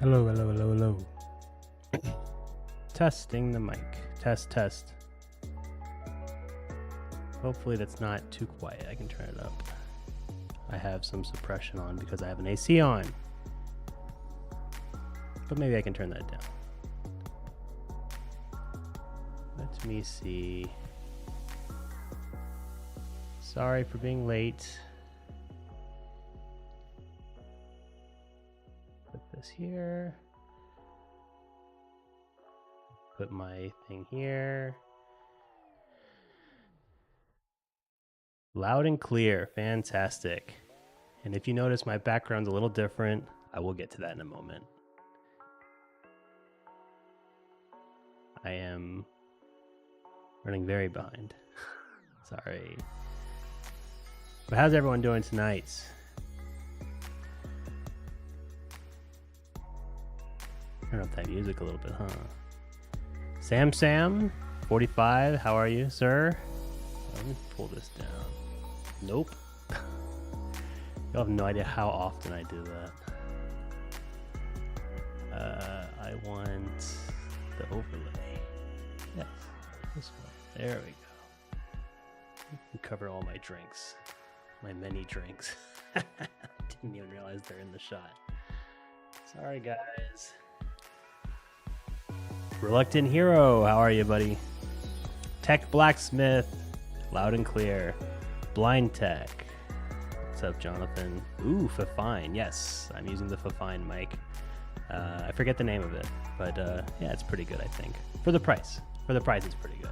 Hello, hello, hello, hello. Testing the mic. Test, test. Hopefully that's not too quiet. I can turn it up. I have some suppression on because I have an AC on. But maybe I can turn that down. Let me see. Sorry for being late. Put this here. Put my thing here. Loud and clear. Fantastic. And if you notice my background's a little different, I will get to that in a moment. I am running very behind. Sorry. But how's everyone doing tonight? Turn up that music a little bit, huh? Sam, 45, how are you, sir? Let me pull this down. Nope. You'll have no idea how often I do that. I want the overlay. Yes, this one. There we go. We cover all my drinks. My many drinks. Didn't even realize they're in the shot. Sorry, guys. Reluctant Hero, how are you, buddy? Tech Blacksmith, loud and clear. Blind Tech. What's up, Jonathan? Ooh, Fafine. Yes, I'm using the Fafine mic. I forget the name of it, but yeah, it's pretty good, I think. For the price. For the price, it's pretty good.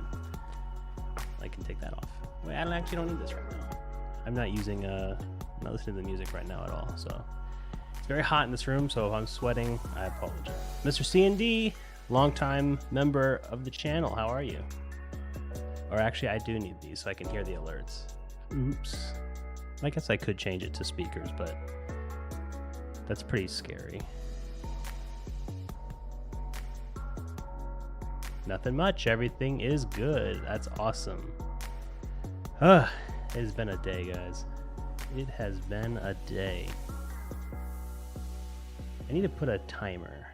I can take that off. Wait, I actually don't need this right now. I'm not using, I'm not listening to the music right now at all, so. It's very hot in this room, so if I'm sweating, I apologize. Mr. C&D, longtime member of the channel, how are you? Or actually, I do need these so I can hear the alerts. Oops. I guess I could change it to speakers, but that's pretty scary. Nothing much. Everything is good. That's awesome. It has been a day, guys. It has been a day. I need to put a timer.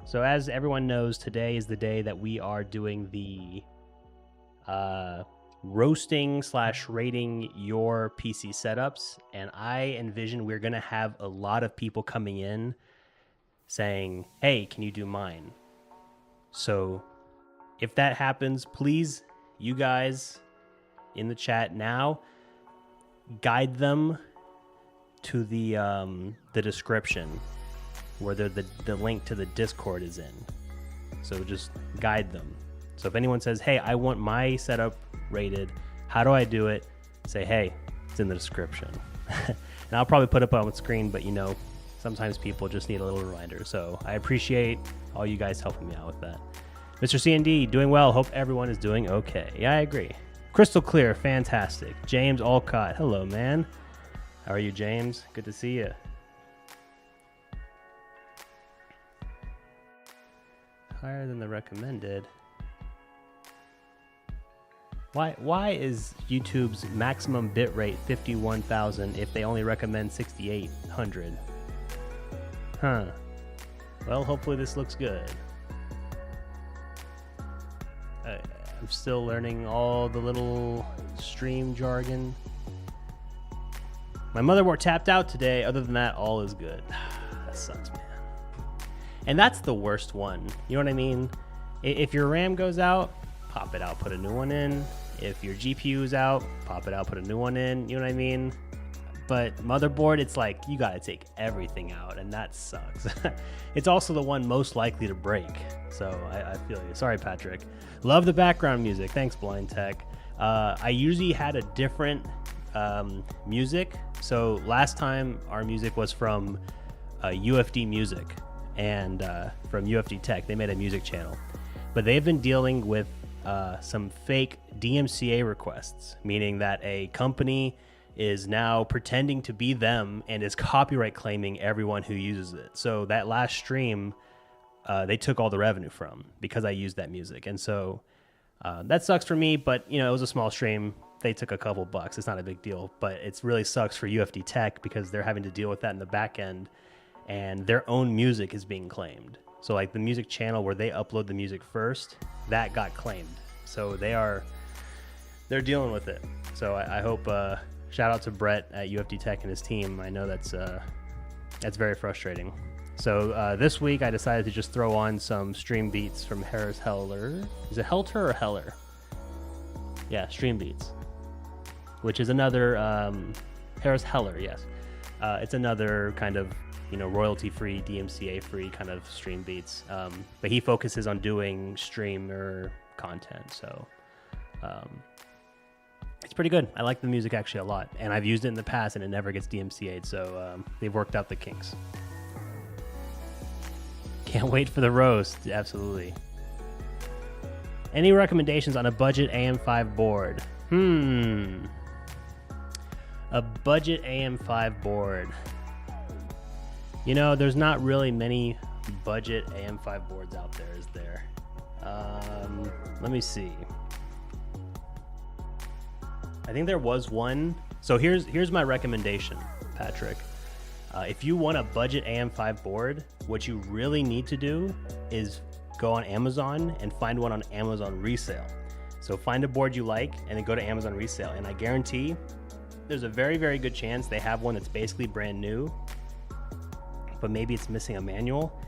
So as everyone knows, today is the day that we are doing the roasting / rating your PC setups. And I envision we're going to have a lot of people coming in saying, hey, can you do mine? So if that happens, please, you guys in the chat now, guide them to the description where the link to the Discord is in. So just guide them. So if anyone says, hey, I want my setup rated, how do I do it? Say, hey, it's in the description. And I'll probably put it up on the screen, but you know, sometimes people just need a little reminder. So I appreciate all you guys helping me out with that. Mr. C&D, doing well. Hope everyone is doing okay. Yeah, I agree. Crystal clear, fantastic. James Alcott, hello, man. How are you, James? Good to see you. Higher than the recommended. Why is YouTube's maximum bitrate 51,000 if they only recommend 6,800? Huh. Well, hopefully this looks good. I'm still learning all the little stream jargon. My motherboard tapped out today. Other than that, all is good. That sucks, man. And that's the worst one. You know what I mean? If your RAM goes out, pop it out, put a new one in. If your GPU is out, pop it out, put a new one in. You know what I mean? But motherboard, it's like you got to take everything out, and that sucks. It's also the one most likely to break. So I feel you. Sorry, Patrick. Love the background music. Thanks, Blind Tech. I usually had a different music. So last time our music was from UFD Music and from UFD Tech. They made a music channel. But they've been dealing with some fake DMCA requests, meaning that a company is now pretending to be them and is copyright claiming everyone who uses it. So that last stream, they took all the revenue from because I used that music. And so that sucks for me, but you know, it was a small stream. They took a couple bucks. It's not a big deal, but it really sucks for UFD Tech because they're having to deal with that in the back end. and their own music is being claimed. So like the music channel where they upload the music first, that got claimed. So they're dealing with it. So I hope, shout out to Brett at UFD Tech and his team. I know that's very frustrating. So this week I decided to just throw on some stream beats from Harris Heller. Is it Helter or Heller? Yeah, stream beats, which is another Harris Heller. Yes, it's another kind of royalty-free, DMCA-free kind of stream beats. But he focuses on doing streamer content, so it's pretty good. I like the music actually a lot, and I've used it in the past, and it never gets DMCA'd. So they've worked out the kinks. Can't wait for the roast. Absolutely. Any recommendations on a budget AM5 board? A budget AM5 board. There's not really many budget AM5 boards out there, is there? Let me see. I think there was one. So here's my recommendation, Patrick. If you want a budget AM5 board, what you really need to do is go on Amazon and find one on Amazon resale. So find a board you like and then go to Amazon resale. And I guarantee there's a very, very good chance they have one that's basically brand new, but maybe it's missing a manual,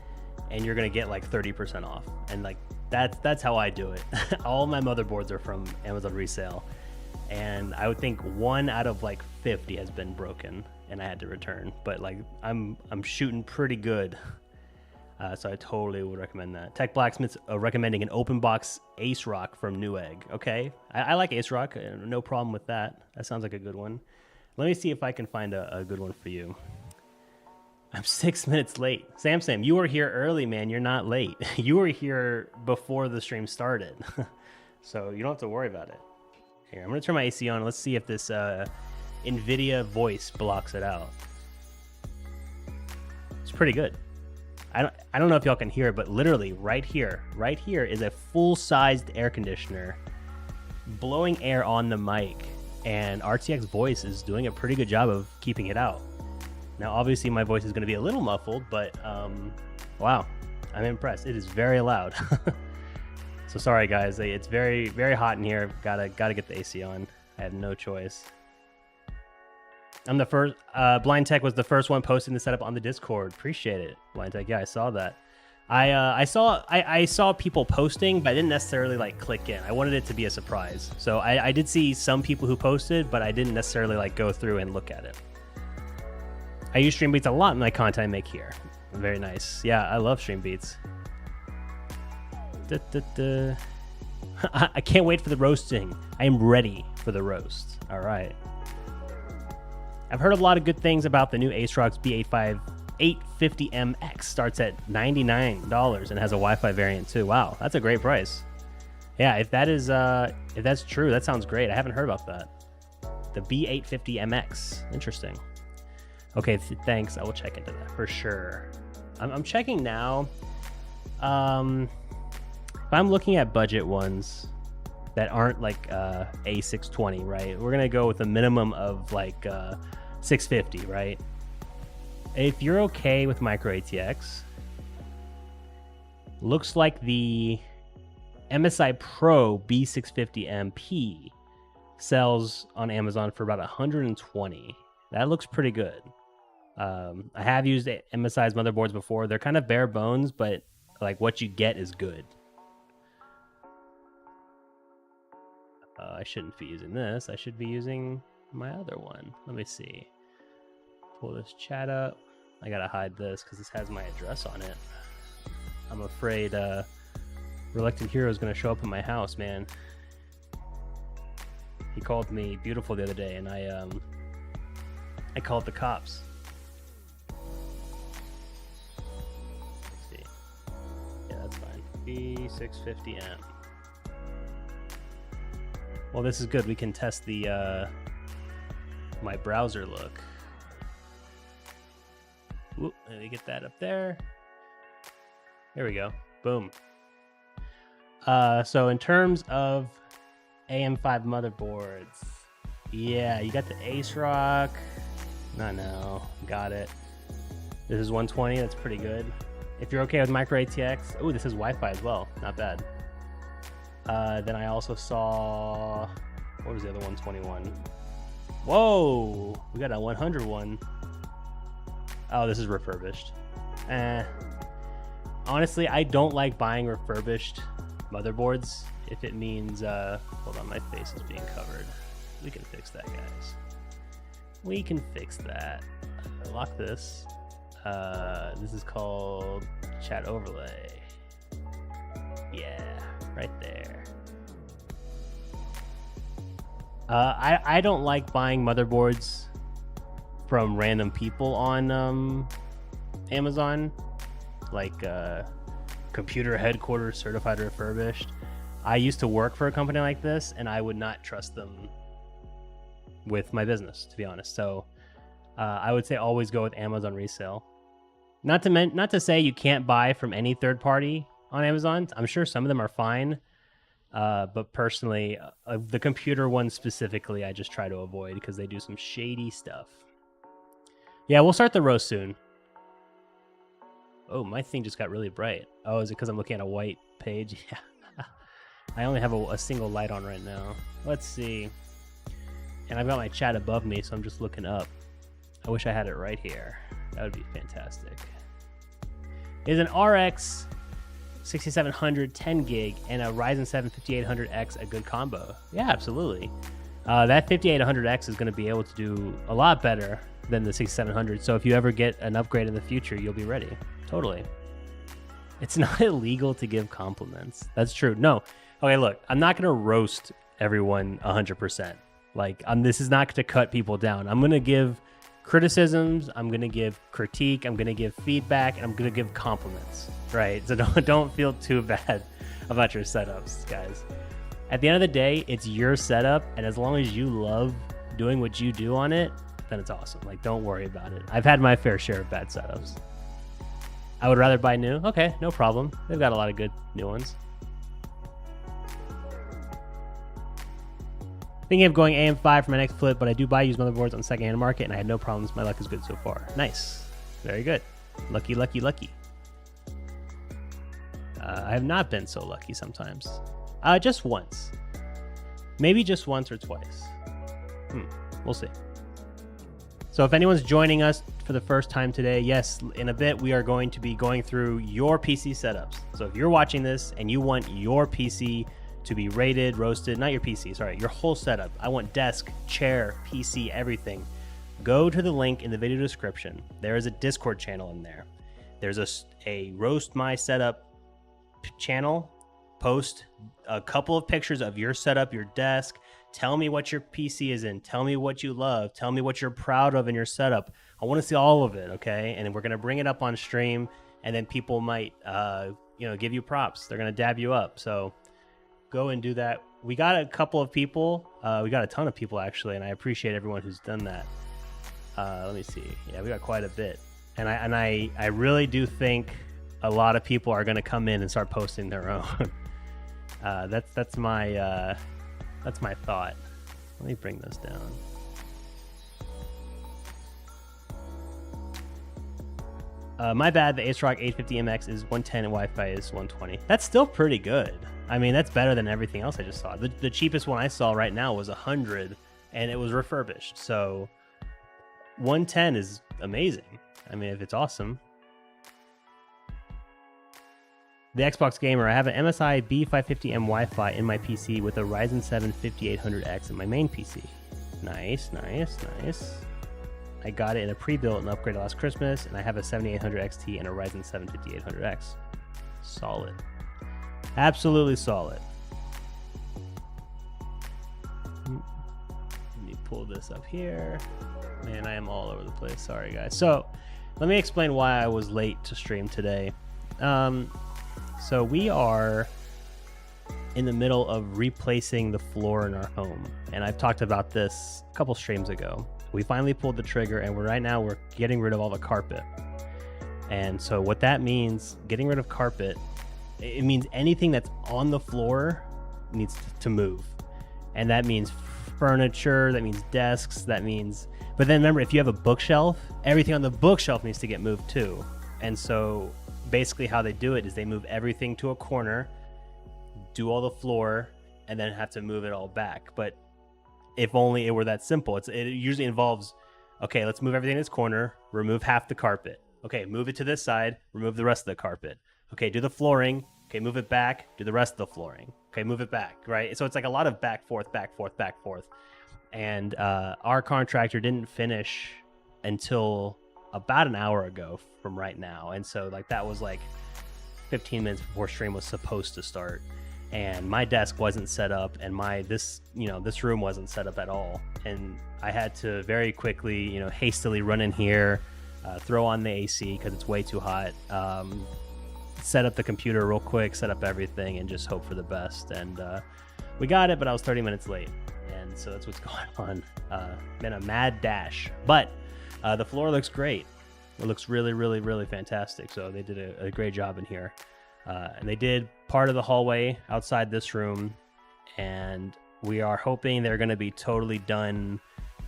and you're gonna get like 30% off. And like that's how I do it. All my motherboards are from Amazon resale, and I would think 1 out of like 50 has been broken and I had to return. But like I'm shooting pretty good. So I totally would recommend that. Tech Blacksmith's recommending an open box Ace Rock from Newegg. Okay, I like Ace Rock. No problem with that. That sounds like a good one. Let me see if I can find a good one for you. I'm 6 minutes late. Sam, you were here early, man. You're not late. You were here before the stream started. So you don't have to worry about it. Here, I'm going to turn my AC on. Let's see if this NVIDIA voice blocks it out. It's pretty good. I don't know if y'all can hear it, but literally right here is a full-sized air conditioner blowing air on the mic, and RTX voice is doing a pretty good job of keeping it out. Now, obviously, my voice is going to be a little muffled, but wow, I'm impressed. It is very loud. So sorry, guys. It's very, very hot in here. Gotta get the AC on. I have no choice. I'm the first. Blind Tech was the first one posting the setup on the Discord. Appreciate it, Blind Tech. Yeah, I saw that. I saw people posting, but I didn't necessarily like click in. I wanted it to be a surprise. So I did see some people who posted, but I didn't necessarily like go through and look at it. I use Stream Beats a lot in my content I make here. Very nice. Yeah, I love Stream Beats. I can't wait for the roasting. I am ready for the roast. All right. I've heard a lot of good things about the new AceRock's B850MX. Starts at $99 and has a Wi-Fi variant too. Wow, that's a great price. Yeah, if that's true, that sounds great. I haven't heard about that. The B850MX. Interesting. Okay, thanks. I will check into that for sure. I'm checking now. If I'm looking at budget ones that aren't like A620, right? We're gonna go with a minimum of like 650, right? If you're okay with micro ATX, looks like the MSI Pro B650MP sells on Amazon for about 120. That looks pretty good. I have used MSI's motherboards before. They're kind of bare bones, but like what you get is good. I shouldn't be using this. I should be using my other one. Let me see. Pull this chat up. I gotta hide this because this has my address on it. I'm afraid Reluctant Hero is gonna show up in my house, man. He called me beautiful the other day, and I called the cops. Let's see. Yeah, that's fine. B650M. Well, this is good. We can test the my browser look. Whoop, let me get that up there. There we go. Boom. So in terms of AM5 motherboards, yeah, you got the Ace Rock. Not now. Got it. This is 120. That's pretty good. If you're okay with micro ATX, oh, this is Wi-Fi as well. Not bad. Then I also saw, what was the other 121? Whoa, we got a 100 one. Oh, this is refurbished. Honestly, I don't like buying refurbished motherboards if it means, hold on, my face is being covered. We can fix that, guys. We can fix that. Lock this. This is called chat overlay. Yeah, right there. I don't like buying motherboards from random people on Amazon, like computer headquarters certified refurbished. I used to work for a company like this, and I would not trust them with my business, to be honest. So I would say always go with Amazon resale. Not to say you can't buy from any third party on Amazon. I'm sure some of them are fine. But personally, the computer ones specifically, I just try to avoid because they do some shady stuff. Yeah, we'll start the roast soon. Oh, my thing just got really bright. Oh, is it because I'm looking at a white page? Yeah. I only have a single light on right now. Let's see. And I've got my chat above me, so I'm just looking up. I wish I had it right here. That would be fantastic. Is an RX 6700 10 gig and a Ryzen 7 5800X a good combo? Yeah, absolutely. That 5800X is going to be able to do a lot better than the 6700. So if you ever get an upgrade in the future, you'll be ready. Totally. It's not illegal to give compliments. That's true. No. Okay, look, I'm not going to roast everyone 100%. Like, this is not to cut people down. I'm going to give criticisms, I'm going to give critique, I'm going to give feedback, and I'm going to give compliments, right? So don't feel too bad about your setups, guys. At the end of the day, it's your setup, and as long as you love doing what you do on it, then it's awesome. Like, don't worry about it. I've had my fair share of bad setups. I would rather buy new. Okay, no problem. They've got a lot of good new ones. Thinking of going AM5 for my next flip, but I do buy used motherboards on the secondhand market, and I had no problems. My luck is good so far. Nice. Very good. Lucky, lucky, lucky. I have not been so lucky sometimes. Just once. Maybe just once or twice. We'll see. So if anyone's joining us for the first time today, yes, in a bit we are going to be going through your PC setups. So if you're watching this and you want your PC to be rated, roasted, not your PC, sorry, your whole setup. I want desk, chair, PC, everything. Go to the link in the video description. There is a Discord channel in there. There's a Roast My Setup channel. Post a couple of pictures of your setup, your desk. Tell me what your PC is in. Tell me what you love. Tell me what you're proud of in your setup. I want to see all of it, okay? And we're going to bring it up on stream, and then people might give you props. They're going to dab you up. So go and do that. We got a couple of people. We got a ton of people, actually, and I appreciate everyone who's done that. Let me see. Yeah, we got quite a bit. And I really do think a lot of people are going to come in and start posting their own. That's my thought. Let me bring this down. My bad, the ASRock 850MX is 110 and Wi-Fi is 120. That's still pretty good. I mean, that's better than everything else I just saw. The cheapest one I saw right now was 100, and it was refurbished. So 110 is amazing. I mean, if it's awesome. The Xbox Gamer, I have an MSI B550M Wi-Fi in my PC with a Ryzen 7 5800X in my main PC. Nice, nice, nice. I got it in a pre-built and upgraded last Christmas, and I have a 7800 XT and a Ryzen 7 5800X. Solid. Absolutely solid. Let me pull this up here. Man, I am all over the place. Sorry, guys. So, let me explain why I was late to stream today. So we are in the middle of replacing the floor in our home, and I've talked about this a couple streams ago. We finally pulled the trigger, and right now we're getting rid of all the carpet. And so what that means, getting rid of carpet, it means anything that's on the floor needs to move. And that means furniture, that means desks, that means But then remember, if you have a bookshelf, everything on the bookshelf needs to get moved too. And so basically how they do it is they move everything to a corner, do all the floor, and then have to move it all back. But if only it were that simple. It usually involves, okay, let's move everything in this corner, remove half the carpet. Okay, move it to this side, remove the rest of the carpet. Okay, do the flooring. Okay, move it back, do the rest of the flooring. Okay, move it back, right? So it's like a lot of back, forth. And our contractor didn't finish until about an hour ago from right now. And so like that was like 15 minutes before stream was supposed to start. And my desk wasn't set up, and this room wasn't set up at all. And I had to very quickly, hastily run in here, throw on the AC because it's way too hot, set up the computer real quick, set up everything, and just hope for the best. And we got it, but I was 30 minutes late. And so that's what's going on. Been a mad dash. But the floor looks great. It looks really, really, really fantastic. So they did a great job in here. And they did part of the hallway outside this room, and we are hoping they're going to be totally done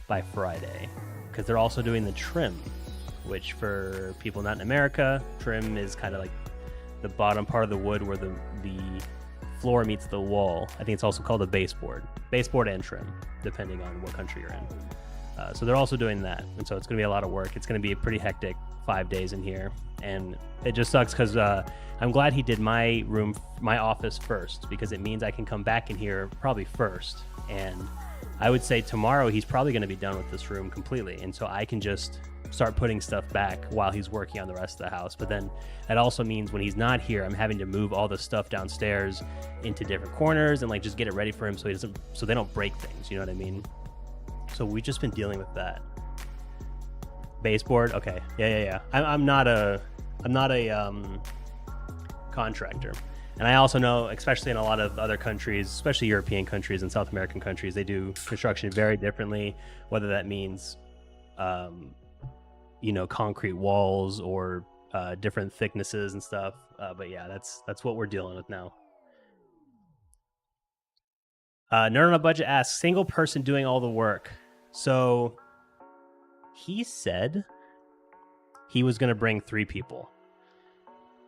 by Friday, because they're also doing the trim, which for people not in America, trim is kind of like the bottom part of the wood where the floor meets the wall. I think it's also called a baseboard and trim, depending on what country you're in. So they're also doing that, and so it's going to be a lot of work. It's going to be a pretty hectic 5 days in here, and it just sucks because I'm glad he did my office first, because it means I can come back in here probably first. And I would say tomorrow he's probably going to be done with this room completely, and so I can just start putting stuff back while he's working on the rest of the house. But then that also means when he's not here, I'm having to move all the stuff downstairs into different corners and like just get it ready for him so they don't break things, you know what I mean? So we've just been dealing with that. Baseboard, okay, yeah. I'm not a contractor, and I also know, especially in a lot of other countries, especially European countries and South American countries, they do construction very differently. Whether that means, concrete walls or different thicknesses and stuff. But yeah, that's what we're dealing with now. Nerd on a Budget asks, single person doing all the work. So he said he was going to bring 3 people.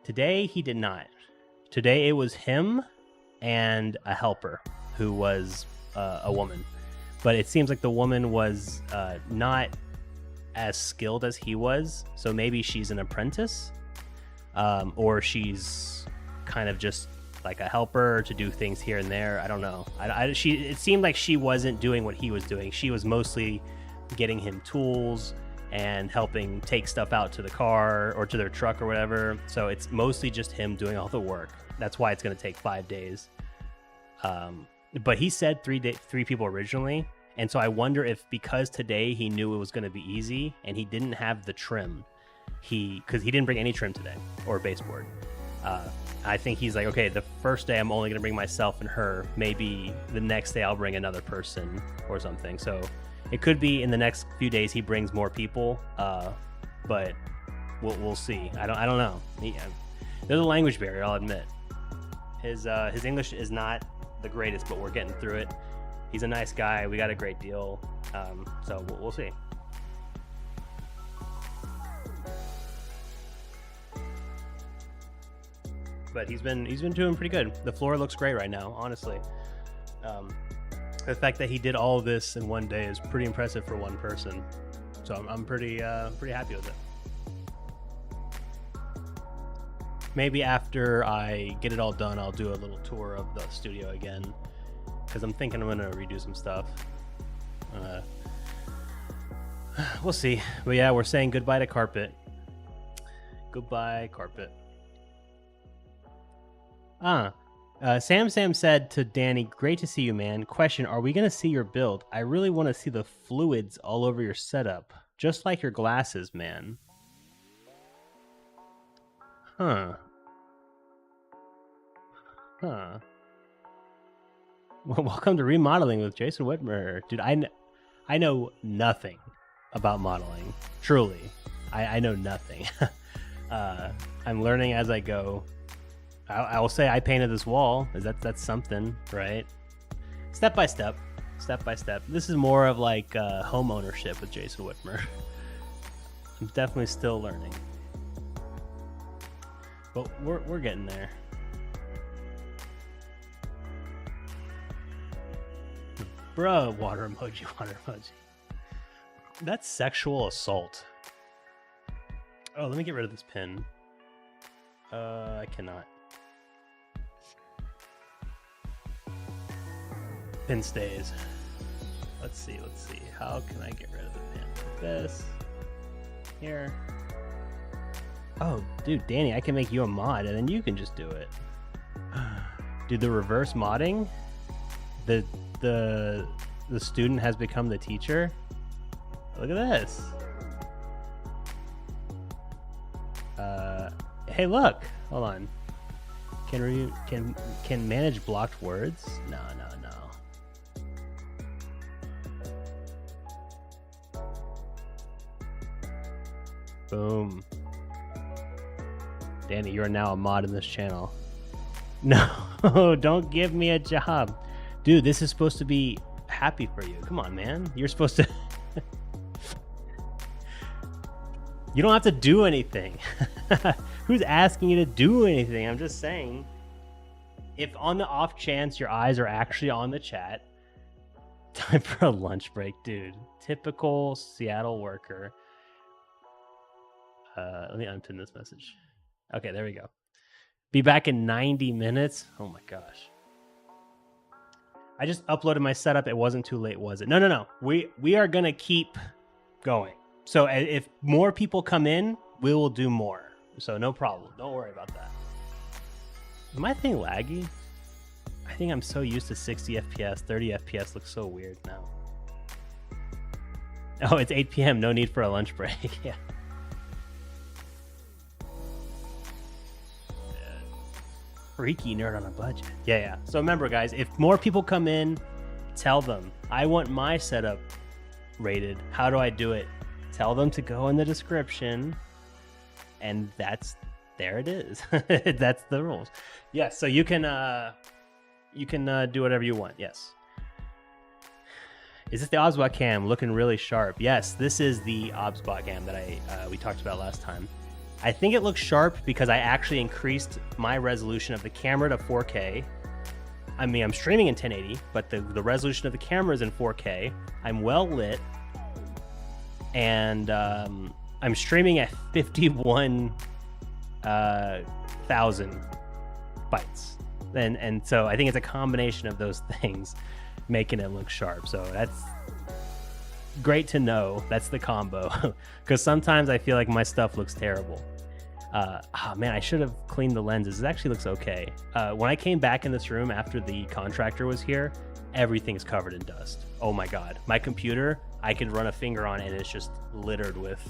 Today, he did not. Today, it was him and a helper who was a woman. But it seems like the woman was not as skilled as he was. So maybe she's an apprentice, or she's kind of just like a helper to do things here and there. I don't know. It seemed like she wasn't doing what he was doing. She was mostly getting him tools and helping take stuff out to the car or to their truck or whatever. So it's mostly just him doing all the work. That's why it's going to take 5 days. But he said 3 people originally. And so I wonder if because today he knew it was going to be easy and he didn't have the trim, because he didn't bring any trim today or baseboard. I think he's like, okay, the first day I'm only going to bring myself and her. Maybe the next day I'll bring another person or something. So it could be in the next few days he brings more people, but we'll see. I don't know. There's a language barrier, I'll admit. His English is not the greatest, but we're getting through it. He's a nice guy. We got a great deal, so we'll see. But he's been doing pretty good. The floor looks great right now, honestly. The fact that he did all of this in one day is pretty impressive for one person. So I'm pretty happy with it. Maybe after I get it all done, I'll do a little tour of the studio again, because I'm thinking I'm gonna redo some stuff. We'll see. But yeah, we're saying goodbye to carpet. Goodbye, carpet. Sam said to Danny, great to see you, man. Question, are we going to see your build? I really want to see the fluids all over your setup. Just like your glasses, man. Huh. Well, welcome to Remodeling with Jason Whitmer. Dude, I know nothing about modeling. Truly. I know nothing. I'm learning as I go. I will say I painted this wall. That's something, right? Step by step. step by step. This is more of like home ownership with Jason Whitmer. I'm definitely still learning, but we're getting there. Bro, water emoji. That's sexual assault. Oh, let me get rid of this pin. I cannot. Pin stays. Let's see. How can I get rid of the pin? Like this. Here. Oh, dude, Danny, I can make you a mod, and then you can just do it. Dude, the reverse modding? The student has become the teacher? Look at this. Hey, look. Hold on. Can manage blocked words? No. Boom. Danny, you are now a mod in this channel. No, don't give me a job. Dude, this is supposed to be happy for you. Come on, man. You're supposed to... You don't have to do anything. Who's asking you to do anything? I'm just saying, if on the off chance your eyes are actually on the chat, time for a lunch break, dude. Typical Seattle worker. Let me unpin this message. Okay, there we go. Be back in 90 minutes. Oh my gosh. I just uploaded my setup. It wasn't too late, was it? No. We are going to keep going. So if more people come in, we will do more. So no problem. Don't worry about that. Is my thing laggy? I think I'm so used to 60 FPS. 30 FPS looks so weird now. Oh, it's 8 p.m. No need for a lunch break. Yeah. Freaky nerd on a budget. Yeah. So remember, guys, if more people come in, tell them, I want my setup rated. How do I do it? Tell them to go in the description, and there it is. That's the rules. Yes, so you can do whatever you want. Yes. Is this the OBSBot cam looking really sharp? Yes, this is the OBSBot cam that we talked about last time. I think it looks sharp because I actually increased my resolution of the camera to 4K. I mean, I'm streaming in 1080, but the resolution of the camera is in 4K. I'm well lit. And I'm streaming at 51,000 bytes. And so I think it's a combination of those things making it look sharp. So that's great to know. That's the combo. Because sometimes I feel like my stuff looks terrible. Man, I should have cleaned the lenses. It actually looks okay. When I came back in this room after the contractor was here, everything's covered in dust. Oh my God. My computer, I could run a finger on it and it's just littered with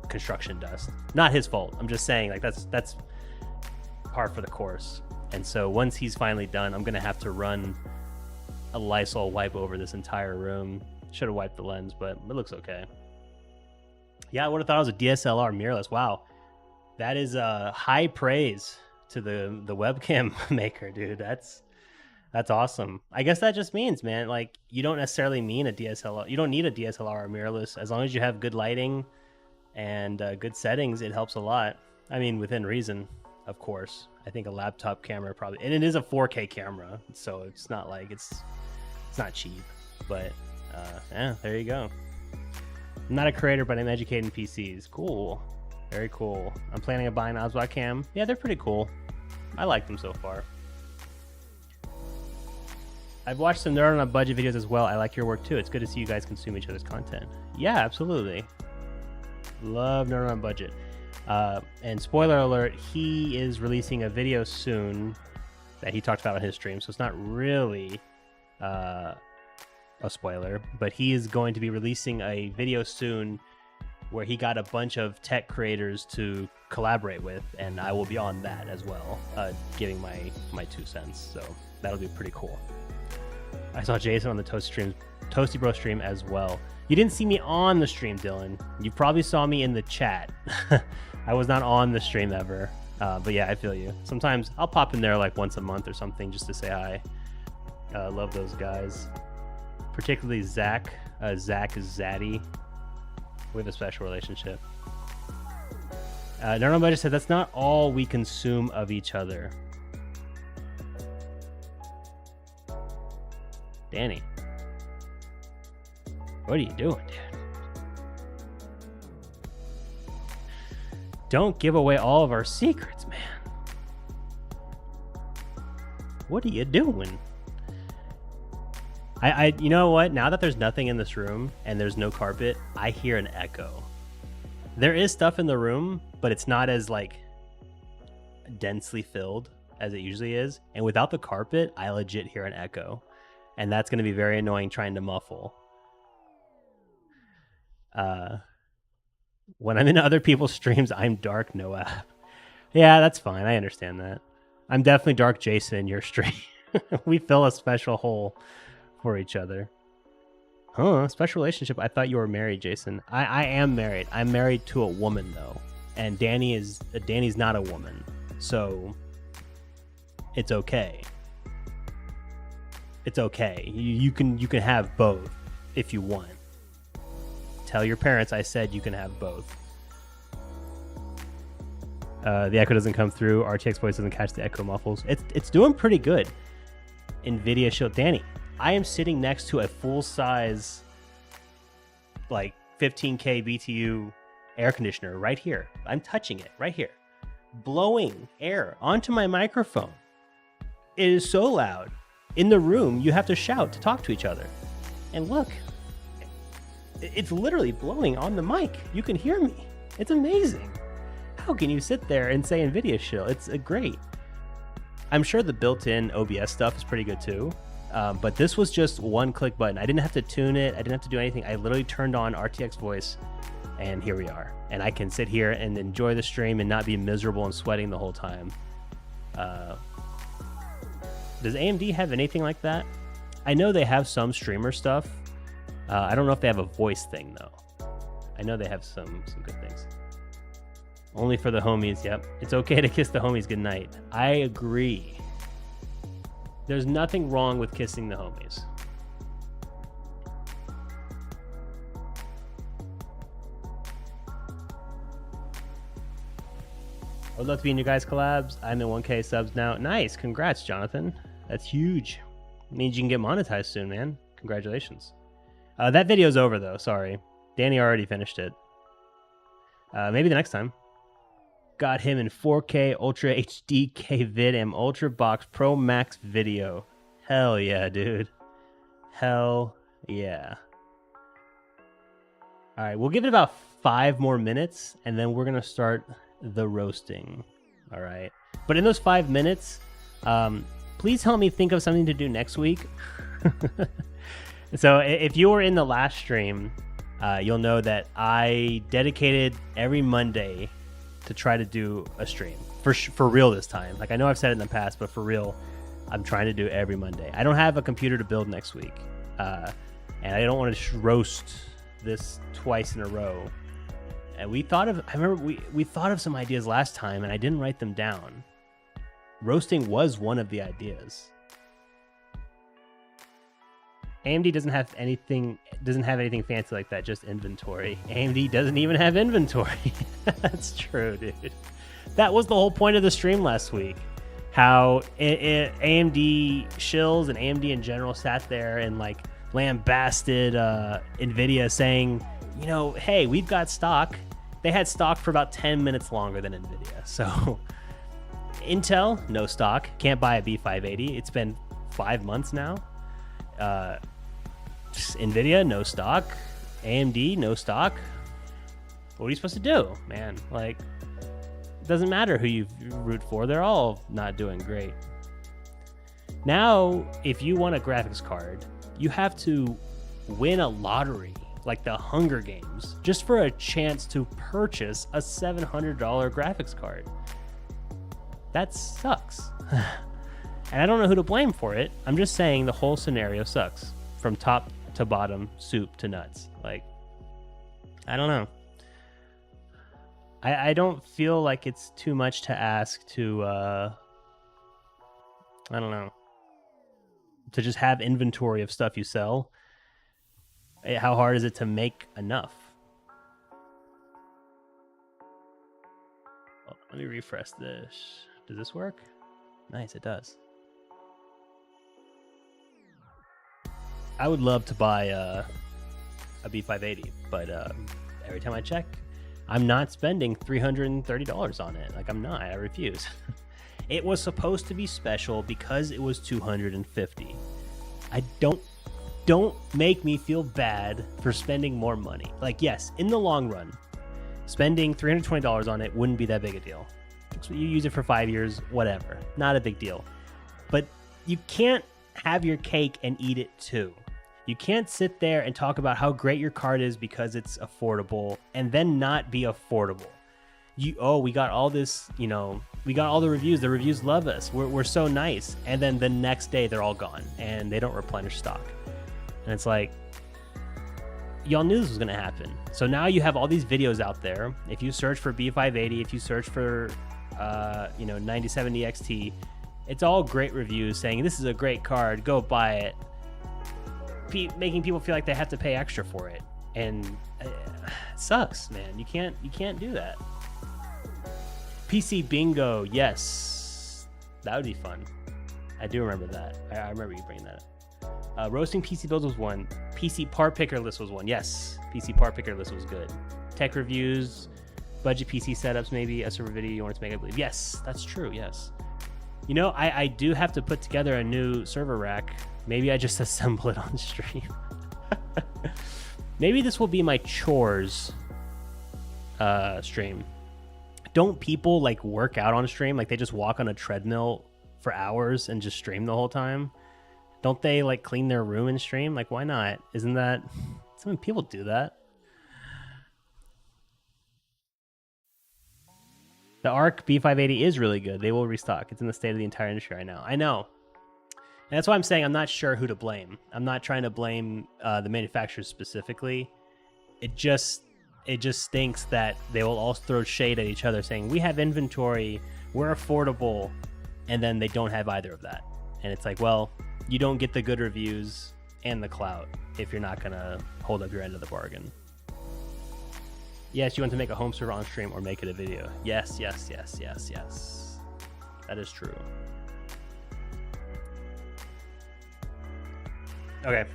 construction dust. Not his fault. I'm just saying, like, that's par for the course. And so once he's finally done, I'm going to have to run a Lysol wipe over this entire room. Should have wiped the lens, but it looks okay. Yeah, I would have thought it was a DSLR mirrorless. Wow. That is high praise to the webcam maker, dude. That's awesome. I guess that just means, man, like, you don't necessarily mean a DSLR. You don't need a DSLR or mirrorless. As long as you have good lighting and good settings, it helps a lot. I mean, within reason, of course. I think a laptop camera probably, and it is a 4K camera, so it's not like it's not cheap. But yeah, there you go. I'm not a creator, but I'm educating PCs. Cool. Very cool. I'm planning on buying an OBSBot cam. Yeah, they're pretty cool. I like them so far. I've watched some Nerd on a Budget videos as well. I like your work too. It's good to see you guys consume each other's content. Yeah, absolutely. Love Nerd on a Budget. And spoiler alert, he is releasing a video soon that he talked about on his stream. So it's not really a spoiler, but he is going to be releasing a video soon where he got a bunch of tech creators to collaborate with, and I will be on that as well, giving my 2 cents. So that'll be pretty cool. I saw Jason on the Toasty Bro stream as well. You didn't see me on the stream, Dylan. You probably saw me in the chat. I was not on the stream ever. But yeah, I feel you. Sometimes I'll pop in there like once a month or something just to say hi. Love those guys. particularly Zach. Zach is Zaddy. We have a special relationship. Normal Budget said that's not all we consume of each other. Danny, what are you doing, dude? Don't give away all of our secrets, man. What are you doing? You know what? Now that there's nothing in this room and there's no carpet, I hear an echo. There is stuff in the room, but it's not as like densely filled as it usually is. And without the carpet, I legit hear an echo. And that's going to be very annoying trying to muffle. When I'm in other people's streams, I'm dark Noah. Yeah, that's fine. I understand that. I'm definitely dark Jason in your stream. We fill a special hole for each other. Huh, special relationship. I thought you were married, Jason. I am married. I'm married to a woman though. And Danny's not a woman. So it's okay. It's okay. You can have both if you want. Tell your parents I said you can have both. The echo doesn't come through. RTX voice doesn't catch the echo muffles. It's doing pretty good. NVIDIA Shield. Danny, I am sitting next to a full-size, like 15K BTU air conditioner right here. I'm touching it right here. Blowing air onto my microphone. It is so loud. In the room, you have to shout to talk to each other. And look, it's literally blowing on the mic. You can hear me. It's amazing. How can you sit there and say NVIDIA Shield? It's great. I'm sure the built-in OBS stuff is pretty good too. But this was just one click button. I didn't have to tune it. I didn't have to do anything. I literally turned on RTX voice and here we are. And I can sit here and enjoy the stream and not be miserable and sweating the whole time. Does AMD have anything like that? I know they have some streamer stuff. I don't know if they have a voice thing though. I know they have some good things. Only for the homies, yep. It's okay to kiss the homies goodnight. I agree. There's nothing wrong with kissing the homies. I would love to be in your guys' collabs. I'm in 1K subs now. Nice. Congrats, Jonathan. That's huge. It means you can get monetized soon, man. Congratulations. That video's over, though. Sorry. Danny already finished it. Maybe the next time. Got him in 4K Ultra HD KVid Ultra Box Pro Max video. Hell yeah, dude. Hell yeah. All right, we'll give it about 5 more minutes, and then we're going to start the roasting. All right. But in those 5 minutes, please help me think of something to do next week. So if you were in the last stream, you'll know that I dedicated every Monday to try to do a stream for real this time. Like I know I've said it in the past, but for real, I'm trying to do every Monday. I don't have a computer to build next week, and I don't want to roast this twice in a row. And I remember we thought of some ideas last time, and I didn't write them down. Roasting was one of the ideas. AMD doesn't have anything fancy like that, just inventory. AMD doesn't even have inventory. That's true, dude. That was the whole point of the stream last week. How AMD shills and AMD in general sat there and like lambasted NVIDIA saying, you know, hey, we've got stock. They had stock for about 10 minutes longer than NVIDIA. So Intel, no stock. Can't buy a B580. It's been 5 months now. NVIDIA, no stock. AMD, no stock. What are you supposed to do, man? Like, it doesn't matter who you root for. They're all not doing great. Now, if you want a graphics card, you have to win a lottery, like the Hunger Games, just for a chance to purchase a $700 graphics card. That sucks. And I don't know who to blame for it. I'm just saying the whole scenario sucks. From top to bottom, soup to nuts. Like, I don't know. I don't feel like it's too much to ask to, I don't know, to just have inventory of stuff you sell. How hard is it to make enough? Well, let me refresh this. Does this work? Nice, it does. I would love to buy a B580, but every time I check, I'm not spending $330 on it. Like, I'm not. I refuse. It was supposed to be special because it was $250. I don't make me feel bad for spending more money. Like, yes, in the long run, spending $320 on it wouldn't be that big a deal. So you use it for 5 years, whatever. Not a big deal. But you can't have your cake and eat it too. You can't sit there and talk about how great your card is because it's affordable and then not be affordable. We got all this, we got all the reviews. The reviews love us. We're so nice. And then the next day they're all gone and they don't replenish stock. And it's like, y'all knew this was going to happen. So now you have all these videos out there. If you search for B580, if you search for, 9070 XT, it's all great reviews saying this is a great card. Go buy it. Making people feel like they have to pay extra for it. And it sucks, man. You can't do that. PC bingo, yes, that would be fun. I do remember that. I remember you bringing that up. Roasting PC builds was one. PC part picker list was one. Yes, PC part picker list was good. Tech reviews, budget PC setups, maybe a server video you wanted to make, I believe. Yes, that's true. Yes. I do have to put together a new server rack. Maybe I just assemble it on stream. Maybe this will be my chores stream. Don't people like work out on stream? Like they just walk on a treadmill for hours and just stream the whole time? Don't they like clean their room and stream? Like, why not? Isn't that some people do that? The ARC B580 is really good. They will restock. It's in the state of the entire industry right now. I know. And that's why I'm saying I'm not sure who to blame. I'm not trying to blame the manufacturers specifically. It just stinks that they will all throw shade at each other saying, we have inventory, we're affordable, and then they don't have either of that. And it's like, well, you don't get the good reviews and the clout if you're not going to hold up your end of the bargain. Yes, you want to make a home server on stream or make it a video. Yes. That is true. Okay.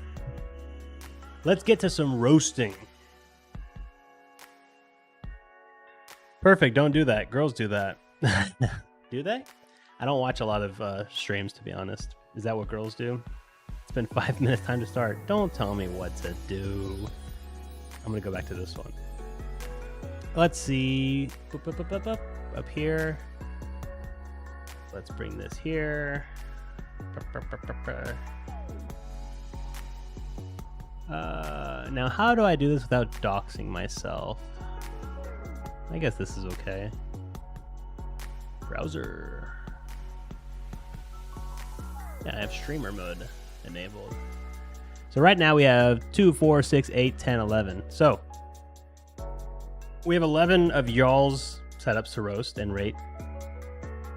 Let's get to some roasting. Perfect. Don't do that. Girls do that. Do they? I don't watch a lot of streams, to be honest. Is that what girls do? It's been 5 minutes. Time to start. Don't tell me what to do. I'm going to go back to this one. Let's see. Up here. Let's bring this here. Now, how do I do this without doxing myself? I guess this is okay. Browser. Yeah, I have streamer mode enabled. So right now we have 2, 4, 6, 8, 10, 11. So we have 11 of y'all's setups to roast and rate.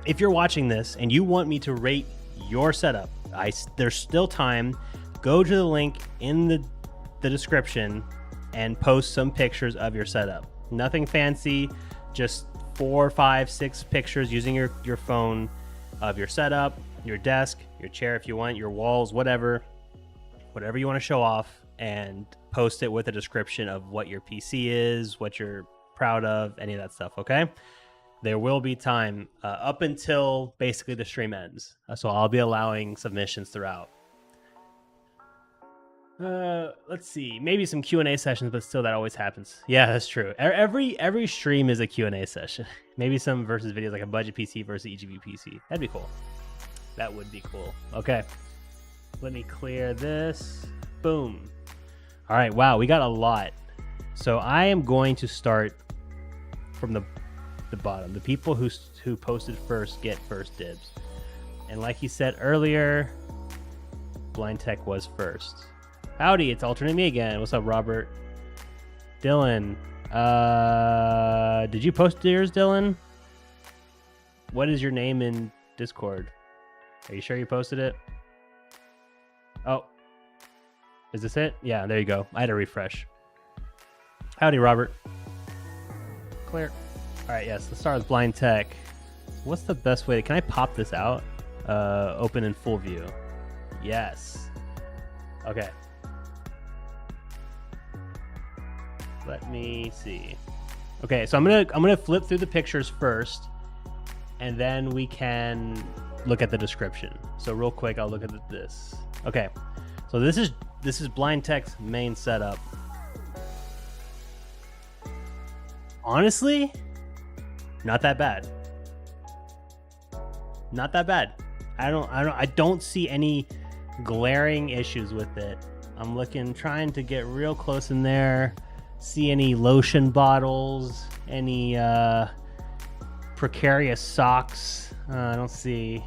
If you're watching this and you want me to rate your setup, there's still time. Go to the link in the description and post some pictures of your setup. Nothing fancy, just 4, 5, 6 pictures using your phone of your setup, your desk, your chair if you want, your walls, whatever you want to show off, and post it with a description of what your PC is, what you're proud of, any of that stuff, okay? There will be time up until basically the stream ends. So I'll be allowing submissions throughout. Let's see, maybe some Q&A sessions, but still that always happens. Yeah, that's true. Every stream is a Q&A session. Maybe some versus videos, like a budget PC versus EGB PC. That'd be cool. That would be cool. Okay, let me clear this. Boom. All right, wow, we got a lot. So I am going to start from the bottom. The people who posted first get first dibs. And like he said earlier, Blind Tech was first. Howdy, it's alternate me again. What's up, Robert? Dylan. Did you post yours, Dylan? What is your name in Discord? Are you sure you posted it? Oh. Is this it? Yeah, there you go. I had to refresh. Howdy, Robert. Clear. All right, yes, let's start with blind tech. What's the best way? Can I pop this out? Open in full view. Yes. Okay. Let me see. Okay, so I'm gonna flip through the pictures first, and then we can look at the description. So real quick, I'll look at this. Okay, so this is blind tech's main setup. Honestly, not that bad. Not that bad. I don't see any glaring issues with it. I'm trying to get real close in there. See any lotion bottles, any precarious socks. I don't see.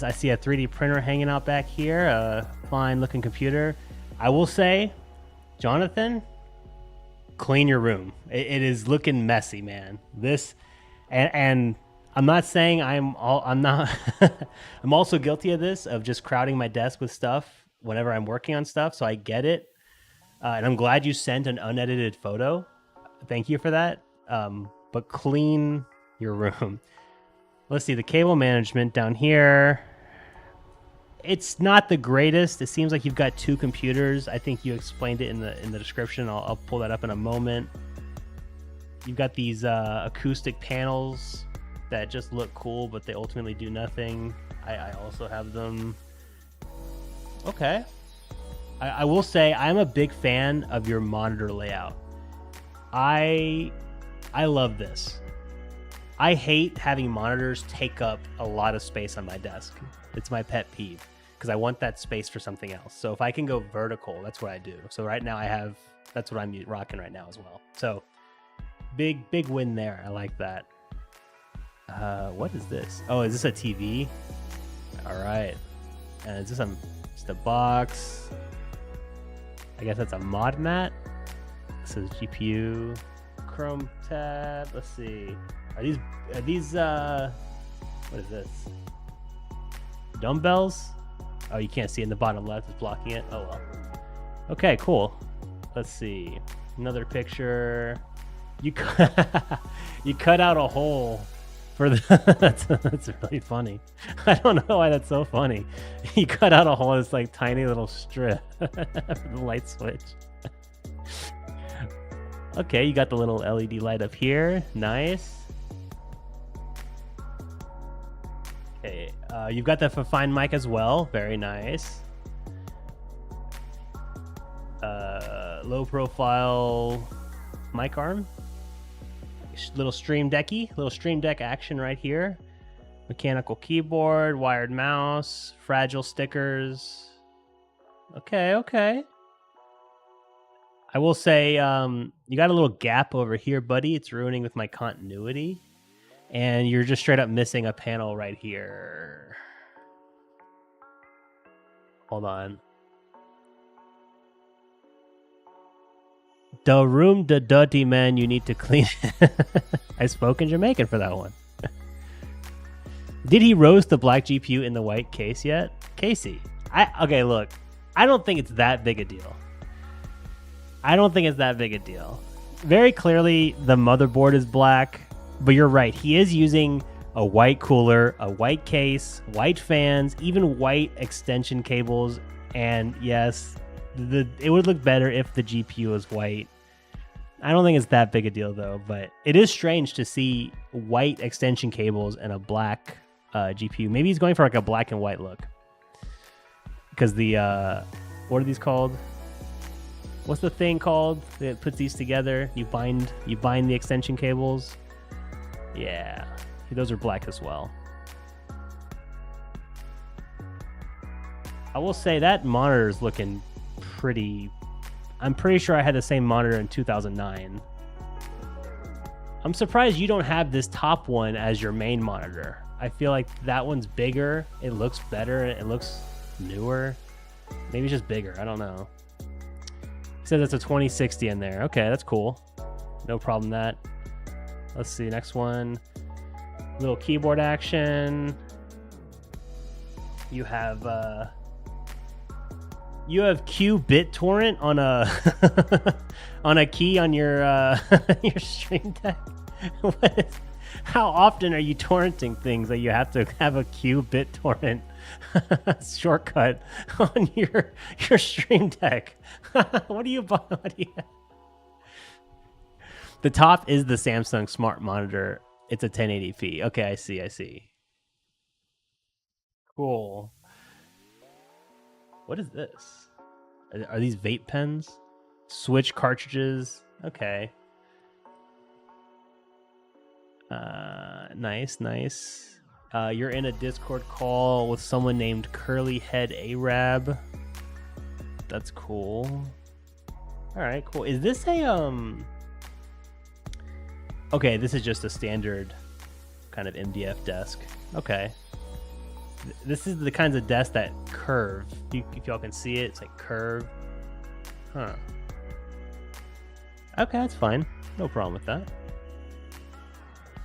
I see a 3D printer hanging out back here, a fine looking computer. I will say, Jonathan, clean your room. It is looking messy, man. And I'm not saying I'm not. I'm also guilty of this, of just crowding my desk with stuff whenever I'm working on stuff. So I get it. And I'm glad you sent an unedited photo. Thank you for that. But clean your room. Let's see, the cable management down here. It's not the greatest. It seems like you've got two computers. I think you explained it in the description. I'll pull that up in a moment. You've got these acoustic panels that just look cool, but they ultimately do nothing. I also have them. Okay. I will say I'm a big fan of your monitor layout. I love this. I hate having monitors take up a lot of space on my desk. It's my pet peeve because I want that space for something else. So if I can go vertical, that's what I do. So right now that's what I'm rocking right now as well. So big win there. I like that. What is this? Oh, is this a TV? All right. And is this just a box? I guess that's a mod mat. This is GPU, Chrome tab. Let's see. Are these what is this? Dumbbells? Oh, you can't see in the bottom left. It's blocking it. Oh well. Okay, cool. Let's see. Another picture. You cut out a hole for the. That's really funny. I don't know why that's so funny. You cut out a hole. It's like tiny little strip for the light switch. Okay, you got the little LED light up here. Nice. Okay, you've got the fine mic as well. Very nice. Low profile mic arm. Little Stream Deck action right here. Mechanical keyboard, wired mouse, fragile stickers. Okay. I will say, you got a little gap over here, buddy. It's ruining with my continuity. And you're just straight up missing a panel right here. Hold on. The room, the dirty man, you need to clean. I spoke in Jamaican for that one. Did he roast the black GPU in the white case yet? Casey, okay, look. I don't think it's that big a deal. Very clearly, the motherboard is black, but you're right. He is using a white cooler, a white case, white fans, even white extension cables. And yes, it would look better if the GPU was white. I don't think it's that big a deal though, but it is strange to see white extension cables and a black GPU. Maybe he's going for like a black and white look. Because the, what are these called? What's the thing called that puts these together? You bind the extension cables. Yeah, those are black as well. I will say that monitor is looking pretty. I'm pretty sure I had the same monitor in 2009. I'm surprised you don't have this top one as your main monitor. I feel like that one's bigger. It looks better. It looks newer. Maybe it's just bigger. I don't know. It says it's a 2060 in there. Okay, that's cool. No problem with that. Let's see, next one. Little keyboard action. You have You have Q BitTorrent on a on a key on your your Stream Deck. How often are you torrenting things that you have to have a Q BitTorrent shortcut on your Stream Deck? What do you buy? The top is the Samsung Smart Monitor. It's a 1080p. Okay, I see. Cool. What is this? Are these vape pens? Switch cartridges. Okay. Nice. You're in a Discord call with someone named Curly Head Arab. That's cool. All right, cool. Is this a Okay, this is just a standard kind of MDF desk. Okay. This is the kinds of desks that curve. If y'all can see it, it's like curve. Huh. Okay, that's fine. No problem with that.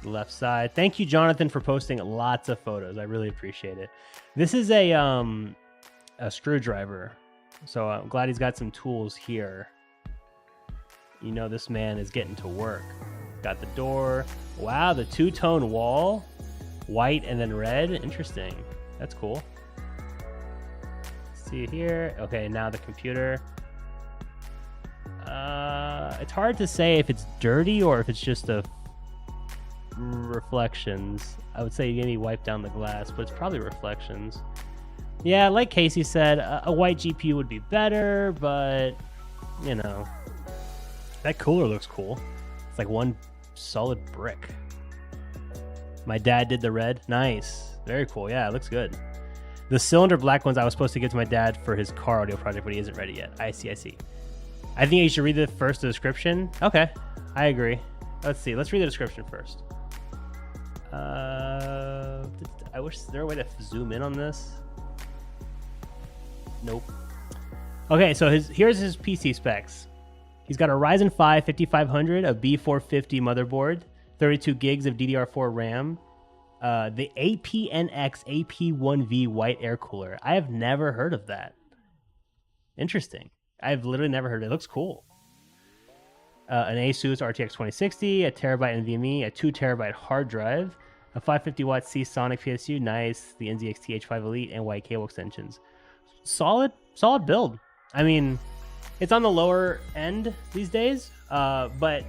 Left side. Thank you, Jonathan, for posting lots of photos. I really appreciate it. This is a screwdriver. So I'm glad he's got some tools here. You know this man is getting to work. Got the door. Wow, the two-tone wall. White and then red. Interesting. That's cool. See here. Okay, now the computer. It's hard to say if it's dirty or if it's just a reflections. I would say maybe wipe down the glass, but it's probably reflections. Yeah, like Casey said, a white GPU would be better, but you know, that cooler looks cool. It's like one solid brick. My dad did the red. Nice. Very cool. Yeah, it looks good. The cylinder black ones I was supposed to give to my dad for his car audio project, but he isn't ready yet. I see. I think you should read the description. Okay, I agree. Let's see. Let's read the description first. I wish there a way to zoom in on this. Nope. Okay, so here's his PC specs. He's got a Ryzen 5 5500, a B450 motherboard, 32 gigs of DDR4 RAM, the APNX AP1V white air cooler. I have never heard of that. Interesting. I've literally never heard of it. It looks cool. An Asus RTX 2060, a terabyte NVMe, a 2 terabyte hard drive, a 550 watt Seasonic PSU, nice, the NZXT H5 Elite, and white cable extensions. Solid build. I mean, it's on the lower end these days, but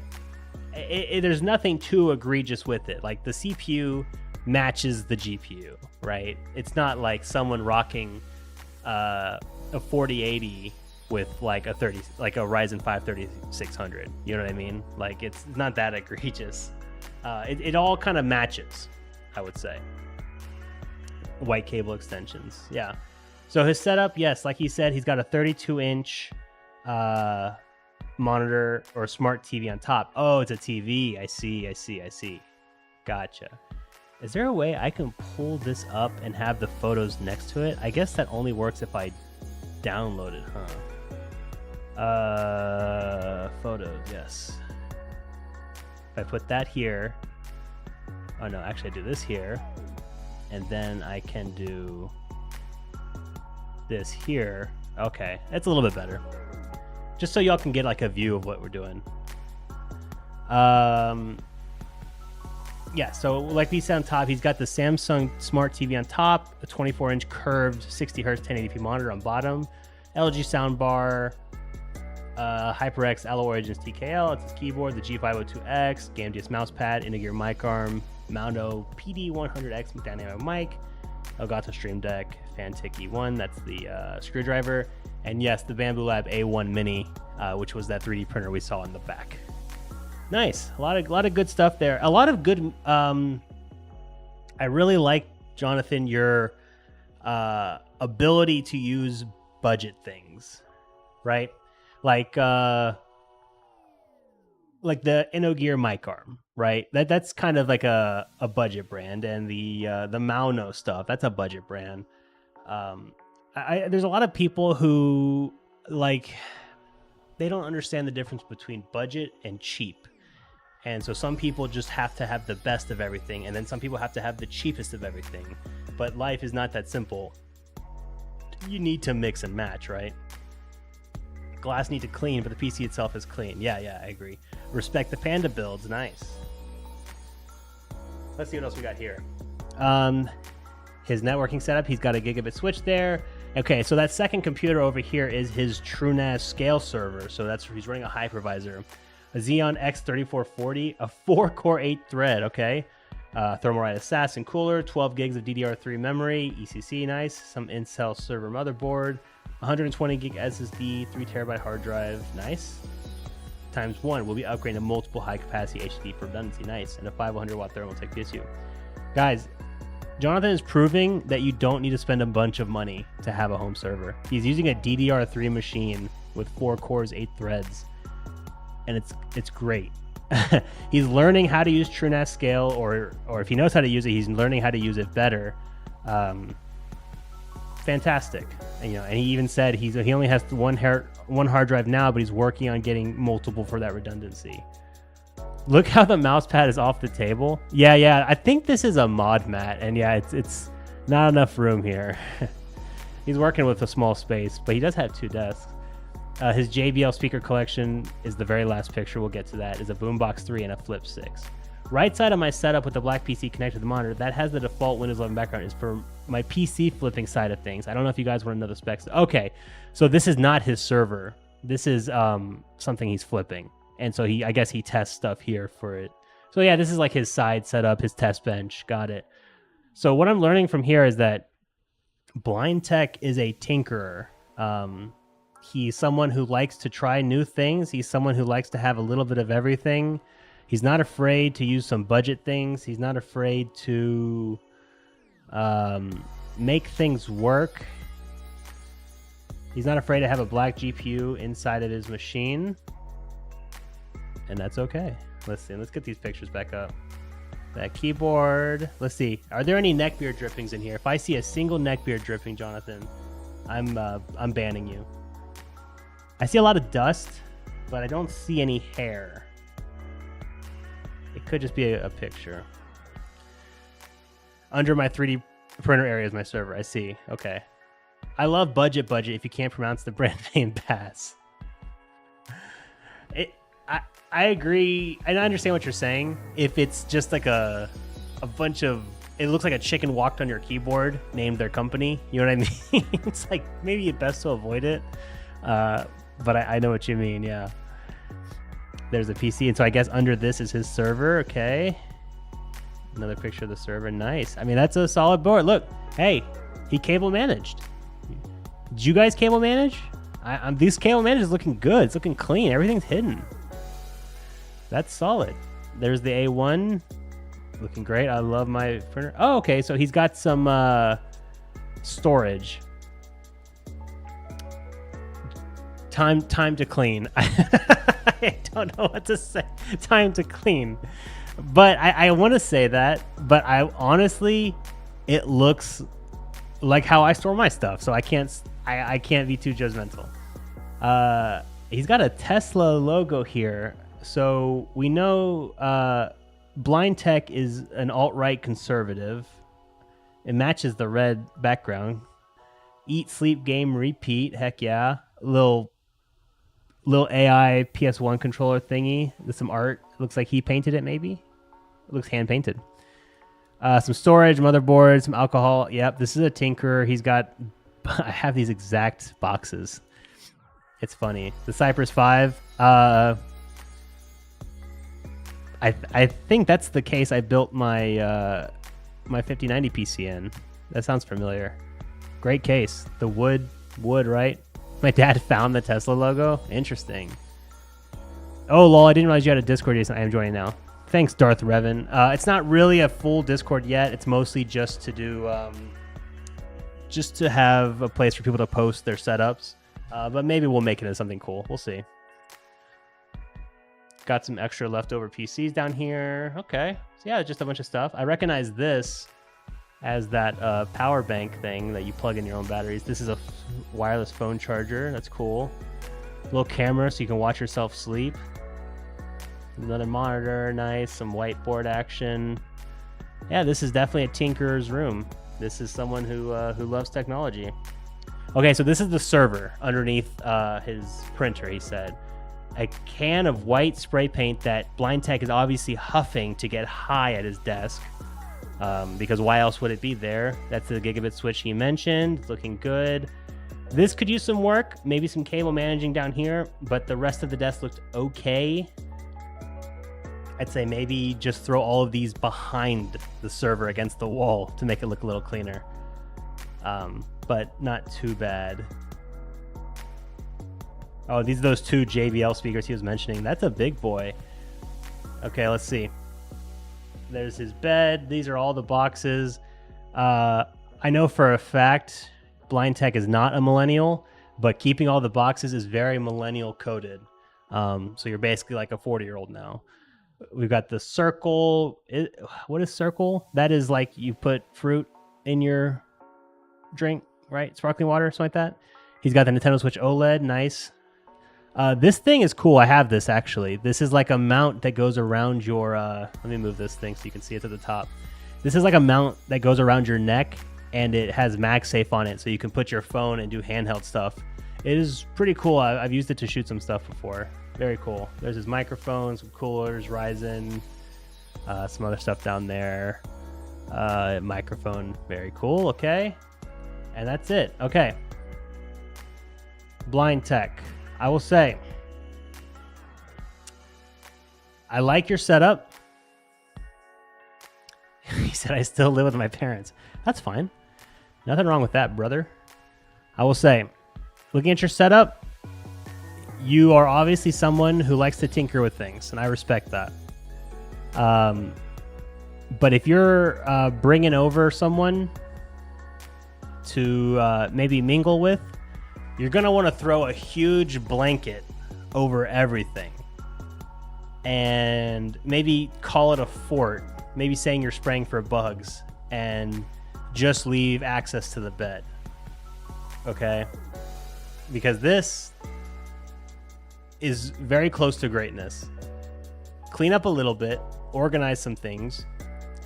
there's nothing too egregious with it. Like the CPU matches the GPU, right? It's not like someone rocking a 4080 with like a Ryzen 5 3600. You know what I mean? Like it's not that egregious. It all kind of matches, I would say. White cable extensions, yeah. So his setup, yes, like he said, he's got a 32-inch monitor or smart TV on top. Oh, it's a TV. I see. Gotcha. Is there a way I can pull this up and have the photos next to it? I guess that only works if I download it, huh? Photos, yes. If I put that here. Oh no, actually I do this here. And then I can do this here. Okay, that's a little bit better. Just so y'all can get like a view of what we're doing. Yeah, so like we said on top, he's got the Samsung Smart TV on top, a 24-inch curved 60 Hz 1080p monitor on bottom, LG soundbar, HyperX Allo Origins TKL, it's his keyboard, the G502X, GameDS mousepad, Integear mic arm, Moundo PD100X dynamic mic, Elgato Stream Deck, Fantiki 1, that's the screwdriver, and yes, the Bamboo Lab A1 Mini, which was that 3D printer we saw in the back. Nice, a lot of good stuff there. A lot of good. I really like, Jonathan, your ability to use budget things, right? Like the Integear mic arm, right? That's kind of like a budget brand, and the Mauno stuff, that's a budget brand. There's a lot of people who they don't understand the difference between budget and cheap. And so some people just have to have the best of everything, and then some people have to have the cheapest of everything. But life is not that simple. You need to mix and match, right? glass need to clean, but the PC itself is clean. Yeah, I agree. Respect the Panda builds. Nice. Let's see what else we got here. His networking setup, he's got a gigabit switch there. Okay, so that second computer over here is his TrueNAS scale server. So he's running a hypervisor. A Xeon X3440, a 4-core 8-thread, okay. Thermalright Assassin cooler, 12 gigs of DDR3 memory, ECC, nice. Some Intel server motherboard, 120 gig SSD, 3 terabyte hard drive, nice. Times 1, we'll be upgrading to multiple high-capacity HDD for redundancy, nice. And a 500-watt thermal-tech PSU. Guys, Jonathan is proving that you don't need to spend a bunch of money to have a home server. He's using a DDR3 machine with 4 cores, 8 threads, and it's great. He's learning how to use TrueNAS scale, or if he knows how to use it, he's learning how to use it better. Fantastic. And, and he even said he only has one hard drive now, but he's working on getting multiple for that redundancy. Look how the mouse pad is off the table. Yeah. I think this is a mod mat, and yeah, it's not enough room here. He's working with a small space, but he does have 2 desks. His JBL speaker collection is the very last picture. We'll get to that. Is a Boombox 3 and a Flip 6. Right side of my setup with the black PC connected to the monitor, that has the default Windows 11 background, is for my PC flipping side of things. I don't know if you guys want to know the specs. Okay, so this is not his server. This is something he's flipping. And so I guess he tests stuff here for it. So yeah, this is like his side setup, his test bench. Got it. So what I'm learning from here is that Blind Tech is a tinkerer. He's someone who likes to try new things. He's someone who likes to have a little bit of everything. He's not afraid to use some budget things. He's not afraid to make things work. He's not afraid to have a black GPU inside of his machine. And that's okay. Let's see. Let's get these pictures back up. That keyboard. Let's see. Are there any neckbeard drippings in here? If I see a single neckbeard dripping, Jonathan, I'm banning you. I see a lot of dust, but I don't see any hair. It could just be a picture. Under my 3D printer area is my server. I see. Okay. I love budget if you can't pronounce the brand name Bass. I agree, and I understand what you're saying. If it's just like a bunch of, it looks like a chicken walked on your keyboard, named their company. You know what I mean? It's like maybe it's best to avoid it. But I know what you mean. Yeah. There's a PC, and so I guess under this is his server. Okay. Another picture of the server. Nice. I mean, that's a solid board. Look, hey, he cable managed. Did you guys cable manage? This cable manage is looking good. It's looking clean. Everything's hidden. That's solid. There's the A1. Looking great. I love my printer. Oh, okay. So he's got some storage. Time to clean. I don't know what to say. Time to clean. But I want to say that. But I honestly, it looks like how I store my stuff. So I can't be too judgmental. He's got a Tesla logo here. So we know Blind Tech is an alt-right conservative. It matches the red background. Eat, sleep, game, repeat. Heck yeah. Little AI PS1 controller thingy with some art. Looks like he painted it, maybe. It looks hand painted. Some storage, motherboard, some alcohol. Yep, this is a tinkerer. He's got... I have these exact boxes. It's funny. The Cypress 5. I think that's the case I built my my 5090 PC in. That sounds familiar. Great case. The wood, right? My dad found the Tesla logo. Interesting. Oh, lol, I didn't realize you had a Discord. I am joining now. Thanks, Darth Revan. It's not really a full Discord yet. It's mostly just to do, just to have a place for people to post their setups. But maybe we'll make it into something cool. We'll see. Got some extra leftover PCs down here. Okay. So yeah, just a bunch of stuff. I recognize this as that power bank thing that you plug in your own batteries. This is a wireless phone charger. That's cool. Little camera so you can watch yourself sleep. Another monitor, nice. Some whiteboard action. Yeah, this is definitely a tinkerer's room. This is someone who loves technology. Okay, so this is the server underneath his printer, he said. A can of white spray paint that Blind Tech is obviously huffing to get high at his desk. Because why else would it be there? That's the gigabit switch he mentioned. It's looking good. This could use some work, maybe some cable managing down here, but the rest of the desk looked okay. I'd say maybe just throw all of these behind the server against the wall to make it look a little cleaner. But not too bad. Oh, these are those 2 JBL speakers he was mentioning. That's a big boy. Okay, let's see. There's his bed. These are all the boxes. I know for a fact Blind Tech is not a millennial, but keeping all the boxes is very millennial coded. So you're basically like a 40-year-old now. We've got the circle. What is circle? That is like you put fruit in your drink, right? Sparkling water, something like that. He's got the Nintendo Switch OLED. Nice. This thing is cool. I have this actually. This is like a mount that goes around your... let me move this thing so you can see it at the top. This is like a mount that goes around your neck, and it has MagSafe on it, so you can put your phone and do handheld stuff. It is pretty cool. I've used it to shoot some stuff before. Very cool. There's his microphone, some coolers, Ryzen, some other stuff down there. Microphone, very cool. Okay. And that's it. Okay. Blind Tech. I will say, I like your setup. He said, I still live with my parents. That's fine. Nothing wrong with that, brother. I will say, looking at your setup, you are obviously someone who likes to tinker with things, and I respect that. But if you're bringing over someone to maybe mingle with, you're going to want to throw a huge blanket over everything and maybe call it a fort, maybe saying you're spraying for bugs, and just leave access to the bed. Okay? Because this is very close to greatness. Clean up a little bit, organize some things.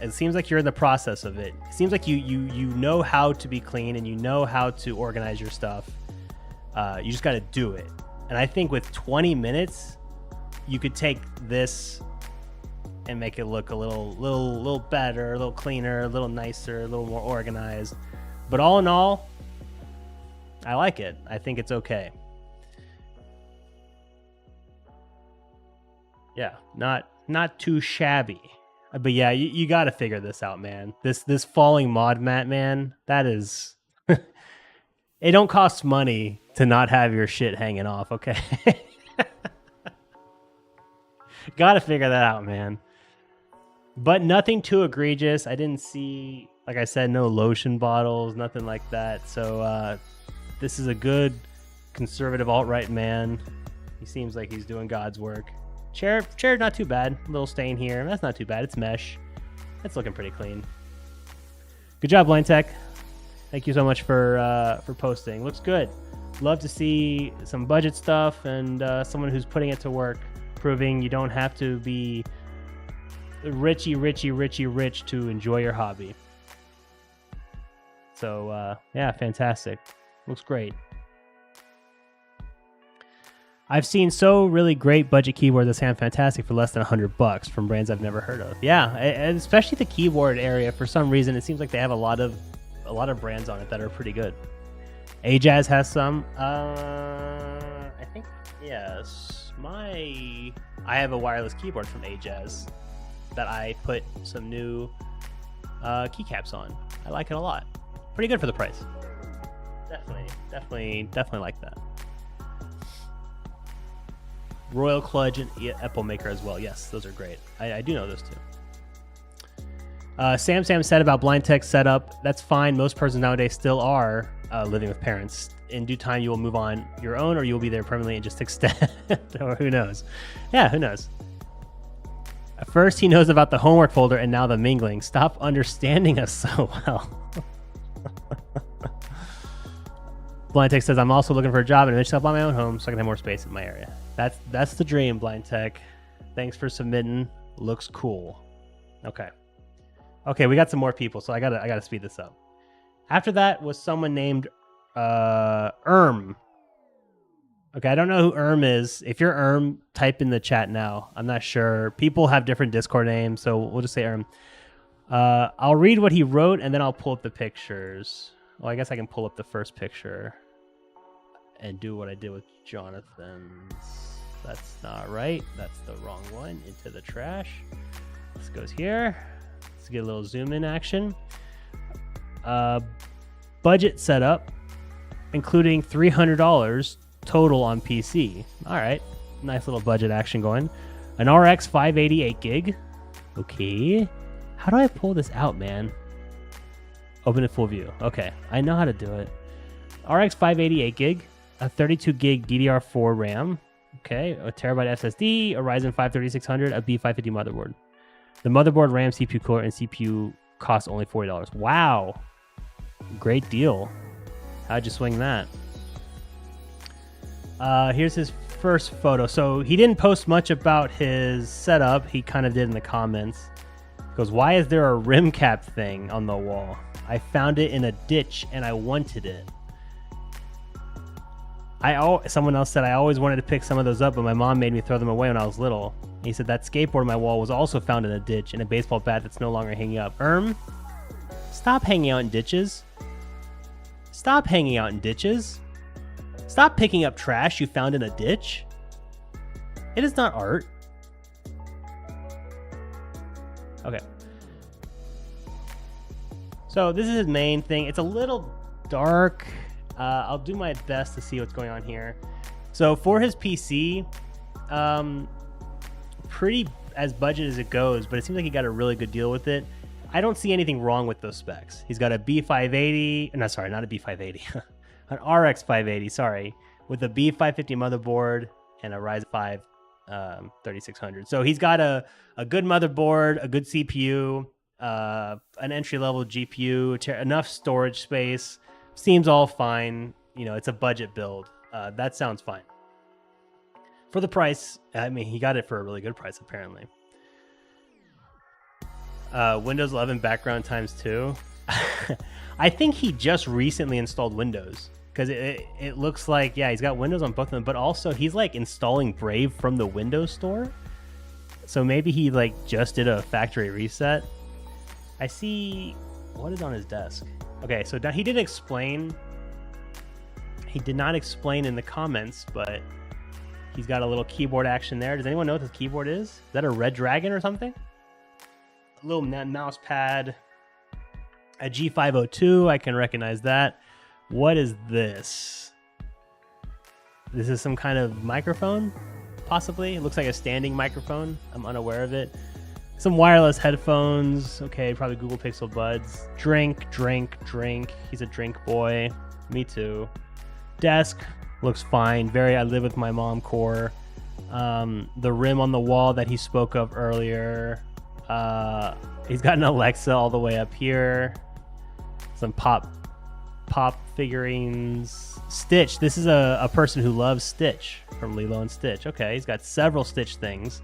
It seems like you're in the process of it. It seems like you know how to be clean and you know how to organize your stuff. You just got to do it. And I think with 20 minutes, you could take this and make it look a little better, a little cleaner, a little nicer, a little more organized. But all in all, I like it. I think it's okay. Yeah, not too shabby. But yeah, you got to figure this out, man. This falling mod mat, man, that is... It don't cost money to not have your shit hanging off, okay? Got to figure that out, man. But nothing too egregious. I didn't see, like I said, no lotion bottles, nothing like that. So this is a good conservative alt-right man. He seems like he's doing God's work. Chair, not too bad. A little stain here. That's not too bad. It's mesh. It's looking pretty clean. Good job, Blind Tech. Thank you so much for posting. Looks good. Love to see some budget stuff and someone who's putting it to work, proving you don't have to be rich to enjoy your hobby. So yeah, fantastic. Looks great. I've seen really great budget keyboards that sound fantastic for less than $100 from brands I've never heard of. Yeah, and especially the keyboard area. For some reason, it seems like they have a lot of brands on it that are pretty good. Ajaz has some. I think, yes. I have a wireless keyboard from Ajaz that I put some new keycaps on. I like it a lot. Pretty good for the price. Definitely like that. Royal Kludge and Apple Maker as well. Yes, those are great. I do know those two. Sam said about Blind Tech's setup, that's fine. Most persons nowadays still are living with parents. In due time, you will move on your own, or you'll be there permanently and just extend. Or who knows? Yeah, who knows? At first, he knows about the homework folder, and now the mingling. Stop understanding us so well. Blind Tech says, I'm also looking for a job and eventually I'll buy my own home so I can have more space in my area. That's the dream, Blind Tech. Thanks for submitting. Looks cool. Okay, we got some more people, so I gotta speed this up. After that was someone named Okay, I don't know who is. If you're type in the chat now. I'm not sure. People have different Discord names, so we'll just say I'll read what he wrote, and then I'll pull up the pictures. Well, I guess I can pull up the first picture and do what I did with Jonathan's. That's not right. That's the wrong one. Into the trash. This goes here. Let's get a little zoom in action. Budget setup, including $300 total on PC. All right. Nice little budget action going. An RX 588 gig. Okay. How do I pull this out, man? Open it full view. Okay. I know how to do it. RX 588 gig. A 32 gig DDR4 RAM. Okay. A terabyte SSD. A Ryzen 5 3600. A B550 motherboard. The motherboard, RAM, CPU cooler, and CPU cost only $40. Wow. Great deal. How'd you swing that? Here's his first photo. So he didn't post much about his setup. He kind of did in the comments. He goes, why is there a rim cap thing on the wall? I found it in a ditch and I wanted it. Someone else said, I always wanted to pick some of those up, but my mom made me throw them away when I was little. He said that skateboard on my wall was also found in a ditch and a baseball bat that's no longer hanging up. Stop hanging out in ditches. Stop hanging out in ditches. Stop picking up trash you found in a ditch. It is not art. Okay. So this is his main thing. It's a little dark. I'll do my best to see what's going on here. So for his PC, pretty as budget as it goes, but it seems like he got a really good deal with it. I don't see anything wrong with those specs. He's got a B580, no, sorry, not a B580, an RX 580, sorry, with a B550 motherboard and a Ryzen 5 3600. So he's got a good motherboard, a good CPU, an entry-level GPU, enough storage space. Seems all fine. You know, it's a budget build. That sounds fine. For the price, I mean, he got it for a really good price, apparently. Windows 11 background ×2. I think he just recently installed Windows, because it looks like, yeah, he's got Windows on both of them, but also he's like installing Brave from the Windows Store. So maybe he like just did a factory reset. I see what is on his desk. Okay, so he didn't explain. He did not explain in the comments, but he's got a little keyboard action there. Does anyone know what this keyboard is? Is that a Red Dragon or something? A little mouse pad. A G502, I can recognize that. What is this? This is some kind of microphone, possibly. It looks like a standing microphone. I'm unaware of it. Some wireless headphones. Okay, probably Google Pixel Buds. Drink. He's a drink boy. Me too. Desk looks fine. Very I live with my mom core. The rim on the wall that he spoke of earlier. He's got an Alexa all the way up here. Some pop figurines. Stitch. This is a person who loves Stitch from Lilo and Stitch. Okay, he's got several Stitch things.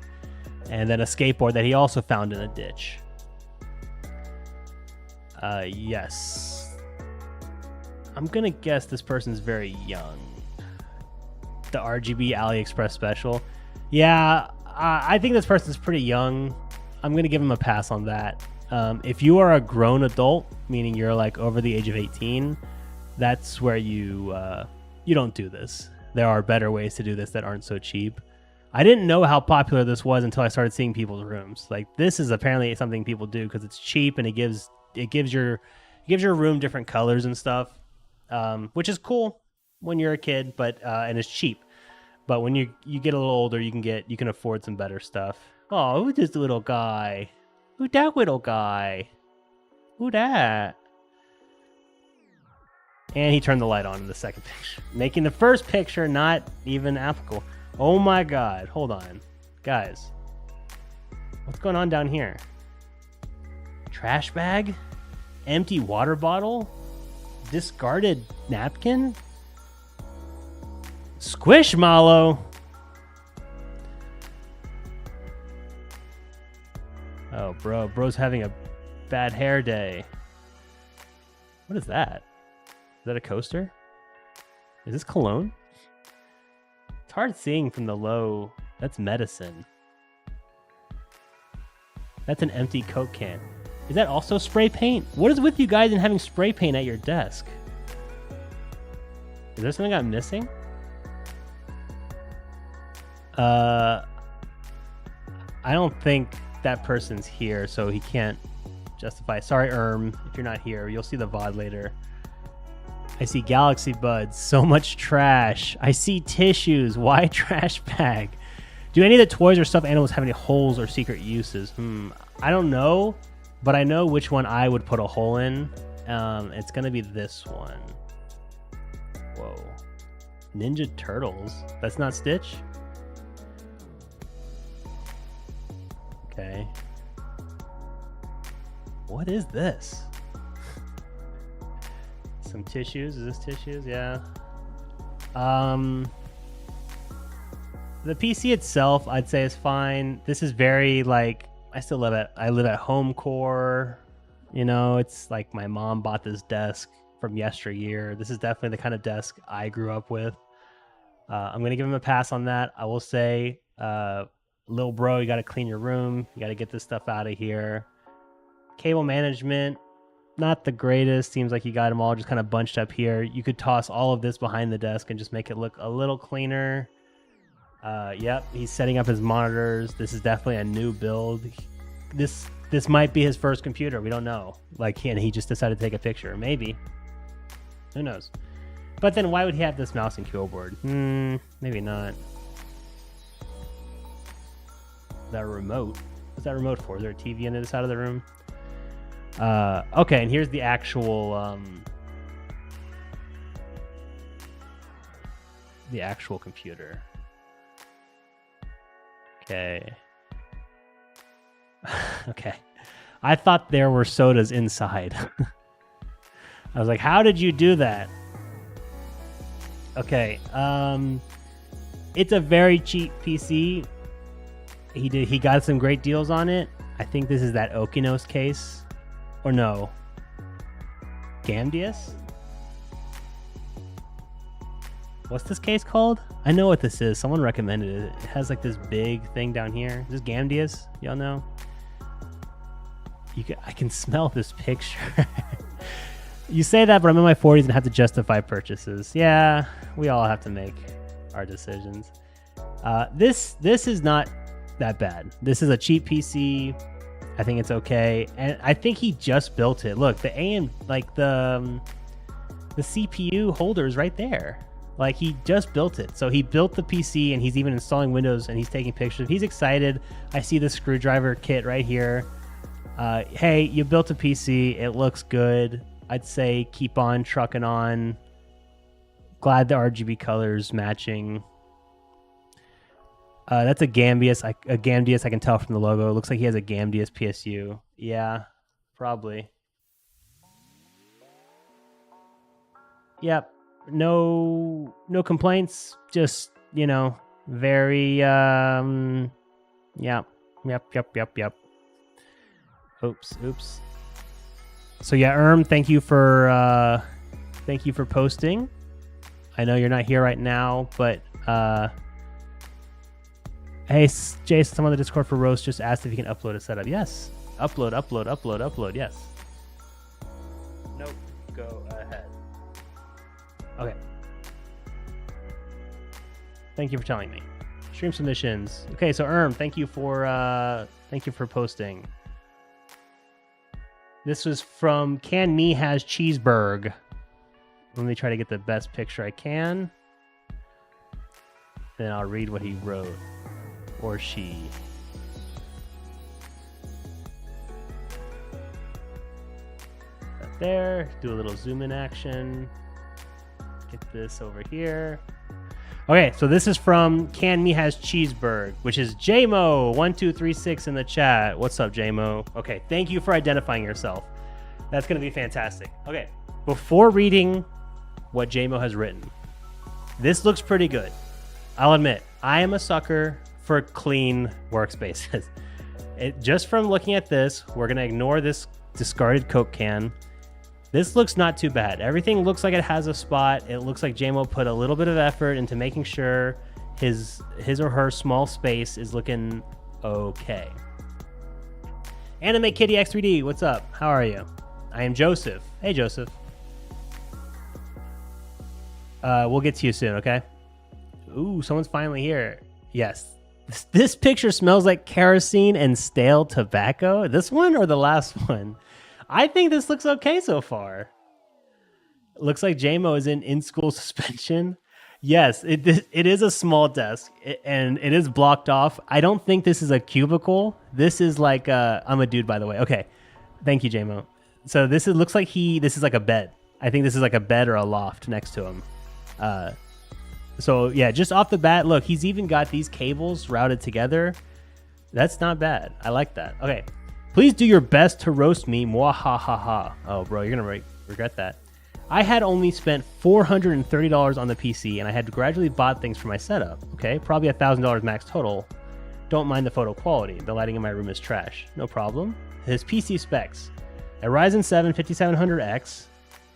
And then a skateboard that he also found in a ditch. Yes. I'm going to guess this person's very young. The RGB AliExpress special. Yeah, I think this person's pretty young. I'm going to give him a pass on that. If you are a grown adult, meaning you're like over the age of 18, that's where you don't do this. There are better ways to do this that aren't so cheap. I didn't know how popular this was until I started seeing people's rooms. Like, this is apparently something people do because it's cheap and it gives your room different colors and stuff, which is cool when you're a kid, but and it's cheap. But when you get a little older, you can afford some better stuff. Oh, who's this little guy? Who that little guy? Who that? And he turned the light on in the second picture, making the first picture not even applicable. Oh my God, hold on. Guys, what's going on down here? Trash bag? Empty water bottle? Discarded napkin? Squishmallow? Oh, bro's having a bad hair day. What is that? Is that a coaster? Is this cologne? It's hard seeing from the low. That's medicine. That's an empty Coke can. Is that also spray paint? What is with you guys and having spray paint at your desk? Is there something I'm missing? I don't think that person's here, so he can't justify. Sorry, if you're not here. You'll see the VOD later. I see Galaxy Buds. So much trash. I see tissues. Why trash bag? Do any of the toys or stuffed animals have any holes or secret uses? I don't know, but I know which one I would put a hole in. It's going to be this one. Whoa. Ninja Turtles. That's not Stitch? Okay. What is this? Some tissues. Is this tissues? Yeah. The PC itself, I'd say, is fine. This is very like I live at home core. You know, it's like my mom bought this desk from yesteryear. This is definitely the kind of desk I grew up with. I'm gonna give him a pass on that. I will say, little bro, you got to clean your room. You got to get this stuff out of here. Cable management, not the greatest. Seems like you got them all just kind of bunched up here. You could toss all of this behind the desk and just make it look a little cleaner. Yep, he's setting up his monitors. This is definitely a new build. This might be his first computer. We don't know. Like, and he just decided to take a picture. Maybe. Who knows? But then why would he have this mouse and keyboard? Maybe not. That remote. What's that remote for? Is there a TV on the other side of the room? Okay, and here's the actual computer. Okay. Okay. I thought there were sodas inside. I was like, how did you do that? Okay. It's a very cheap PC. He got some great deals on it. I think this is that Okinos case. Or no. Gamdius? What's this case called? I know what this is. Someone recommended it. It has like this big thing down here. Is this Gamdius? Y'all know? I can smell this picture. You say that, but I'm in my 40s and have to justify purchases. Yeah, we all have to make our decisions. This is not that bad. This is a cheap PC. I think it's okay, and I think he just built it. Look, the CPU holder is right there. Like, he just built it. So he built the PC, and he's even installing Windows, and he's taking pictures. He's excited. I see the screwdriver kit right here. Hey, you built a PC. It looks good. I'd say keep on trucking on. Glad the RGB colors matching. That's a Gambius. A Gamdius, I can tell from the logo. It looks like he has a Gamdius PSU. Yeah, probably. Yep. No complaints. Just, very, Yep. Oops. So yeah, thank you for posting. I know you're not here right now, but, hey, Jason, someone on the Discord for Roast just asked if you can upload a setup. Yes. Upload. Yes. Nope. Go ahead. Okay. Thank you for telling me. Stream submissions. Okay, so thank you for posting. This was from Can Me Has Cheeseburg. Let me try to get the best picture I can. Then I'll read what he wrote. Or she. Right there. Do a little zoom in action. Get this over here. Okay, so this is from Can Me Has Cheeseburg, which is JMO1236 in the chat. What's up, JMO? Okay, thank you for identifying yourself. That's going to be fantastic. Okay, before reading what JMO has written, this looks pretty good. I'll admit, I am a sucker for clean workspaces. Just from looking at this, we're going to ignore this discarded Coke can. This looks not too bad. Everything looks like it has a spot. It looks like JMO put a little bit of effort into making sure his or her small space is looking okay. Anime Kitty X3D, what's up? How are you? I am Joseph. Hey, Joseph. We'll get to you soon, okay? Ooh, someone's finally here. Yes. This picture smells like kerosene and stale tobacco. This one or the last one? I think this looks okay so far. Looks like JMO is in school suspension. Yes, it is a small desk and it is blocked off. I don't think this is a cubicle. This is like I'm a dude, by the way. Okay, thank you, JMO. So this looks like this is like a bed. I think this is like a bed or a loft next to him. So yeah, just off the bat, look, he's even got these cables routed together. That's not bad. I like that. Okay, please do your best to roast me. Mwahahaha. Oh, bro, you're gonna regret that. I had only spent $430 on the PC, and I had gradually bought things for my setup. Okay, probably $1,000 max total. Don't mind the photo quality. The lighting in my room is trash. No problem. His PC specs: a Ryzen 7 5700X,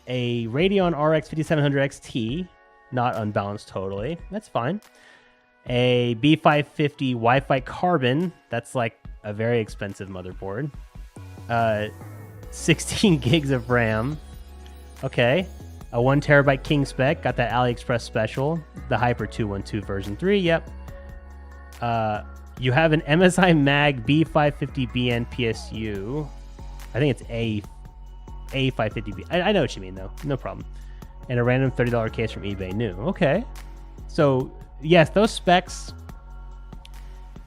a Radeon RX 5700 XT, not unbalanced totally. That's fine. A B550 Wi-Fi Carbon. That's like a very expensive motherboard. 16 gigs of RAM. Okay, a 1 terabyte King spec, got that AliExpress special, the Hyper 212 version 3, yep. You have an MSI Mag B550BN PSU. I think it's A550B. I know what you mean though, no problem. And a random $30 case from eBay, new. Okay, so yes, those specs.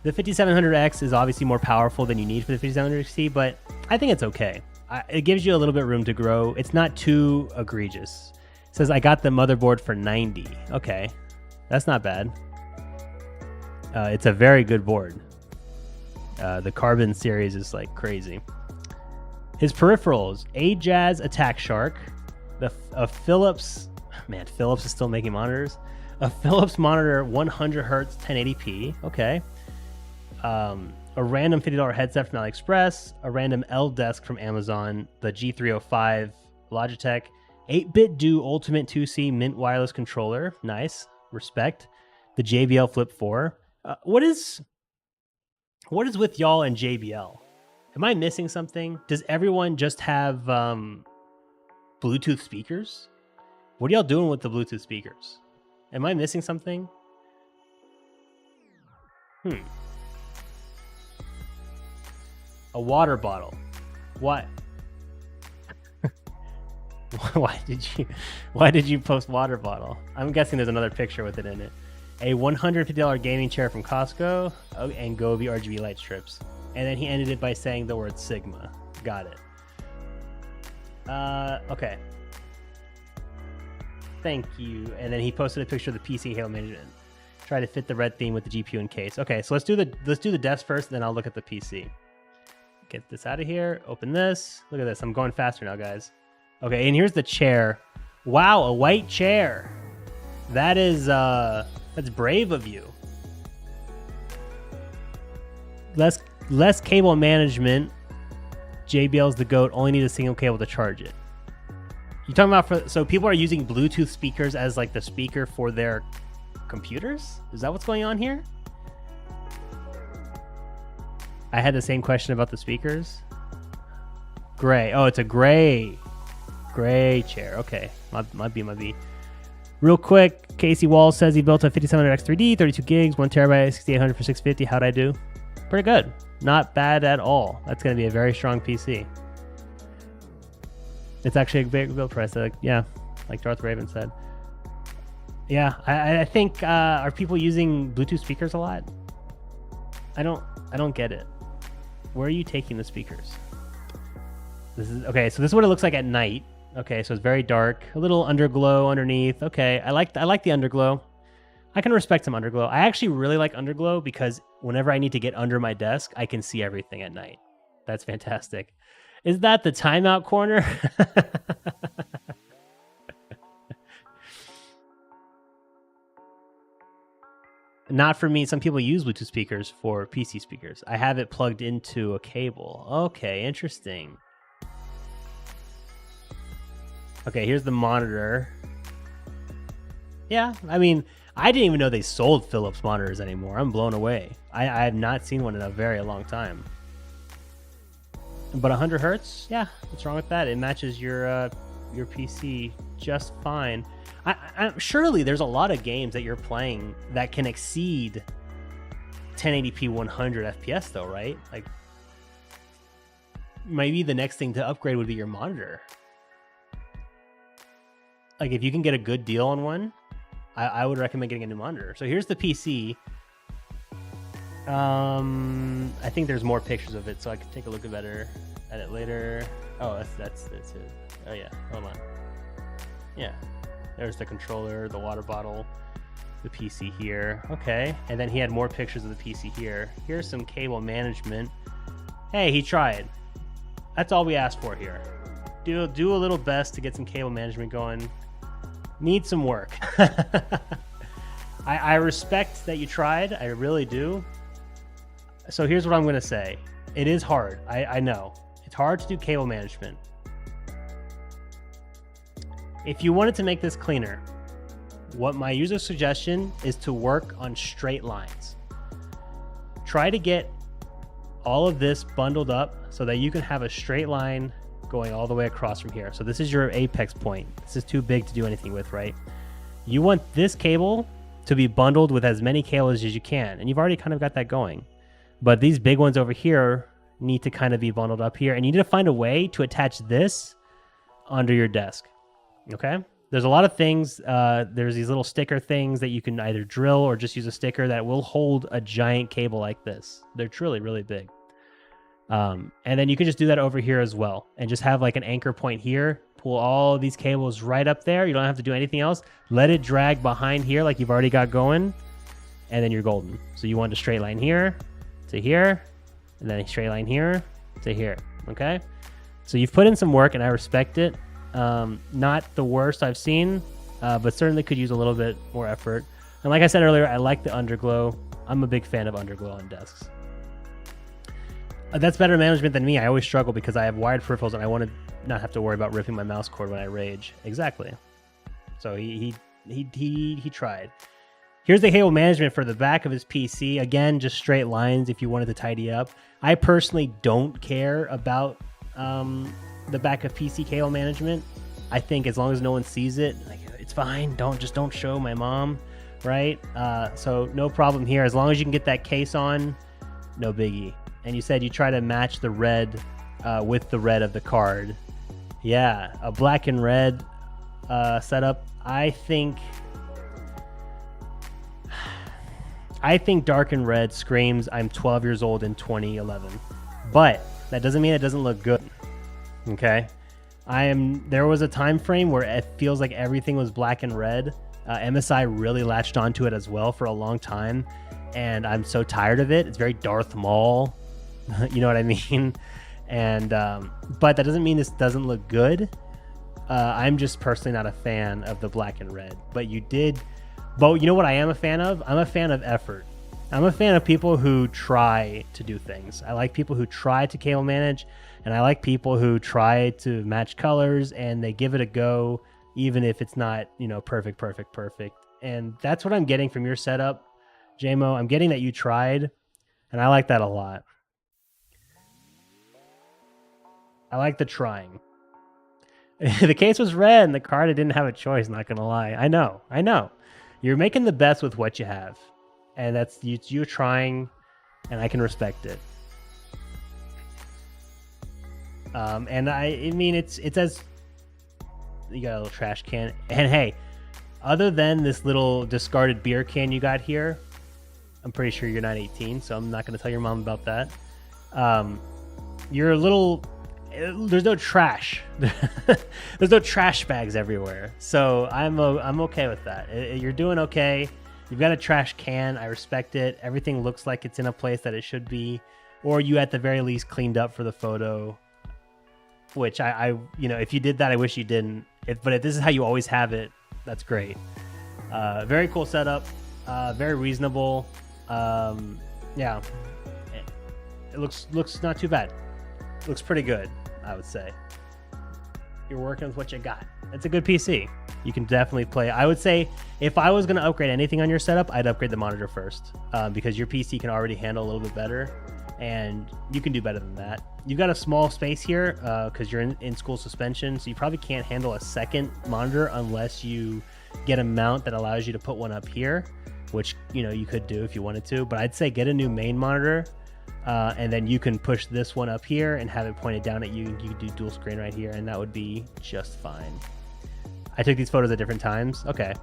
The 5700X is obviously more powerful than you need for the 5700XT, but I think it's okay. It gives you a little bit of room to grow. It's not too egregious. It says I got the motherboard for $90. Okay, that's not bad. It's a very good board. The Carbon series is like crazy. His peripherals: a Jazz Attack Shark, a Philips. Man, Philips is still making monitors. A Philips monitor, 100 Hz, 1080p. Okay. A random $50 headset from AliExpress, a random L desk from Amazon, the G305 Logitech, 8-bit Do Ultimate 2C Mint wireless controller, nice, respect. The JBL Flip 4. What is with y'all and JBL? Am I missing something? Does everyone just have Bluetooth speakers? What are y'all doing with the Bluetooth speakers? Am I missing something? A water bottle. What? Why did you post water bottle? I'm guessing there's another picture with it in it. A $150 gaming chair from Costco, and Govee RGB light strips. And then he ended it by saying the word Sigma. Got it. Okay. Thank you. And then he posted a picture of the PC Halo Management. Try to fit the red theme with the GPU and case. Okay, so let's do the desk first, and then I'll look at the PC. Get this out of here. Open this. Look at this. I'm going faster now, guys. Okay, and here's the chair. Wow, a white chair. That is that's brave of you. Less cable management. JBL's the GOAT. Only need a single cable to charge it. You talking about so people are using Bluetooth speakers as like the speaker for their computers? Is that what's going on here? I had the same question about the speakers. Gray. Oh, it's a gray chair. Okay, might be. Real quick, Casey Wall says he built a 5700X3D, 32 gigs, 1 terabyte, 6800 for 650. How'd I do? Pretty good. Not bad at all. That's going to be a very strong PC. It's actually a big build price. Yeah, like Darth Raven said. Yeah, I think are people using Bluetooth speakers a lot? I don't get it. Where are you taking the speakers? This is okay. So this is what it looks like at night. Okay, so it's very dark, a little underglow underneath. Okay, I like the underglow. I can respect some underglow. I actually really like underglow because whenever I need to get under my desk, I can see everything at night. That's fantastic. Is that the timeout corner? Not for me. Some people use Bluetooth speakers for PC speakers. I have it plugged into a cable. Okay, interesting. Okay, here's the monitor. Yeah, I mean, I didn't even know they sold Philips monitors anymore. I'm blown away. I have not seen one in a very long time. But 100 hertz, yeah, what's wrong with that? It matches your PC just fine. Surely there's a lot of games that you're playing that can exceed 1080p 100 FPS though, right? Like, maybe the next thing to upgrade would be your monitor. Like, if you can get a good deal on one, I would recommend getting a new monitor. So here's the PC. I think there's more pictures of it, so I can take a look better at it later. Oh, that's it. Oh yeah, hold on. Yeah, there's the controller, the water bottle, the PC here. Okay, and then he had more pictures of the PC here. Here's some cable management. Hey, he tried. That's all we asked for here. Do a little best to get some cable management going. Need some work. I respect that you tried. I really do. So here's what I'm going to say. It is hard. I know. It's hard to do cable management. If you wanted to make this cleaner, what my user suggestion is to work on straight lines. Try to get all of this bundled up so that you can have a straight line going all the way across from here. So this is your apex point. This is too big to do anything with, right? You want this cable to be bundled with as many cables as you can, and you've already kind of got that going. But these big ones over here need to kind of be bundled up here, and you need to find a way to attach this under your desk. Okay? There's a lot of things. There's these little sticker things that you can either drill or just use a sticker that will hold a giant cable like this. They're truly really big. And then you can just do that over here as well and just have like an anchor point here, pull all these cables right up there. You don't have to do anything else. Let it drag behind here like you've already got going, and then you're golden. So you want a straight line here to here, and then a straight line here to here. Okay. So you've put in some work and I respect it. Not the worst I've seen, but certainly could use a little bit more effort. And like I said earlier, I like the underglow. I'm a big fan of underglow on desks. That's better management than me. I always struggle because I have wired peripherals and I want to not have to worry about ripping my mouse cord when I rage. Exactly. So he tried. Here's the cable management for the back of his PC. Again, just straight lines if you wanted to tidy up. I personally don't care about the back of PC cable management. I think as long as no one sees it, like, it's fine. Don't show my mom, right? So no problem here. As long as you can get that case on, no biggie. And you said you try to match the red with the red of the card. Yeah, a black and red setup. I think dark and red screams I'm 12 years old in 2011. But that doesn't mean it doesn't look good. Okay? There was a time frame where it feels like everything was black and red. MSI really latched onto it as well for a long time. And I'm so tired of it. It's very Darth Maul. You know what I mean? And but that doesn't mean this doesn't look good. I'm just personally not a fan of the black and red. But you know what I am a fan of? I'm a fan of effort. I'm a fan of people who try to do things. I like people who try to cable manage, and I like people who try to match colors and they give it a go, even if it's not, perfect. And that's what I'm getting from your setup, JMO. I'm getting that you tried, and I like that a lot. I like the trying. The case was red and the card, I didn't have a choice, not gonna lie. I know. You're making the best with what you have. And that's you trying, and I can respect it. And I mean, it's as... You got a little trash can. And hey, other than this little discarded beer can you got here, I'm pretty sure you're not 18, so I'm not going to tell your mom about that. You're a little... There's no trash. There's no trash bags everywhere. So I'm okay with that. You're doing okay. You've got a trash can. I respect it. Everything looks like it's in a place that it should be. Or you at the very least cleaned up for the photo. Which I if you did that, I wish you didn't. But if this is how you always have it, that's great. Very cool setup. Very reasonable. Yeah. It looks not too bad. Looks pretty good, I would say. You're working with what you got. It's a good PC. You can definitely play. I would say if I was going to upgrade anything on your setup, I'd upgrade the monitor first, because your PC can already handle a little bit better, and you can do better than that. You've got a small space here because you're in school suspension, so you probably can't handle a second monitor unless you get a mount that allows you to put one up here, which you could do if you wanted to. But I'd say get a new main monitor, and then you can push this one up here and have it pointed down at you. You can do dual screen right here, and that would be just fine. I took these photos at different times. Okay,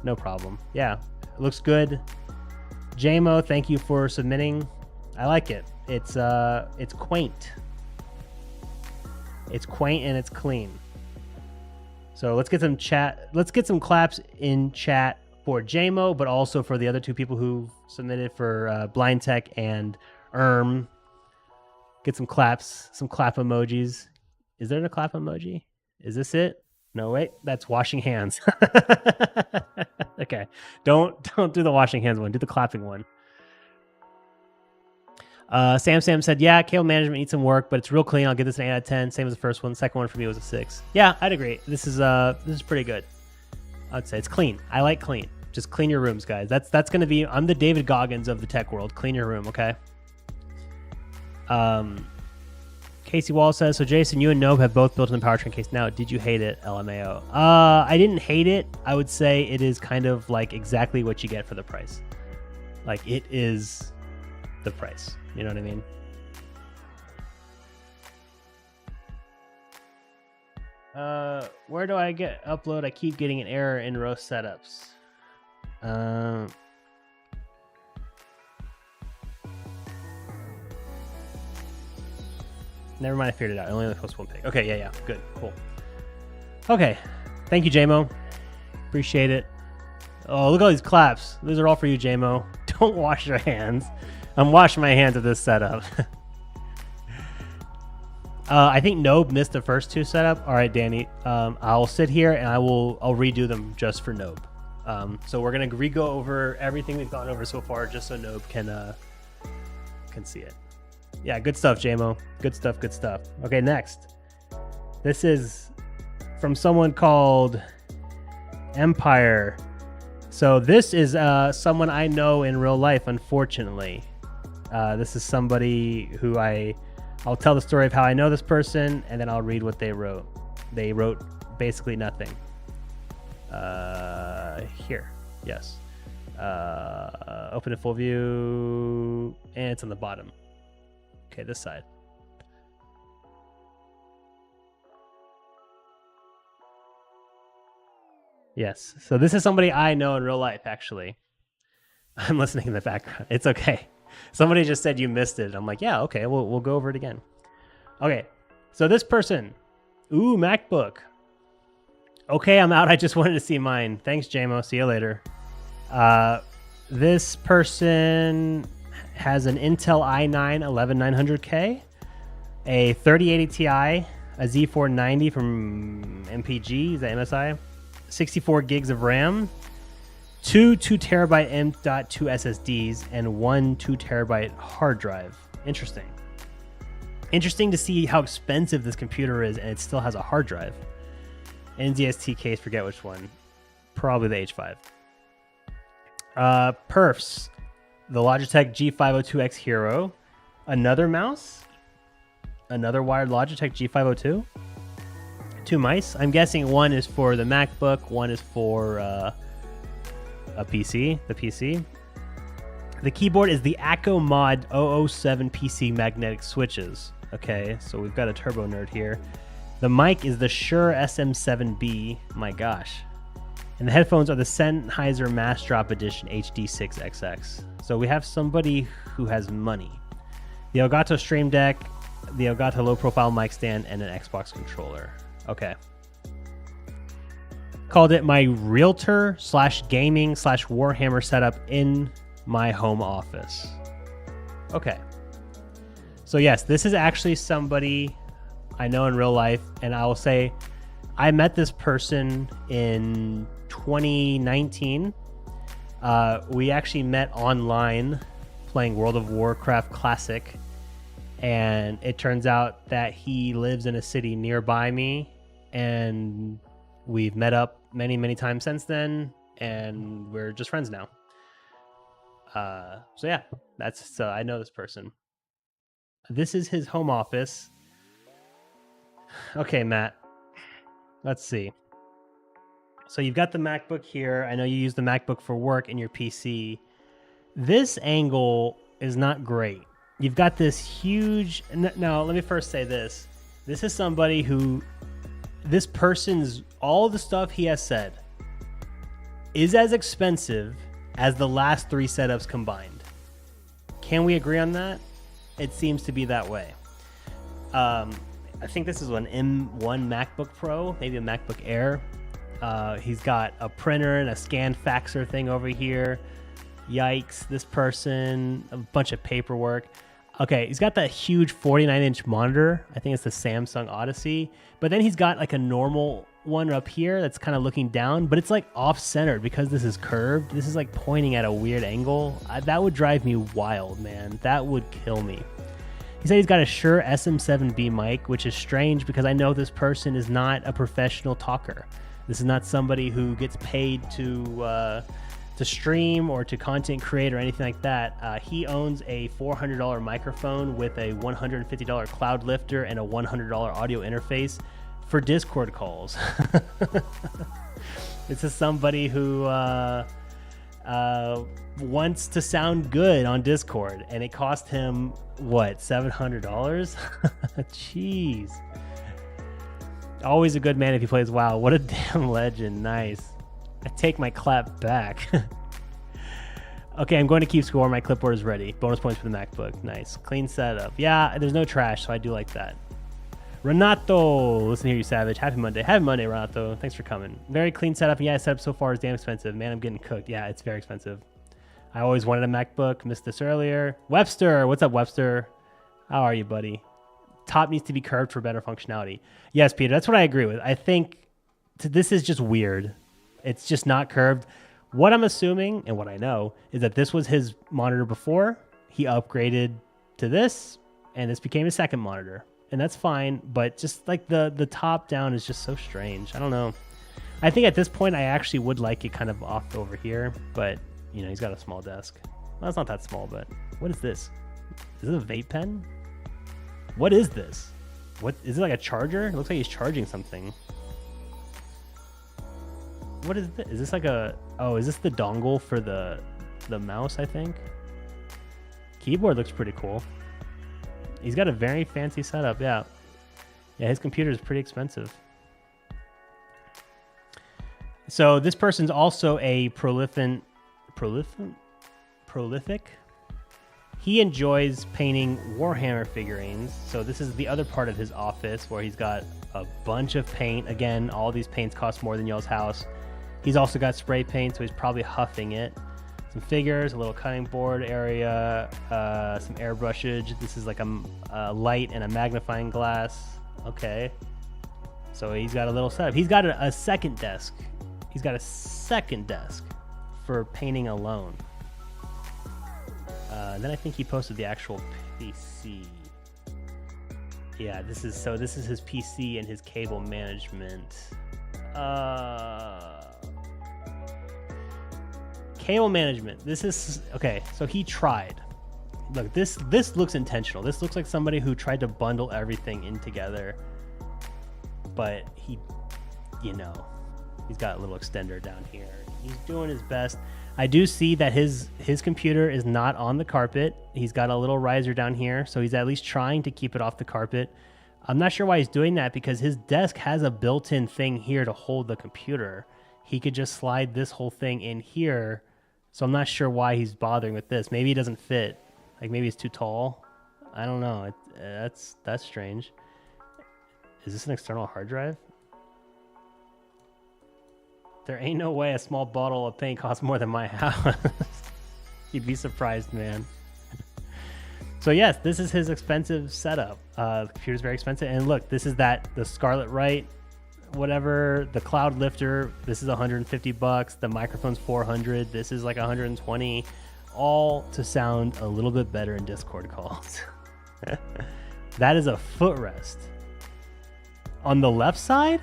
no problem. Yeah, it looks good. JMO, thank you for submitting. I like it. It's quaint. It's quaint and it's clean. So let's get some chat. Let's get some claps in chat for JMO, but also for the other two people who submitted for Blind Tech and Get some claps, some clap emojis. Is there a clap emoji? Is this it? No, wait, that's washing hands. Okay, don't do the washing hands one. Do the clapping one. Sam said, yeah, cable management needs some work, but it's real clean. I'll give this an 8 out of 10. Same as the first one. Second one for me was a 6. Yeah, I'd agree. This is pretty good. I'd say it's clean. I like clean. Just clean your rooms, guys. That's gonna be. I'm the David Goggins of the tech world. Clean your room, okay? Casey Wall says, so Jason, you and Nobe have both built in the powertrain case now. Did you hate it? LMAO. I didn't hate it. I would say it is kind of like exactly what you get for the price. Like it is the price. You know what I mean? Where do I get upload? I keep getting an error in roast setups. Never mind, I figured it out. I only post one pic. Okay, yeah, good, cool. Okay, thank you, JMO. Appreciate it. Oh, look at all these claps. Those are all for you, JMO. Don't wash your hands. I'm washing my hands at this setup. I think Nobe missed the first two setup. All right, Danny. I'll sit here and I'll redo them just for Nobe. So we're gonna re-go over everything we've gone over so far, just so Nobe can see it. Yeah, good stuff, JMO. Good stuff, good stuff. Okay, next. This is from someone called Empire. So this is someone I know in real life, unfortunately. This is somebody who I'll tell the story of how I know this person, and then I'll read what they wrote. They wrote basically nothing. Here, yes. Open to full view, and it's on the bottom. Okay, this side. Yes, so this is somebody I know in real life, actually. I'm listening in the background. It's okay. Somebody just said you missed it. I'm like, yeah, okay, we'll go over it again. Okay, so this person, ooh, MacBook. Okay, I'm out. I just wanted to see mine. Thanks, JMO. See you later. This person has an Intel i9 11900K, a 3080 Ti, a Z490 from MPG, is that MSI? 64 gigs of RAM, two 2TB M.2 SSDs, and one 2TB hard drive. Interesting. Interesting to see how expensive this computer is, and it still has a hard drive. NZST case, forget which one. Probably the H5. Perfs. The Logitech G502X Hero. Another mouse. Another wired Logitech G502. Two mice. I'm guessing one is for the MacBook, one is for a PC, the PC. The keyboard is the Acco Mod 007 PC magnetic switches. Okay, so we've got a turbo nerd here. The mic is the Shure SM7B. My gosh. And the headphones are the Sennheiser Mass Drop Edition HD6XX. So we have somebody who has money. The Elgato Stream Deck, the Elgato low profile mic stand, and an Xbox controller. Okay. Called it my realtor / gaming / Warhammer setup in my home office. Okay. So yes, this is actually somebody I know in real life, and I will say I met this person in 2019. We actually met online playing World of Warcraft Classic, and it turns out that he lives in a city nearby me, and we've met up many times since then, and we're just friends now. So yeah, that's I know this person. This is his home office. Okay, Matt. Let's see. So you've got the MacBook here. I know you use the MacBook for work in your PC. This angle is not great. You've got this huge... Now, let me first say this. This is somebody who... This person's... All the stuff he has said is as expensive as the last 3 setups combined. Can we agree on that? It seems to be that way. I think this is an M1 MacBook Pro, maybe a MacBook Air. He's got a printer and a scan faxer thing over here. Yikes, this person, a bunch of paperwork. Okay, he's got that huge 49-inch monitor. I think it's the Samsung Odyssey. But then he's got like a normal one up here that's kind of looking down, but it's like off-centered because this is curved. This is like pointing at a weird angle. That would drive me wild, man. That would kill me. He said he's got a Shure SM7B mic, which is strange because I know this person is not a professional talker. This is not somebody who gets paid to stream or to content create or anything like that. He owns a $400 microphone with a $150 cloud lifter and a $100 audio interface for Discord calls. This is somebody who wants to sound good on Discord, and it cost him, what, $700? Jeez. Always a good man if he plays WoW. What a damn legend. Nice. I take my clap back. Okay, I'm going to keep score. My clipboard is ready. Bonus points for the MacBook. Nice. Clean setup. Yeah, there's no trash, so I do like that. Renato, listen here, you savage. Happy Monday. Happy Monday, Renato. Thanks for coming. Very clean setup. Yeah, setup so far is damn expensive. Man, I'm getting cooked. Yeah, it's very expensive. I always wanted a MacBook. Missed this earlier. Webster, what's up, Webster? How are you, buddy? Top needs to be curved for better functionality. Yes, Peter, that's what I agree with. I think this is just weird. It's just not curved. What I'm assuming, and what I know, is that this was his monitor before. He upgraded to this, and this became his second monitor. And that's fine, but just like the top down is just so strange. I don't know. I think at this point, I actually would like it kind of off over here, but, you know, he's got a small desk. Well, it's not that small, but what is this? Is it a vape pen? What is this? What is it, like a charger? It looks like he's charging something. What is this? Is this like a... Oh, is this the dongle for the mouse, I think? Keyboard looks pretty cool. He's got a very fancy setup, yeah. Yeah, his computer is pretty expensive. So this person's also a prolific? He enjoys painting Warhammer figurines. So this is the other part of his office where he's got a bunch of paint. Again, all these paints cost more than y'all's house. He's also got spray paint, so he's probably huffing it. Some figures, a little cutting board area, some airbrushage. This is like a light and a magnifying glass. Okay. So he's got a little setup. He's got a second desk. He's got a second desk for painting alone. Then I think he posted the actual PC. Yeah, this is his PC and his cable management. Cable management. This is okay. So he tried. Look, this looks intentional. This looks like somebody who tried to bundle everything in together. But he, you know, he's got a little extender down here. He's doing his best. I do see that his computer is not on the carpet. He's got a little riser down here, so he's at least trying to keep it off the carpet. I'm not sure why he's doing that because his desk has a built-in thing here to hold the computer. He could just slide this whole thing in here. So I'm not sure why he's bothering with this. Maybe he doesn't fit. Like maybe it's too tall. I don't know. That's strange. Is this an external hard drive? There ain't no way a small bottle of paint costs more than my house. You'd be surprised, man. So yes, this is his expensive setup. The computer's very expensive. And look, this is the Scarlet Write, whatever, the cloud lifter. This is $150. The microphone's $400. This is like $120. All to sound a little bit better in Discord calls. That is a footrest. On the left side,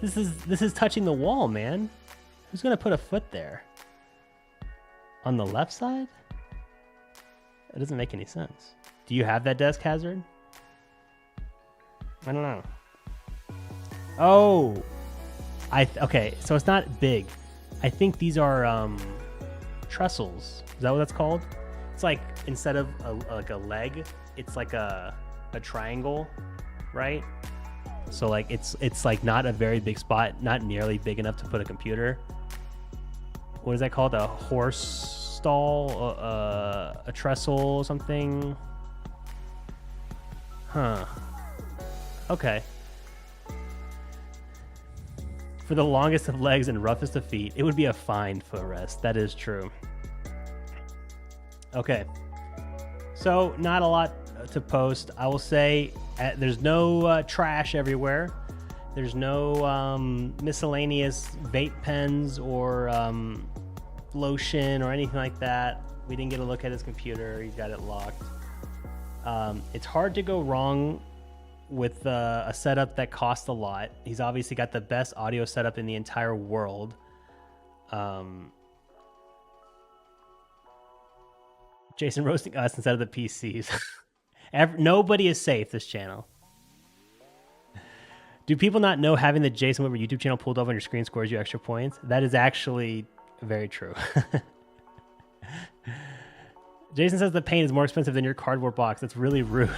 This is touching the wall, man. Who's gonna put a foot there? On the left side? It doesn't make any sense. Do you have that desk hazard? I don't know. Oh, okay. So it's not big. I think these are trestles. Is that what that's called? It's like instead of like a leg, it's like a triangle, right? So like it's like not a very big spot, not nearly big enough to put a computer. What is that called? A horse stall, a trestle or something? Huh. Okay. For the longest of legs and roughest of feet, it would be a fine footrest. That is true. Okay. So not a lot to post. I will say there's no trash everywhere. There's no miscellaneous vape pens or lotion or anything like that. We didn't get a look at his computer. He's got it locked. It's hard to go wrong with a setup that costs a lot. He's obviously got the best audio setup in the entire world. Jason roasting us instead of the PCs. Nobody is safe this channel. Do people not know having the Jason Whitmer YouTube channel pulled up on your screen scores you extra points? That is actually very true. Jason says the paint is more expensive than your cardboard box. That's really rude.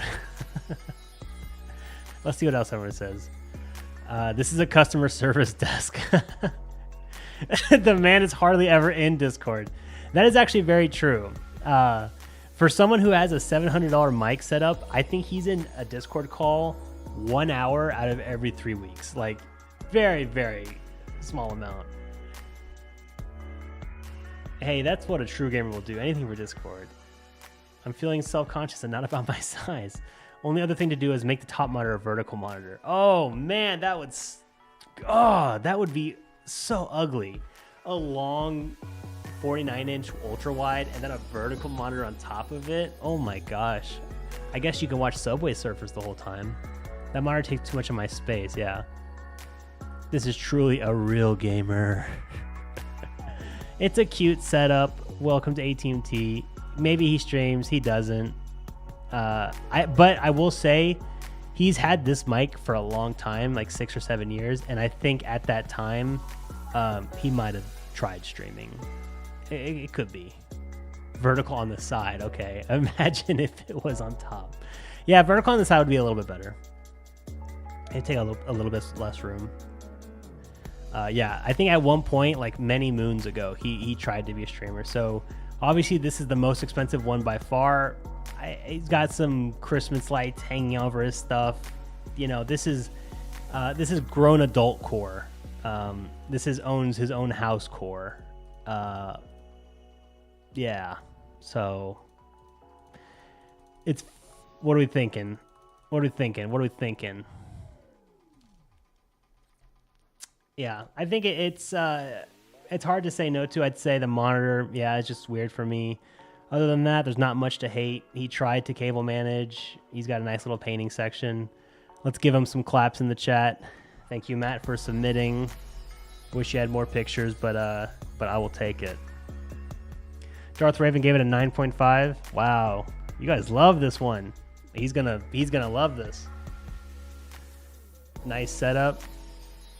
Let's see what else everyone says. This is a customer service desk. The man is hardly ever in Discord. That is actually very true. For someone who has a $700 mic set up, I think he's in a Discord call 1 hour out of every 3 weeks. Like, very, very small amount. Hey, that's what a true gamer will do. Anything for Discord. I'm feeling self-conscious and not about my size. Only other thing to do is make the top monitor a vertical monitor. Oh, man, that would be so ugly. A long 49-inch ultra-wide and then a vertical monitor on top of it. Oh, my gosh. I guess you can watch Subway Surfers the whole time. That monitor takes too much of my space, yeah. This is truly a real gamer. It's a cute setup. Welcome to AT&T. Maybe he streams, he doesn't. But I will say he's had this mic for a long time, like 6 or 7 years, and I think at that time he might have tried streaming. It could be. Vertical on the side, okay. Imagine if it was on top. Yeah, vertical on the side would be a little bit better. It'd take a little bit less room. Yeah, I think at one point, like many moons ago, he tried to be a streamer. So obviously this is the most expensive one by far. He's got some Christmas lights hanging over his stuff. You know, this is grown adult core. This owns his own house core. Yeah, so it's, what are we thinking? Yeah, I think it's hard to say no to. I'd say the monitor, yeah, it's just weird for me. Other than that, there's not much to hate. He tried to cable manage. He's got a nice little painting section. Let's give him some claps in the chat. Thank you, Matt, for submitting. Wish you had more pictures, but I will take it. Darth Raven gave it a 9.5. Wow, you guys love this one. He's gonna love this. Nice setup.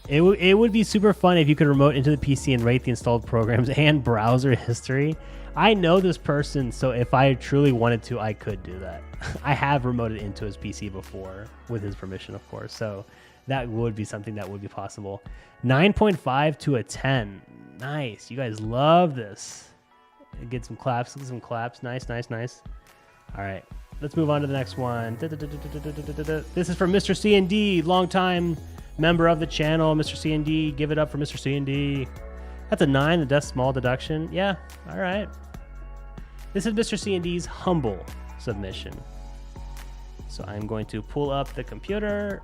It would be super fun if you could remote into the PC and rate the installed programs and browser history. I know this person, so if I truly wanted to, I could do that. I have remoted into his PC before, with his permission, of course. So that would be something that would be possible. 9.5 to a 10. Nice. You guys love this. Get some claps. Nice. All right. Let's move on to the next one. This is from Mr. C&D, longtime member of the channel. Mr. C&D, give it up for Mr. C&D. That's a 9, the desk small deduction. Yeah, all right. This is Mr. C&D's humble submission. So I'm going to pull up the computer,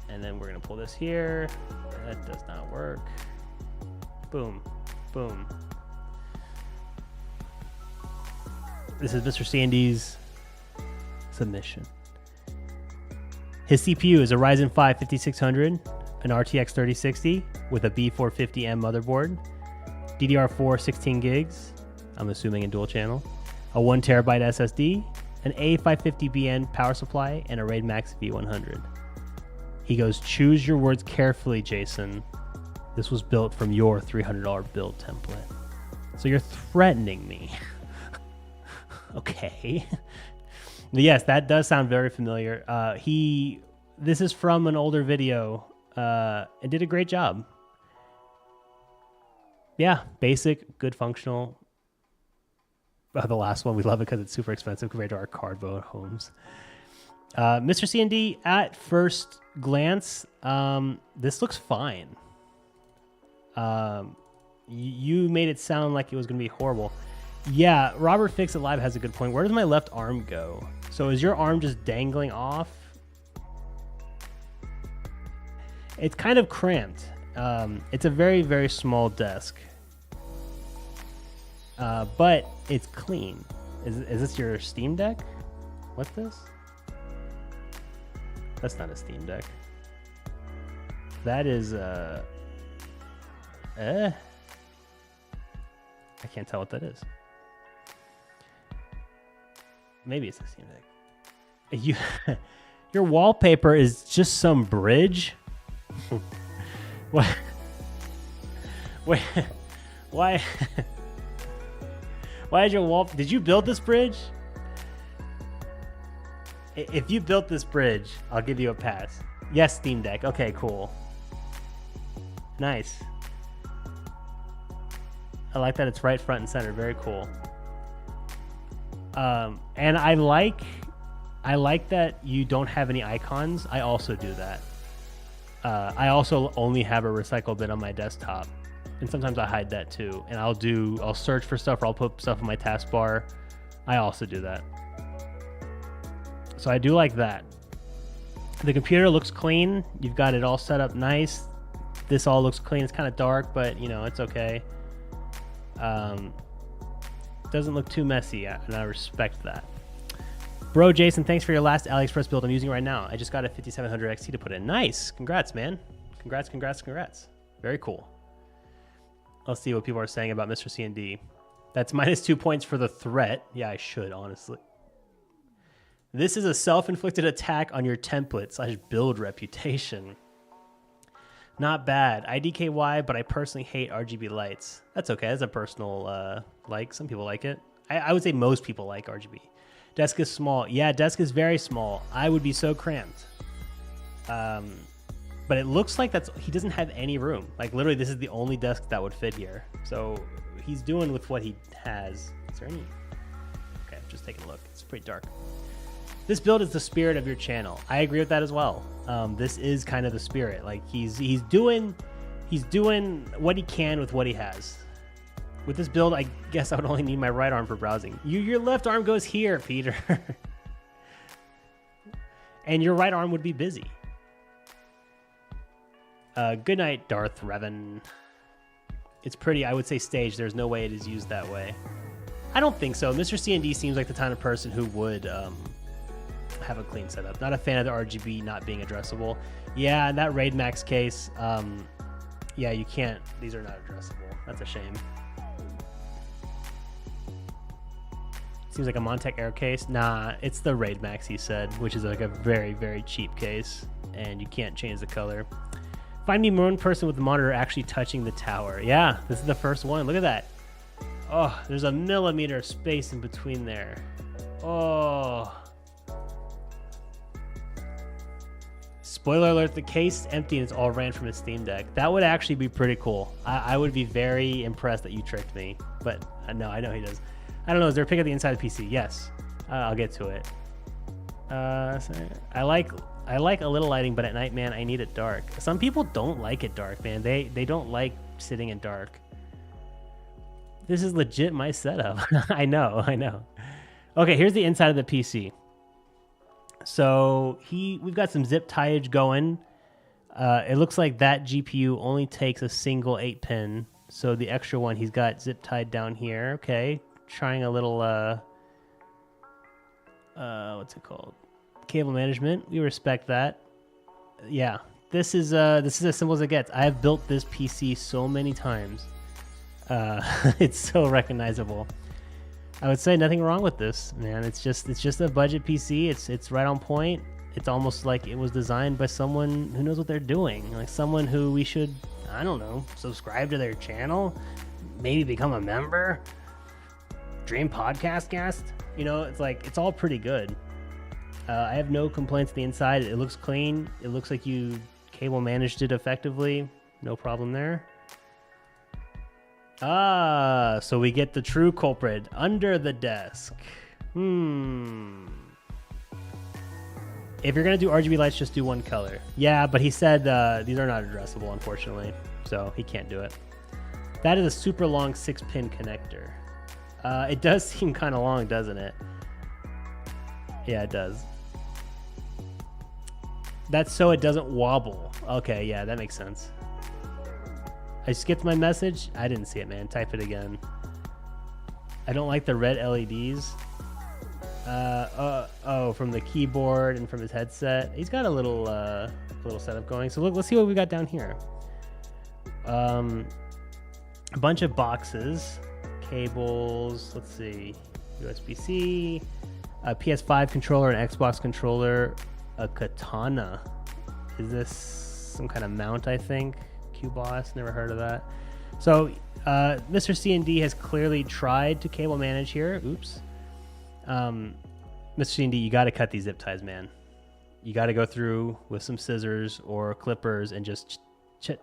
and then we're going to pull this here. That does not work. Boom, boom. This is Mr. C&D's submission. His CPU is a Ryzen 5 5600 an RTX 3060 with a B450M motherboard, DDR4 16 gigs, I'm assuming in dual channel, a 1 terabyte SSD, an A550BN power supply, and a Raid Max V100. He goes, choose your words carefully, Jason. This was built from your $300 build template. So you're threatening me. Okay. Yes, that does sound very familiar. This is from an older video and did a great job. Yeah, basic, good functional. The last one, we love it because it's super expensive compared to our cardboard homes. Mr. C&D, at first glance, this looks fine. You made it sound like it was going to be horrible. Yeah, Robert Fix It Live has a good point. Where does my left arm go? So is your arm just dangling off? It's kind of cramped. It's a very, very small desk. But it's clean. Is this your Steam Deck? What's this? That's not a Steam Deck. That is I can't tell what that is. Maybe it's a Steam Deck. Your wallpaper is just some bridge. What? Wait, why? Why is your wall? Did you build this bridge? If you built this bridge, I'll give you a pass. Yes, Steam Deck. Okay, cool. Nice. I like that it's right front and center. Very cool. And I like that you don't have any icons. I also do that. I also only have a recycle bin on my desktop, and sometimes I hide that too. And I'll search for stuff, or I'll put stuff in my taskbar. I also do that. So I do like that. The computer looks clean. You've got it all set up nice. This all looks clean. It's kind of dark, but you know, it's okay. Doesn't look too messy, and I respect that. Bro, Jason, thanks for your last AliExpress build I'm using right now. I just got a 5700 XT to put in. Nice. Congrats, man. Congrats. Very cool. Let's see what people are saying about Mr. C&D. That's -2 points for the threat. Yeah, I should, honestly. This is a self-inflicted attack on your template/build reputation. Not bad. IDKY, but I personally hate RGB lights. That's okay. That's a personal like. Some people like it. I would say most people like RGB. Desk is small. Yeah, desk is very small. I would be so cramped. But it looks like he doesn't have any room. Like literally, this is the only desk that would fit here. So he's doing with what he has. Is there any? Okay, I'm just taking a look. It's pretty dark. This build is the spirit of your channel. I agree with that as well. This is kind of the spirit. Like he's doing what he can with what he has. With this build, I guess I would only need my right arm for browsing. Your left arm goes here, Peter. And your right arm would be busy. Good night, Darth Revan. It's pretty, I would say, staged. There's no way it is used that way. I don't think so. Mr. C&D seems like the kind of person who would have a clean setup. Not a fan of the RGB not being addressable. Yeah, in that Raid Max case, yeah, you can't. These are not addressable. That's a shame. Seems like a Montec Air case. Nah, it's the Raid Max, he said, which is like a very, very cheap case, and you can't change the color. Find me one person with the monitor actually touching the tower. Yeah, this is the first one. Look at that. Oh, there's a millimeter of space in between there. Oh. Spoiler alert, the case is empty and it's all ran from a Steam Deck. That would actually be pretty cool. I would be very impressed that you tricked me, but no, I know he does. I don't know, is there a pic of the inside of the PC? Yes, I'll get to it. I like a little lighting, but at night, man, I need it dark. Some people don't like it dark, man. They don't like sitting in dark. This is legit my setup. I know. Okay, here's the inside of the PC. So we've got some zip tieage going. It looks like that GPU only takes a single 8-pin. So the extra one, he's got zip tied down here. Okay, trying a little, what's it called? Cable management. We respect that. Yeah, this is as simple as it gets. I have built this PC so many times. It's so recognizable. I would say nothing wrong with this, man. It's just a budget PC. It's right on point. It's almost like it was designed by someone who knows what they're doing, like someone who we should, I don't know, subscribe to their channel, maybe become a member, dream podcast guest. You know, it's like, it's all pretty good. I have no complaints the inside. It looks clean. It looks like you cable managed it effectively. No problem there. So we get the true culprit under the desk. If you're going to do RGB lights, just do one color. Yeah, but he said these are not addressable, unfortunately. So he can't do it. That is a super long 6-pin connector. It does seem kind of long, doesn't it? Yeah, it does. That's so it doesn't wobble. Okay, yeah, that makes sense. I skipped my message. I didn't see it, man. Type it again. I don't like the red LEDs. From the keyboard and from his headset. He's got a little setup going. So look, let's see what we got down here. A bunch of boxes, cables. Let's see, USB-C, a PS5 controller, an Xbox controller, a katana. Is this some kind of mount? I think. Q-Boss, never heard of that. So Mr. C&D has clearly tried to cable manage here. Oops. Mr. C&D, you got to cut these zip ties, man. You got to go through with some scissors or clippers and just get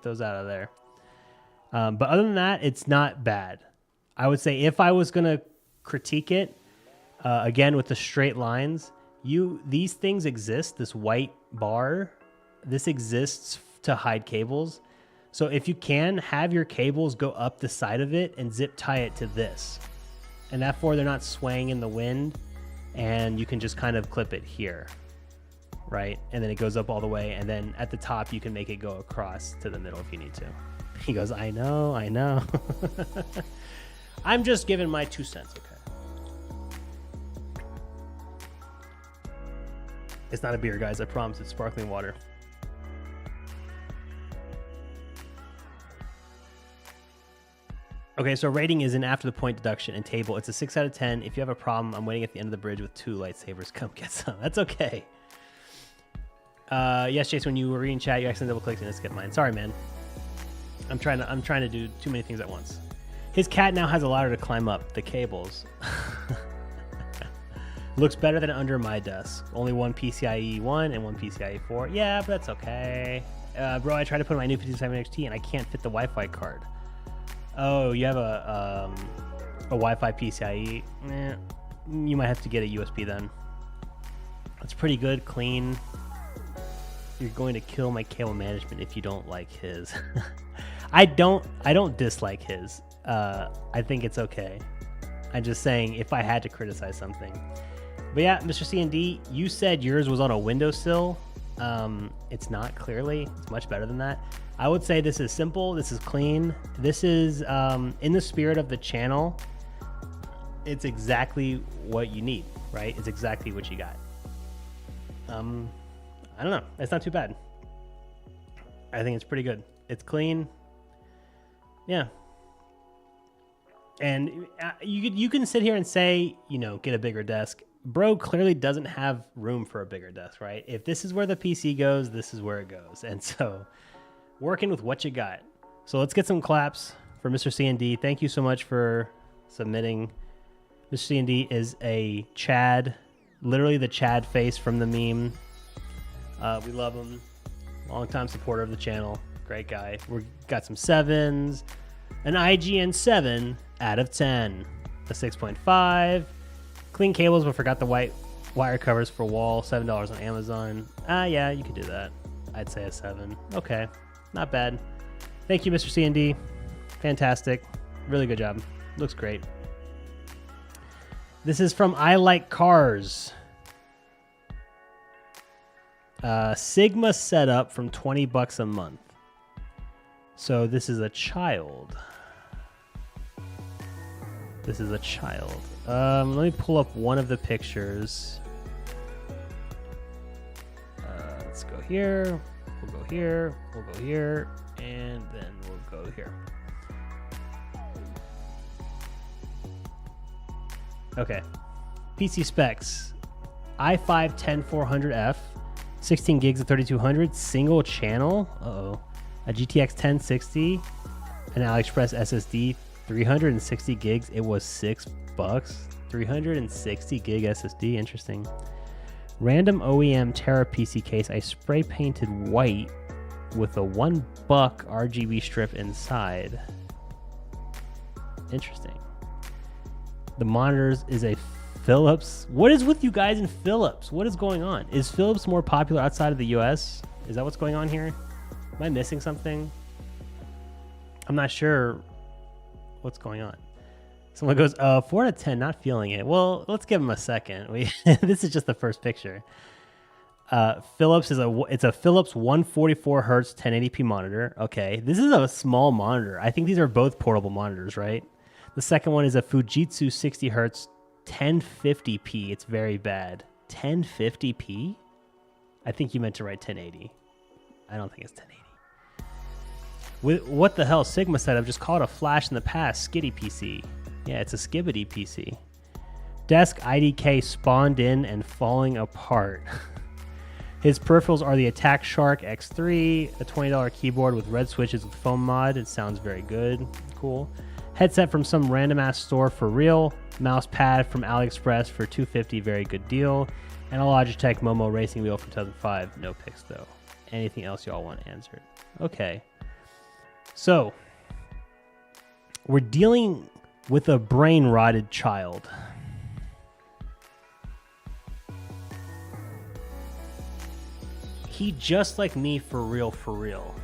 those out of there. But other than that, it's not bad. I would say if I was going to critique it, again with the straight lines, these things exist, this white bar, this exists to hide cables. So if you can, have your cables go up the side of it and zip tie it to this. And therefore they're not swaying in the wind, and you can just kind of clip it here, right? And then it goes up all the way, and then at the top you can make it go across to the middle if you need to. He goes, I know. I'm just giving my 2 cents, okay? It's not a beer, guys, I promise. It's sparkling water. Okay, so rating is an after the point deduction and table. It's a 6 out of 10. If you have a problem, I'm waiting at the end of the bridge with 2 lightsabers. Come get some. That's okay. Yes, Jason, when you were reading chat, you accidentally double-clicked and it skipped mine. Sorry, man. I'm trying to do too many things at once. His cat now has a ladder to climb up the cables. Looks better than under my desk. Only one PCIe 1 and one PCIe 4. Yeah, but that's okay. Bro, I tried to put in my new 57XT and I can't fit the Wi-Fi card. Oh, you have a Wi-Fi PCIe? You might have to get a USB then. It's pretty good, clean. You're going to kill my cable management if you don't like his. I don't dislike his. I think it's okay. I'm just saying if I had to criticize something. But yeah, Mr. C&D, you said yours was on a windowsill. It's not, clearly. It's much better than that. I would say this is simple. This is clean. This is in the spirit of the channel. It's exactly what you need, right? It's exactly what you got. I don't know. It's not too bad. I think it's pretty good. It's clean. Yeah. And you can sit here and say, get a bigger desk. Bro clearly doesn't have room for a bigger desk, right? If this is where the PC goes, this is where it goes. And so working with what you got. So let's get some claps for Mr. C&D. Thank you so much for submitting. Mr. C&D is a Chad, literally the Chad face from the meme. We love him. Longtime supporter of the channel. Great guy. We got some 7s. An IGN 7 out of 10. A 6.5. Clean cables, but forgot the white wire covers for wall. $7 on Amazon. Yeah, you could do that. I'd say a 7. Okay, not bad. Thank you, Mr. C&D. Fantastic. Really good job. Looks great. This is from I Like Cars. Sigma setup from $20 a month. So this is a child. This is a child. Let me pull up one of the pictures. Let's Let's go here. We'll go here. We'll go here. And then we'll go here. Okay. PC specs. i5-10400F. 16 gigs of 3200. Single channel. Uh-oh. A GTX 1060. An AliExpress SSD. 360 gigs. It was $6. 360 gig SSD. Interesting. Random OEM Terra PC case. I spray painted white with a $1 RGB strip inside. Interesting. The monitors is a Philips. What is with you guys in Philips? What is going on? Is Philips more popular outside of the US? Is that what's going on here? Am I missing something? I'm not sure what's going on. Someone goes, 4 out of 10, not feeling it. Well, let's give him a second. This is just the first picture. Philips it's a Philips 144 hertz 1080p monitor. Okay, this is a small monitor. I think these are both portable monitors, right? The second one is a Fujitsu 60 hertz 1050p. It's very bad. 1050p? I think you meant to write 1080. I don't think it's 1080. What the hell? Sigma said I've just called a flash in the past. Skitty PC. Yeah, it's a skibbity PC. Desk IDK spawned in and falling apart. His peripherals are the Attack Shark X3, a $20 keyboard with red switches with foam mod. It sounds very good. Cool. Headset from some random ass store for real. Mouse pad from AliExpress for $250, very good deal. And a Logitech Momo racing wheel from 2005. No pics though. Anything else y'all want answered? Okay. So, we're dealing with a brain-rotted child. He just like me for real, for real.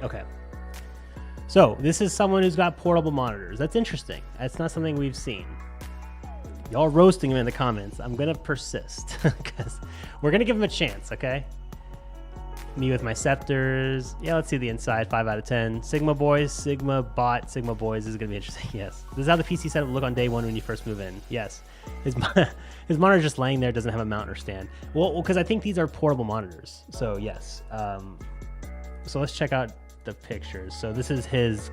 Okay. So, this is someone who's got portable monitors. That's interesting. That's not something we've seen. Y'all roasting him in the comments. I'm going to persist because we're going to give him a chance, okay? Me with my scepters. Yeah, let's see the inside. 5 out of 10. Sigma boys, Sigma bot, Sigma boys. This is going to be interesting. Yes. This is how the PC setup will look on day one when you first move in. Yes. His monitor just laying there, doesn't have a mount or stand. Well, because I think these are portable monitors. So, yes. So let's check out the pictures. So this is his...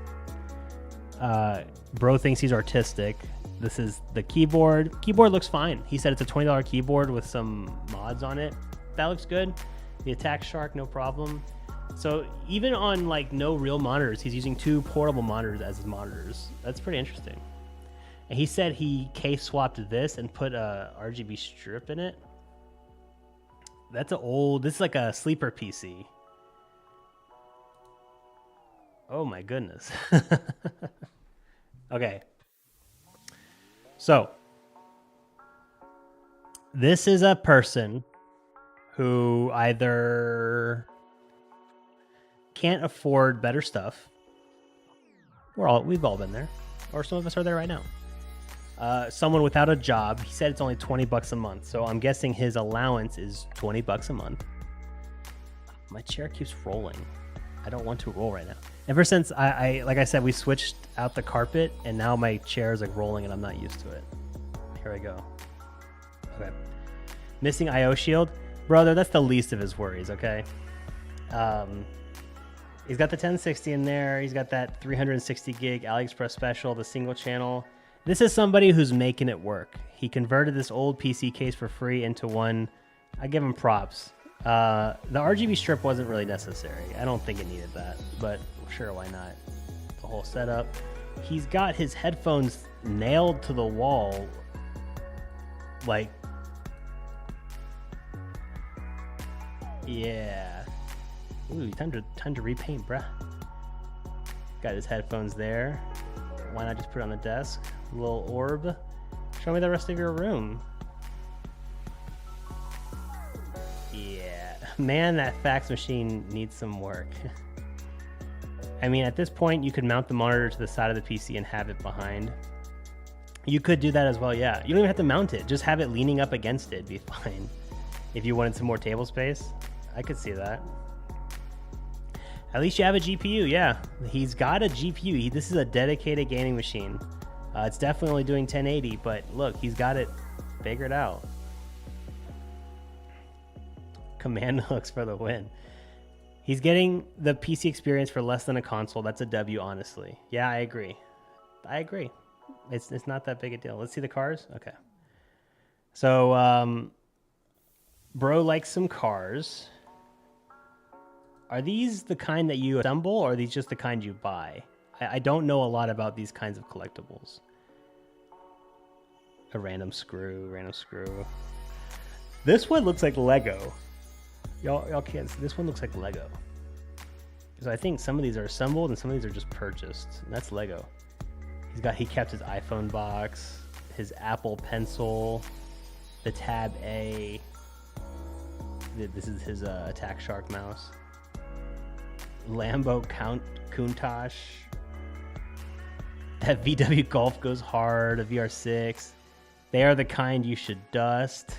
bro thinks he's artistic. This is the keyboard. Keyboard looks fine. He said it's a $20 keyboard with some mods on it. That looks good. The Attack Shark, no problem. So even on like no real monitors, he's using 2 portable monitors as his monitors. That's pretty interesting. And he said he case swapped this and put a RGB strip in it. That's an old, this is like a sleeper PC. Oh my goodness. Okay. So this is a person who either can't afford better stuff. We've all been there, or some of us are there right now. Someone without a job. He said it's only $20 a month, so I'm guessing his allowance is $20 a month. My chair keeps rolling. I don't want to roll right now. Ever since I like I said, we switched out the carpet, and now my chair is like rolling, and I'm not used to it. Here I go. Okay. Missing IO shield. Brother, that's the least of his worries, okay? He's got the 1060 in there. He's got that 360 gig AliExpress special, the single channel. This is somebody who's making it work. He converted this old PC case for free into one. I give him props. The RGB strip wasn't really necessary. I don't think it needed that, but sure, why not? The whole setup. He's got his headphones nailed to the wall. Like, yeah. Ooh, time to repaint, bruh. Got his headphones there. Why not just put it on the desk? A little orb. Show me the rest of your room. Yeah. Man, that fax machine needs some work. I mean, at this point, you could mount the monitor to the side of the PC and have it behind. You could do that as well, yeah. You don't even have to mount it. Just have it leaning up against it. Be fine. If you wanted some more table space, I could see that. At least you have a GPU, yeah. He's got a GPU. This is a dedicated gaming machine. It's definitely only doing 1080, but look, he's got it figured out. Command hooks for the win. He's getting the PC experience for less than a console. That's a W, honestly. Yeah, I agree. It's not that big a deal. Let's see the cars. Okay. So, bro likes some cars. Are these the kind that you assemble, or are these just the kind you buy? I don't know a lot about these kinds of collectibles. A random screw. This one looks like Lego. Y'all can't see. This one looks like Lego. So I think some of these are assembled and some of these are just purchased. And that's Lego. He kept his iPhone box, his Apple Pencil, the Tab A. This is his Attack Shark mouse. Lambo Countach. That VW Golf goes hard. A VR6. They are the kind you should dust.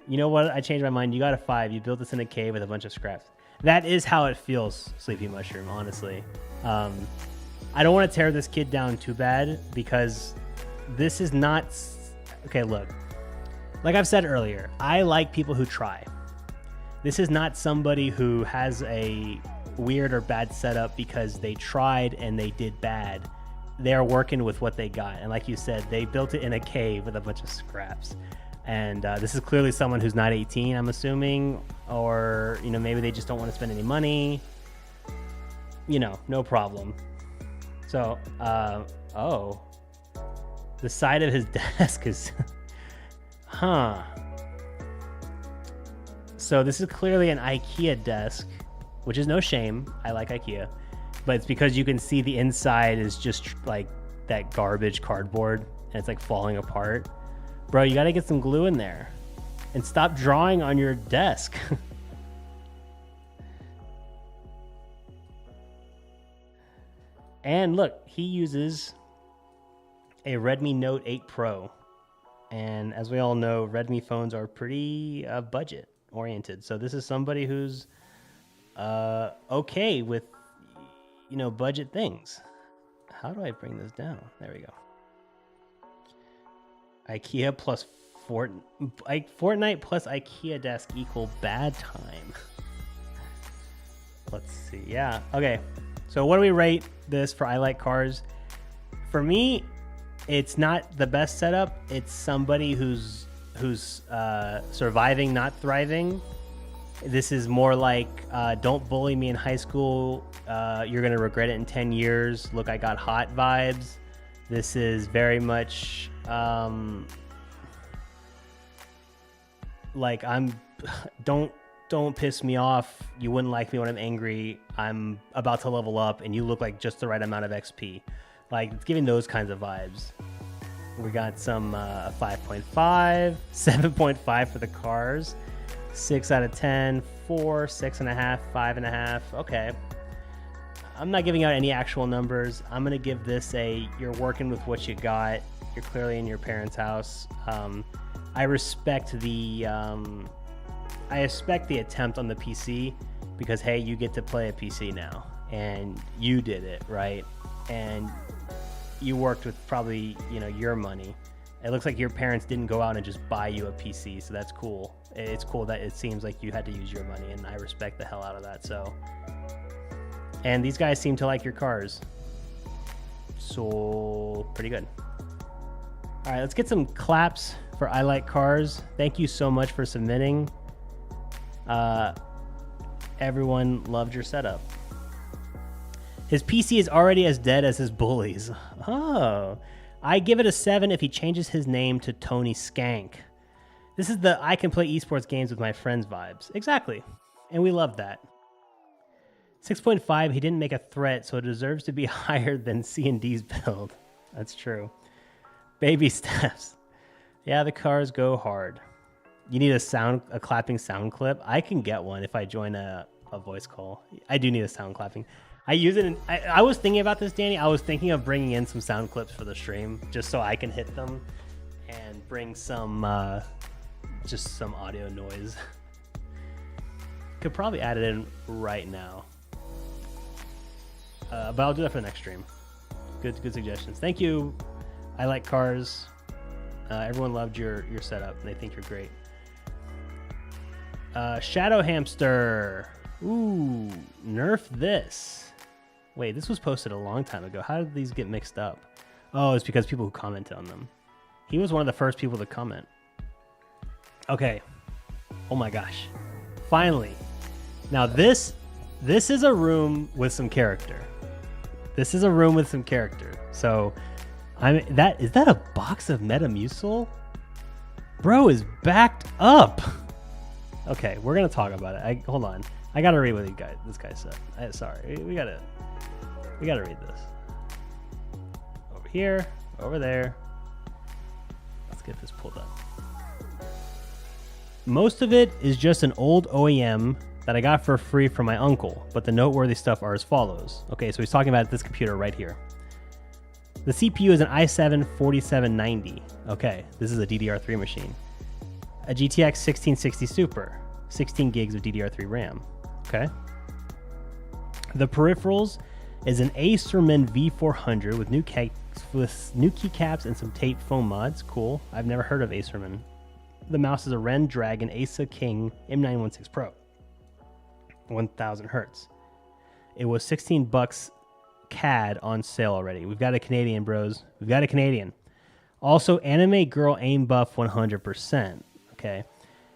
You know what? I changed my mind. You got a 5. You built this in a cave with a bunch of scraps. That is how it feels, Sleepy Mushroom, honestly. I don't want to tear this kid down too bad because this is not... Okay, look. Like I've said earlier, I like people who try. This is not somebody who has a weird or bad setup because they tried and they did bad. They're working with what they got. And like you said, they built it in a cave with a bunch of scraps. And this is clearly someone who's not 18, I'm assuming, or, you know, maybe they just don't want to spend any money. You know, no problem. So, oh, the side of his desk is, huh. So this is clearly an IKEA desk, which is no shame. I like IKEA, but it's because you can see the inside is just like that garbage cardboard and it's like falling apart. Bro, you got to get some glue in there and stop drawing on your desk. And look, he uses a Redmi Note 8 Pro. And as we all know, Redmi phones are pretty budget oriented. So this is somebody who's okay with, you know, budget things. How do I bring this down? There we go. IKEA plus Fortnite plus IKEA desk equal bad time. Let's see. Yeah. Okay. So what do we rate this for I Like Cars? For me, it's not the best setup. It's somebody who's surviving, not thriving. This is more like don't bully me in high school. You're going to regret it in 10 years. Look, I got hot vibes. This is very much like don't piss me off. You wouldn't like me when I'm angry. I'm about to level up and you look like just the right amount of XP. Like, it's giving those kinds of vibes. We got some 5.5, 7.5 for the cars, 6 out of 10, 4, 6.5, 5.5. Okay. I'm not giving out any actual numbers. I'm going to give this a, you're working with what you got. You're clearly in your parents' house. I respect the attempt on the PC because, hey, you get to play a PC now and you did it, right? And you worked with probably, you know, your money. It looks like your parents didn't go out and just buy you a PC, so that's cool. It's cool that it seems like you had to use your money, and I respect the hell out of that. So, and these guys seem to like your cars, so pretty good. All right, let's get some claps for I Like Cars. Thank you so much for submitting. Everyone loved your setup. His PC is already as dead as his bullies. Oh, I give it a 7 if he changes his name to Tony Skank. This is the I can play esports games with my friends vibes. Exactly. And we love that. 6.5, he didn't make a threat, so it deserves to be higher than C&D's build. That's true. Baby steps. Yeah, the cars go hard. You need a clapping sound clip. I can get one if I join a voice call. I do need a sound clapping. I use it I was thinking about this, Danny. I was thinking of bringing in some sound clips for the stream just so I can hit them and bring some just some audio noise. Could probably add it in right now. But I'll do that for the next stream. Good suggestions. Thank you. I Like Cars. Everyone loved your setup, and they think you're great. Shadow Hamster. Ooh, nerf this. Wait, this was posted a long time ago. How did these get mixed up? Oh, it's because people who commented on them. He was one of the first people to comment. Okay. Oh my gosh. Finally. Now this is a room with some character. This is a room with some character. So, is that a box of Metamucil? Bro is backed up. Okay, we're gonna talk about it. Hold on. I gotta read what this guy said. Sorry, we gotta read this. Over here, over there. Let's get this pulled up. Most of it is just an old OEM that I got for free from my uncle, but the noteworthy stuff are as follows. Okay, so he's talking about this computer right here. The CPU is an i7-4790. Okay, this is a DDR3 machine. A GTX 1660 Super, 16 gigs of DDR3 RAM. Okay. The peripherals is an Acerman V400 with new keycaps and some tape foam mods. Cool. I've never heard of Acerman. The mouse is a Ren Dragon Asa King M916 Pro. 1000 hertz. It was $16 CAD on sale already. We've got a Canadian, bros. We've got a Canadian. Also, Anime Girl Aim Buff 100%. Okay.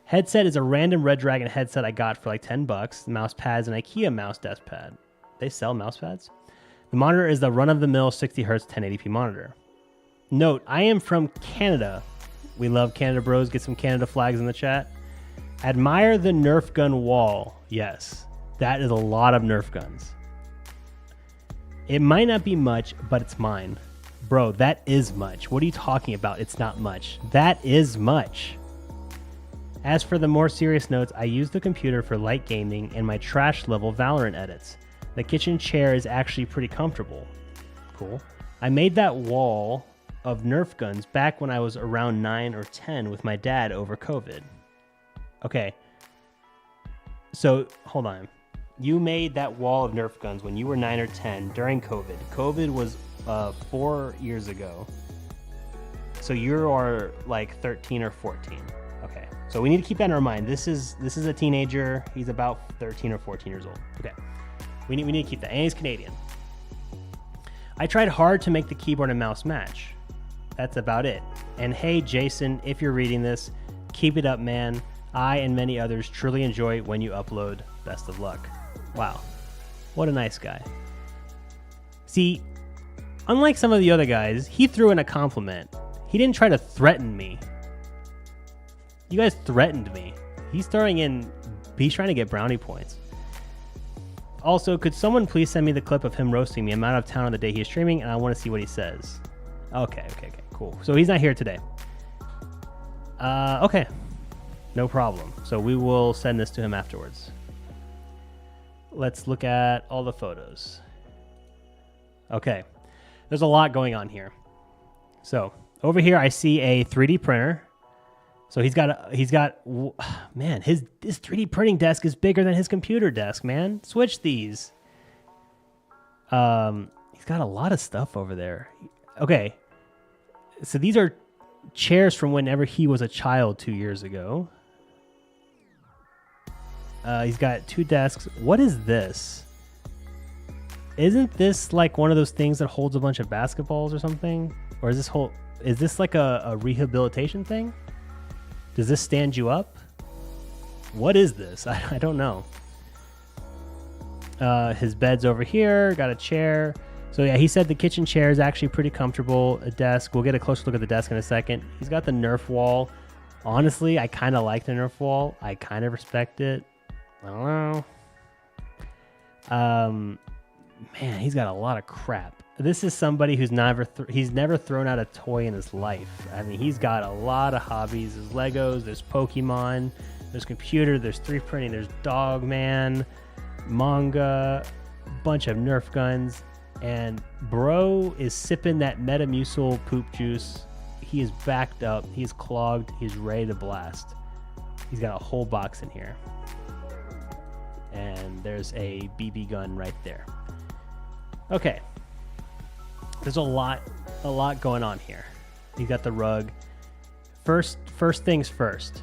Headset is a random Red Dragon headset I got for like $10. The mouse pad's an IKEA mouse desk pad. They sell mouse pads? The monitor is the run-of-the-mill 60 Hz 1080p monitor. Note, I am from Canada. We love Canada, bros. Get some Canada flags in the chat. Admire the Nerf gun wall. Yes, that is a lot of Nerf guns. It might not be much, but it's mine. Bro, that is much. What are you talking about? It's not much. That is much. As for the more serious notes, I use the computer for light gaming and my trash level Valorant edits. The kitchen chair is actually pretty comfortable. Cool. I made that wall of Nerf guns back when I was around 9 or 10 with my dad over COVID. Okay. So, hold on. You made that wall of Nerf guns when you were 9 or 10 during COVID. COVID was 4 years ago. So you are like 13 or 14. Okay. So we need to keep that in our mind. This is a teenager. He's about 13 or 14 years old. Okay. We need to keep that. And he's Canadian. I tried hard to make the keyboard and mouse match. That's about it. And hey, Jason, if you're reading this, keep it up, man. I and many others truly enjoy when you upload. Best of luck. Wow. What a nice guy. See, unlike some of the other guys, he threw in a compliment. He didn't try to threaten me. You guys threatened me. He's trying to get brownie points. Also, could someone please send me the clip of him roasting me? I'm out of town on the day he's streaming, and I want to see what he says. Okay, cool. So he's not here today. Okay. No problem. So we will send this to him afterwards. Let's look at all the photos. Okay. There's a lot going on here. So over here, I see a 3D printer. So he's got, man, his 3D printing desk is bigger than his computer desk, man. Switch these. He's got a lot of stuff over there. Okay. So these are chairs from whenever he was a child 2 years ago. He's got 2 desks. What is this? Isn't this like one of those things that holds a bunch of basketballs or something? Or is this like a rehabilitation thing? Does this stand you up? What is this? I don't know. His bed's over here. Got a chair. So yeah, he said the kitchen chair is actually pretty comfortable. A desk. We'll get a closer look at the desk in a second. He's got the Nerf wall. Honestly, I kind of like the Nerf wall. I kind of respect it. I don't know. Man, he's got a lot of crap. This is somebody who's never thrown out a toy in his life. I mean, he's got a lot of hobbies. There's Legos, there's Pokemon, there's computer, there's 3D printing, there's Dogman, manga, bunch of Nerf guns, and bro is sipping that Metamucil poop juice. He is backed up, he's clogged, he's ready to blast. He's got a whole box in here. And there's a BB gun right there. Okay. There's a lot going on here. He's got the rug. First things first.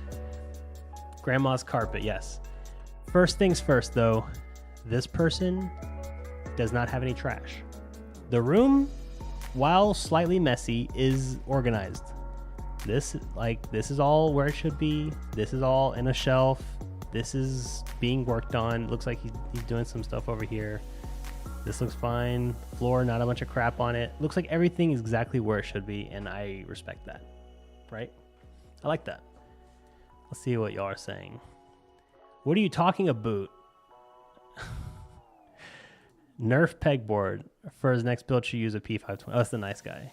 Grandma's carpet, yes. First things first, though. This person does not have any trash. The room, while slightly messy, is organized. This is all where it should be. This is all in a shelf. This is being worked on. Looks like he's doing some stuff over here. This looks fine. Floor, not a bunch of crap on it. Looks like everything is exactly where it should be, and I respect that. Right? I like that. Let's see what y'all are saying. What are you talking about? Nerf pegboard. For his next build, should use a P520. Oh, that's the nice guy.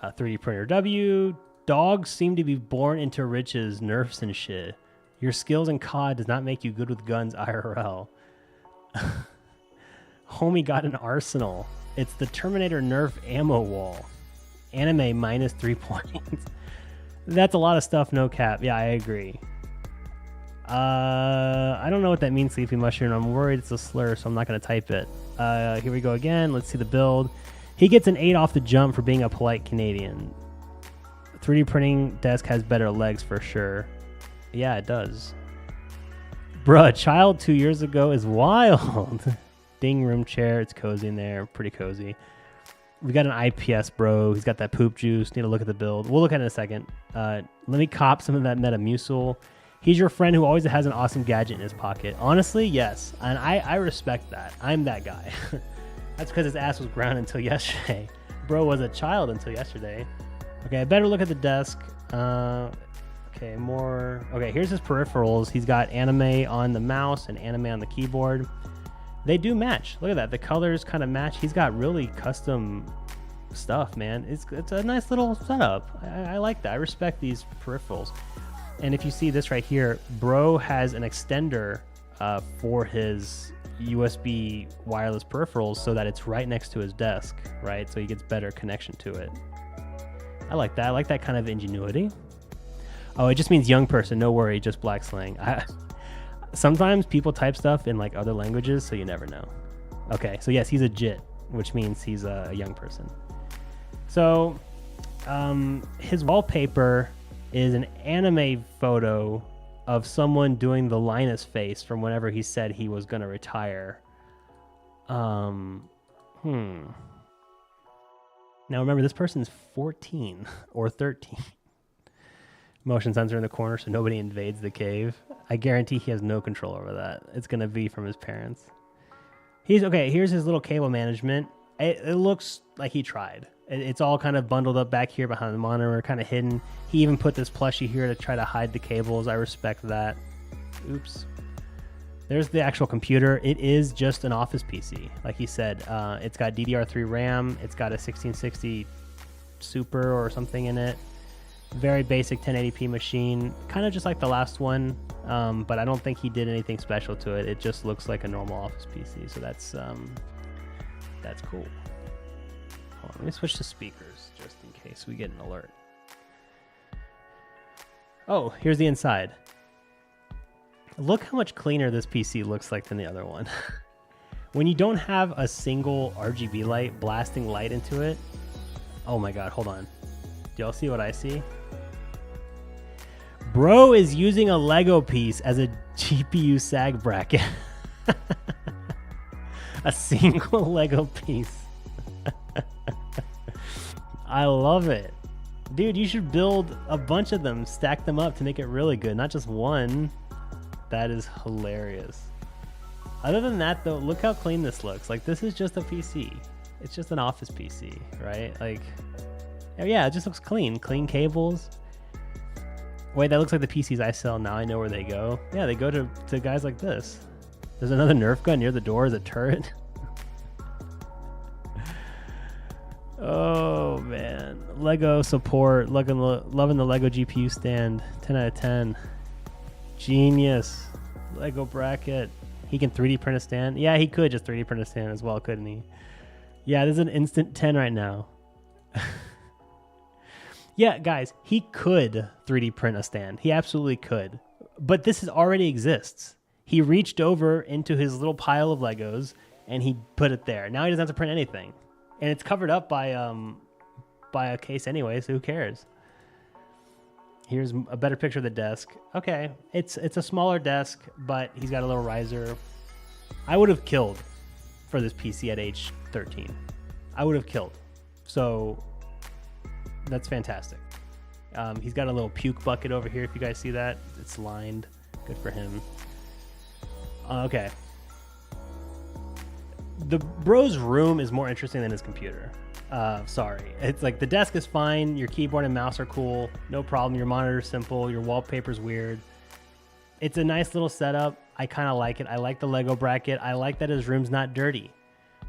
3D printer W. Dogs seem to be born into riches, nerfs and shit. Your skills in COD does not make you good with guns IRL. Homie got an arsenal. It's the Terminator Nerf ammo wall. Anime minus 3 points. That's a lot of stuff, no cap. Yeah, I agree. I don't know what that means, Sleepy Mushroom. I'm worried it's a slur, so I'm not going to type it. Here we go again. Let's see the build. He gets an 8 off the jump for being a polite Canadian. 3D printing desk has better legs for sure. Yeah, it does. Bruh, child 2 years ago is wild. Ding room chair. It's cozy in there. Pretty cozy. We got an IPS, bro. He's got that poop juice. Need to look at the build. We'll look at it in a second. Let me cop some of that Metamucil. He's your friend who always has an awesome gadget in his pocket. Honestly, yes. And I respect that. I'm that guy. That's because his ass was ground until yesterday. Bro was a child until yesterday. Okay, I better look at the desk. Okay, more. Okay, here's his peripherals. He's got anime on the mouse and anime on the keyboard. They do match. Look at that. The colors kind of match. He's got really custom stuff, man. It's a nice little setup. I like that. I respect these peripherals. And if you see this right here, bro has an extender for his USB wireless peripherals so that it's right next to his desk, right? So he gets better connection to it. I like that. I like that kind of ingenuity. Oh, it just means young person. No worry, just black slang. Sometimes people type stuff in like other languages, so you never know. Okay, so yes, he's a JIT, which means he's a young person. So his wallpaper is an anime photo of someone doing the Linus face from whenever he said he was going to retire. Now remember, this person's 14 or 13. Motion sensor in the corner so nobody invades the cave. I guarantee he has no control over that. It's going to be from his parents. Here's his little cable management. It looks like he tried. It's all kind of bundled up back here behind the monitor, kind of hidden. He even put this plushie here to try to hide the cables. I respect that. Oops. There's the actual computer. It is just an office PC. Like he said, it's got DDR3 RAM. It's got a 1660 Super or something in it. Very basic 1080p machine. Kind of just like the last one, but I don't think he did anything special to it. It just looks like a normal office PC. So that's cool. Hold on, let me switch to speakers just in case we get an alert. Oh, here's the inside. Look how much cleaner this PC looks like than the other one. When you don't have a single RGB light blasting light into it. Oh my God, hold on. Do y'all see what I see? Bro is using a Lego piece as a GPU sag bracket. A single Lego piece. I love it. Dude, you should build a bunch of them, stack them up to make it really good, not just one. That is hilarious. Other than that, though, look how clean this looks. Like, this is just a PC. It's just an office PC, right? Like, yeah, it just looks clean. Clean cables. Wait, that looks like the PCs I sell. Now I know where they go. Yeah, they go to guys like this. There's another Nerf gun near the door as a turret. Oh, man. Lego support. Loving the Lego GPU stand. 10 out of 10. Genius. Lego bracket. He can 3D print a stand. Yeah, he could just 3D print a stand as well, couldn't he? Yeah, this is an instant 10 right now. Yeah, guys, he could 3D print a stand. He absolutely could. But this already exists. He reached over into his little pile of Legos and he put it there. Now he doesn't have to print anything. And it's covered up by a case anyway, so who cares? Here's a better picture of the desk. Okay, it's a smaller desk, but he's got a little riser. I would have killed for this PC at age 13. I would have killed. So that's fantastic. He's got a little puke bucket over here, if you guys see that. It's lined. Good for him. Okay. The bro's room is more interesting than his computer. Sorry. It's like the desk is fine. Your keyboard and mouse are cool. No problem. Your monitor's simple. Your wallpaper's weird. It's a nice little setup. I kind of like it. I like the Lego bracket. I like that his room's not dirty.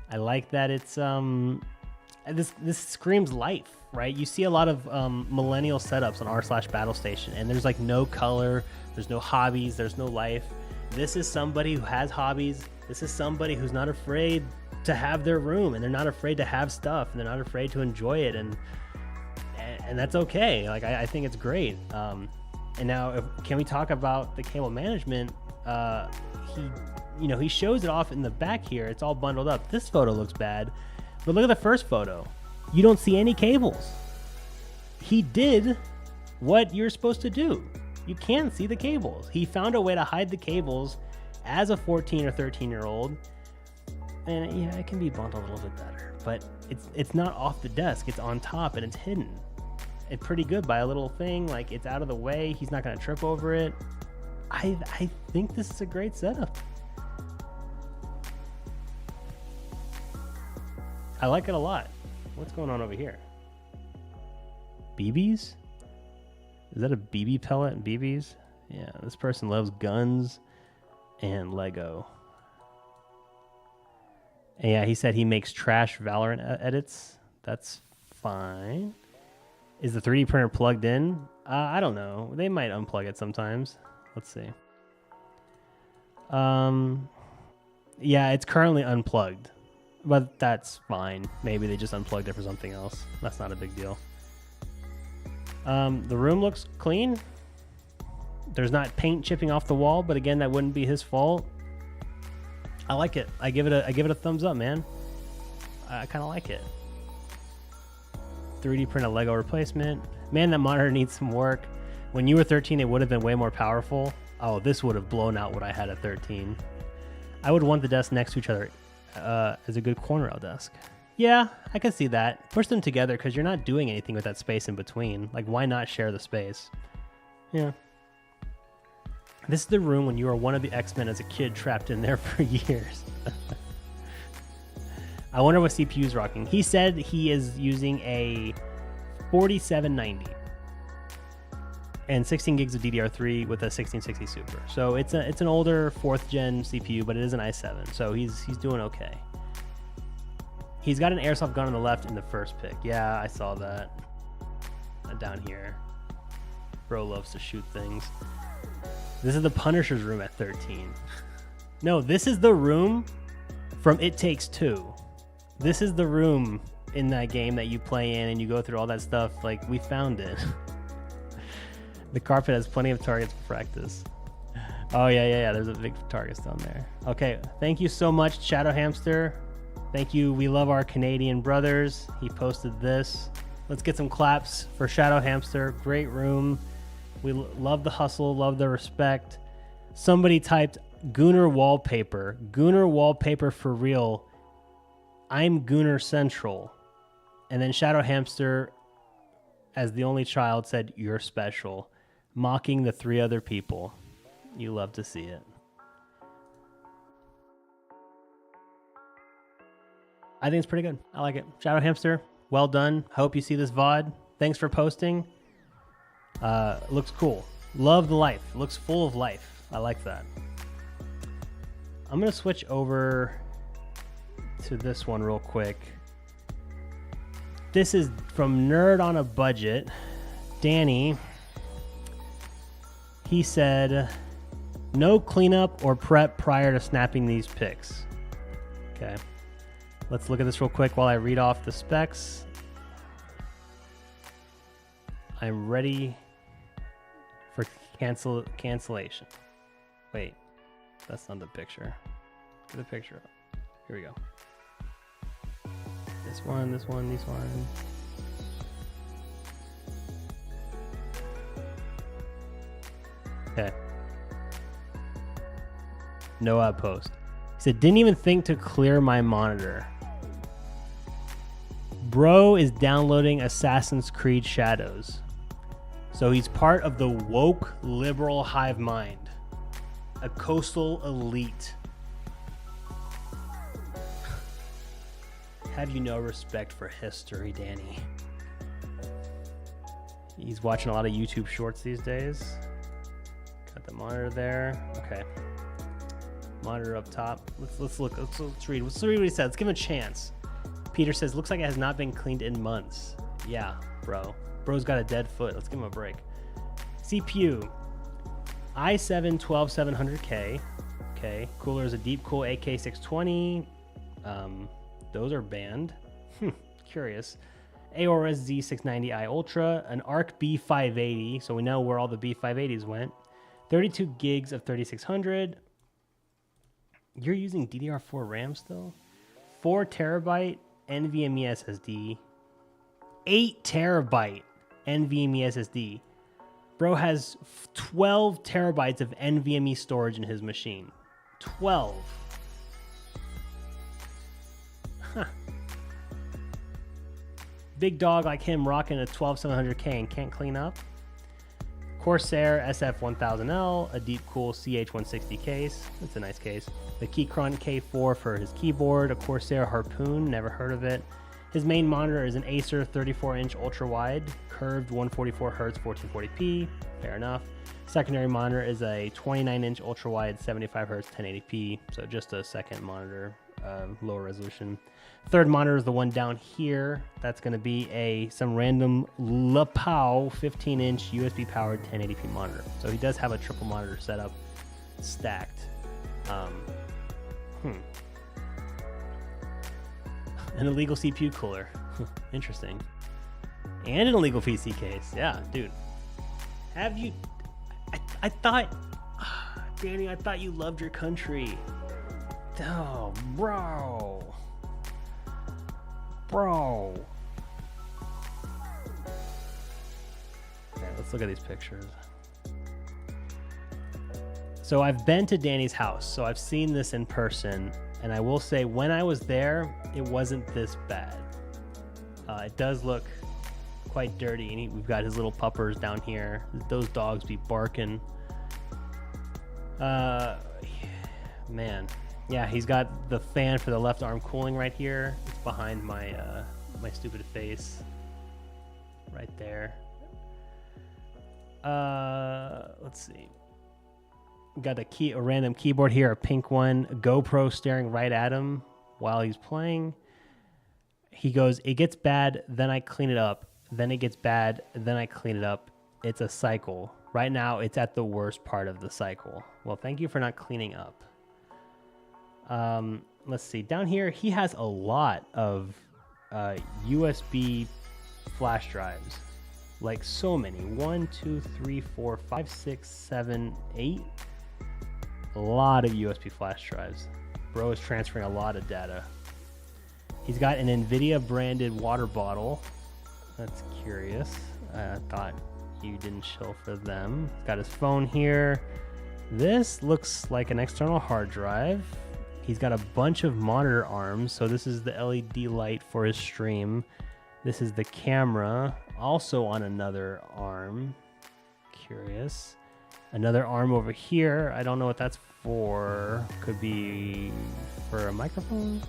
I like that it's this screams life, right? You see a lot of millennial setups on r/battlestation, and there's like no color, there's no hobbies, there's no life. This is somebody who has hobbies. This is somebody who's not afraid to have their room, and they're not afraid to have stuff, and they're not afraid to enjoy it, and that's okay. Like I think it's great. And now, can we talk about the cable management? He shows it off in the back here. It's all bundled up. This photo looks bad, but look at the first photo. You don't see any cables. He did what you're supposed to do. You can see the cables. He found a way to hide the cables as a 14 or 13-year-old. And yeah, it can be bundled a little bit better, but it's not off the desk. It's on top and it's hidden. It's pretty good by a little thing. Like, it's out of the way. He's not going to trip over it. I think this is a great setup. I like it a lot. What's going on over here? BBs? Is that a BB pellet and BBs? Yeah, this person loves guns and Lego. And yeah, he said he makes trash Valorant edits. That's fine. Is the 3D printer plugged in? I don't know. They might unplug it sometimes. Let's see. Yeah, it's currently unplugged, but that's fine. Maybe they just unplugged it for something else. That's not a big deal. The room looks clean. There's not paint chipping off the wall, but again, that wouldn't be his fault. I like it. I give it a thumbs up, man. I kind of like it. 3D print a Lego replacement. Man, that monitor needs some work. When you were 13, it would have been way more powerful. Oh, this would have blown out what I had at 13. I would want the desks next to each other as a good corner rail desk. Yeah, I can see that. Push them together because you're not doing anything with that space in between. Like, why not share the space? Yeah. This is the room when you were one of the X-Men as a kid trapped in there for years. I wonder what CPU's rocking. He said he is using a 4790 and 16 gigs of DDR3 with a 1660 Super. So it's an older 4th gen CPU, but it is an i7. So he's doing okay. He's got an airsoft gun on the left in the first pick. Yeah, I saw that. Down here. Bro loves to shoot things. This is the Punisher's room at 13. No, this is the room from It Takes Two. This is the room in that game that you play in and you go through all that stuff. Like, we found it. The carpet has plenty of targets for practice. Oh, yeah. There's a big targets down there. Okay, thank you so much, Shadow Hamster. Thank you. We love our Canadian brothers. He posted this. Let's get some claps for Shadow Hamster. Great room. We love the hustle, love the respect. Somebody typed Gooner wallpaper. Gooner wallpaper for real. I'm Gooner Central. And then Shadow Hamster, as the only child, said, "You're special," mocking the 3 other people. You love to see it. I think it's pretty good. I like it. Shadow Hamster, well done. Hope you see this VOD. Thanks for posting. Looks cool. Love the life. Looks full of life. I like that. I'm going to switch over to this one real quick. This is from Nerd on a Budget. Danny. He said, no cleanup or prep prior to snapping these pics. Okay. Let's look at this real quick while I read off the specs. I'm ready for cancellation. Wait, that's not the picture. Get the picture up. Here we go. This one, these ones. Okay. No outpost. He said, didn't even think to clear my monitor. Bro is downloading Assassin's Creed Shadows. So he's part of the woke liberal hive mind. A coastal elite. Have you no respect for history, Danny? He's watching a lot of YouTube shorts these days. Got the monitor there. Okay. Monitor up top. Let's look. Let's read. Let's read what he said. Let's give him a chance. Peter says, looks like it has not been cleaned in months. Yeah, bro. Bro's got a dead foot. Let's give him a break. CPU. i7 12700K. Okay. Cooler is a deep cool AK620. Those are banned. Curious. AORS Z690i Ultra. An ARC B580. So we know where all the B580s went. 32 gigs of 3600. You're using DDR4 RAM still? 4 terabyte NVMe SSD. 8 terabyte NVMe SSD. Bro has 12 terabytes of NVMe storage in his machine. 12. Huh. Big dog like him rocking a 12700K and can't clean up. Corsair SF1000L, a deep cool CH160 case. That's a nice case. The Keychron K4 for his keyboard, a Corsair Harpoon, never heard of it. His main monitor is an Acer 34-inch ultra-wide, curved 144Hz 1440p, fair enough. Secondary monitor is a 29-inch ultra-wide 75Hz 1080p, so just a second monitor, lower resolution. Third monitor is the one down here. That's going to be some random LaPow 15-inch USB-powered 1080p monitor. So he does have a triple monitor setup stacked. An illegal CPU cooler. Interesting. And an illegal PC case. Yeah, dude. Have you... I thought... Danny, I thought you loved your country. Oh, bro. Bro. Okay, let's look at these pictures. So I've been to Danny's house, so I've seen this in person, and I will say when I was there, it wasn't this bad. It does look quite dirty, and we've got his little puppers down here. Those dogs be barking. Man. Yeah, he's got the fan for the left arm cooling right here. It's behind my my stupid face. Right there. Let's see. Got a random keyboard here, a pink one, a GoPro staring right at him while he's playing. He goes, it gets bad, then I clean it up. Then it gets bad, then I clean it up. It's a cycle. Right now, it's at the worst part of the cycle. Well, thank you for not cleaning up. Let's see. Down here, he has a lot of USB flash drives. Like so many. 1, 2, 3, 4, 5, 6, 7, 8. A lot of USB flash drives. Bro is transferring a lot of data. He's got an NVIDIA branded water bottle. That's curious. I thought you didn't chill for them. He's got his phone here. This looks like an external hard drive. He's got a bunch of monitor arms. So this is the LED light for his stream. This is the camera, also on another arm. Curious. Another arm over here. I don't know what that's for. Could be for a microphone.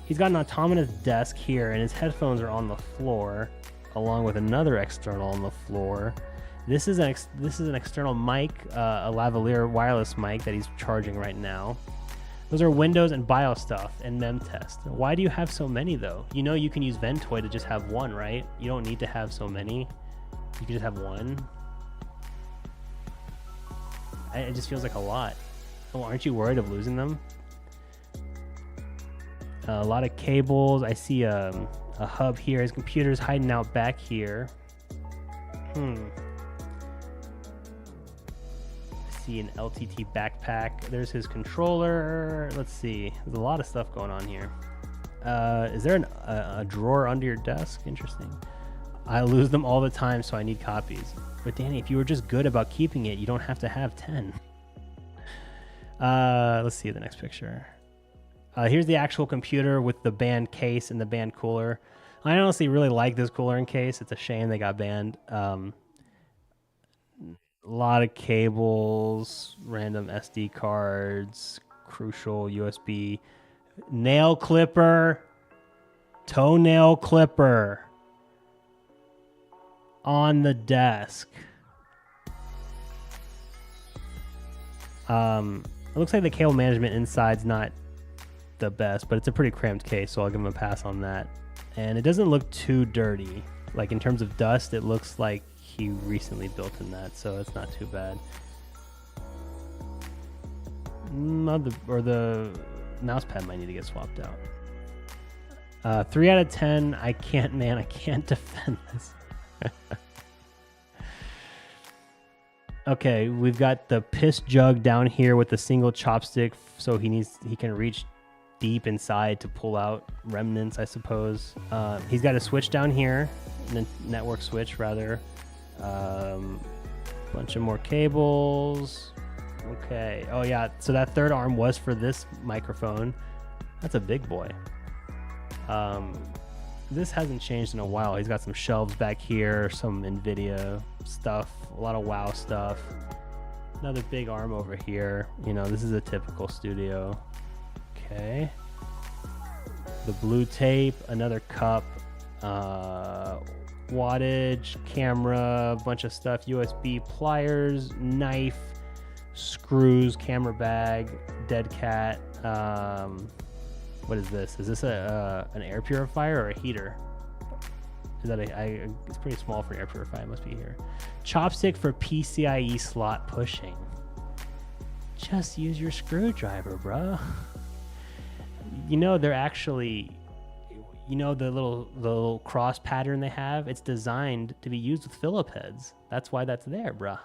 He's got an autonomous desk here, and his headphones are on the floor, along with another external on the floor. This is an external mic, a lavalier wireless mic that he's charging right now. Those are Windows and BIOS stuff and mem test. Why do you have so many though? You know you can use Ventoy to just have one, right? You don't need to have so many. You can just have one. It just feels like a lot. Oh, aren't you worried of losing them? A lot of cables. I see a hub here. His computer's hiding out back here. I see an LTT backpack. There's his controller. Let's see. There's a lot of stuff going on here. Is there a drawer under your desk? Interesting. I lose them all the time, so I need copies. But Danny, if you were just good about keeping it, you don't have to have 10. Let's see the next picture. Here's the actual computer with the band case and the band cooler. I honestly really like this cooler and case. It's a shame they got banned. A lot of cables, random SD cards, crucial USB, nail clipper, toenail clipper on the desk. It looks like the cable management inside's not the best, but it's a pretty cramped case, so I'll give him a pass on that. And it doesn't look too dirty. Like in terms of dust, it looks like he recently built in that, so it's not too bad. The mouse pad might need to get swapped out. 3 out of 10. I can't defend this. Okay, we've got the piss jug down here with the single chopstick, so he can reach deep inside to pull out remnants, I suppose. He's got a switch down here, the network switch rather. Bunch of more cables. Okay. Oh yeah, so that third arm was for this microphone. That's a big boy. This hasn't changed in a while. He's got some shelves back here, some NVIDIA stuff, a lot of WoW stuff. Another big arm over here. You know, this is a typical studio. Okay. The blue tape, another cup, wattage, camera, a bunch of stuff, USB, pliers, knife, screws, camera bag, dead cat. What is this? Is this an air purifier or a heater? Is that it's pretty small for an air purifier. It must be here. Chopstick for PCIe slot pushing. Just use your screwdriver, bro. You know, they're actually, you know, the little cross pattern they have, it's designed to be used with Phillip heads. That's why that's there, bruh.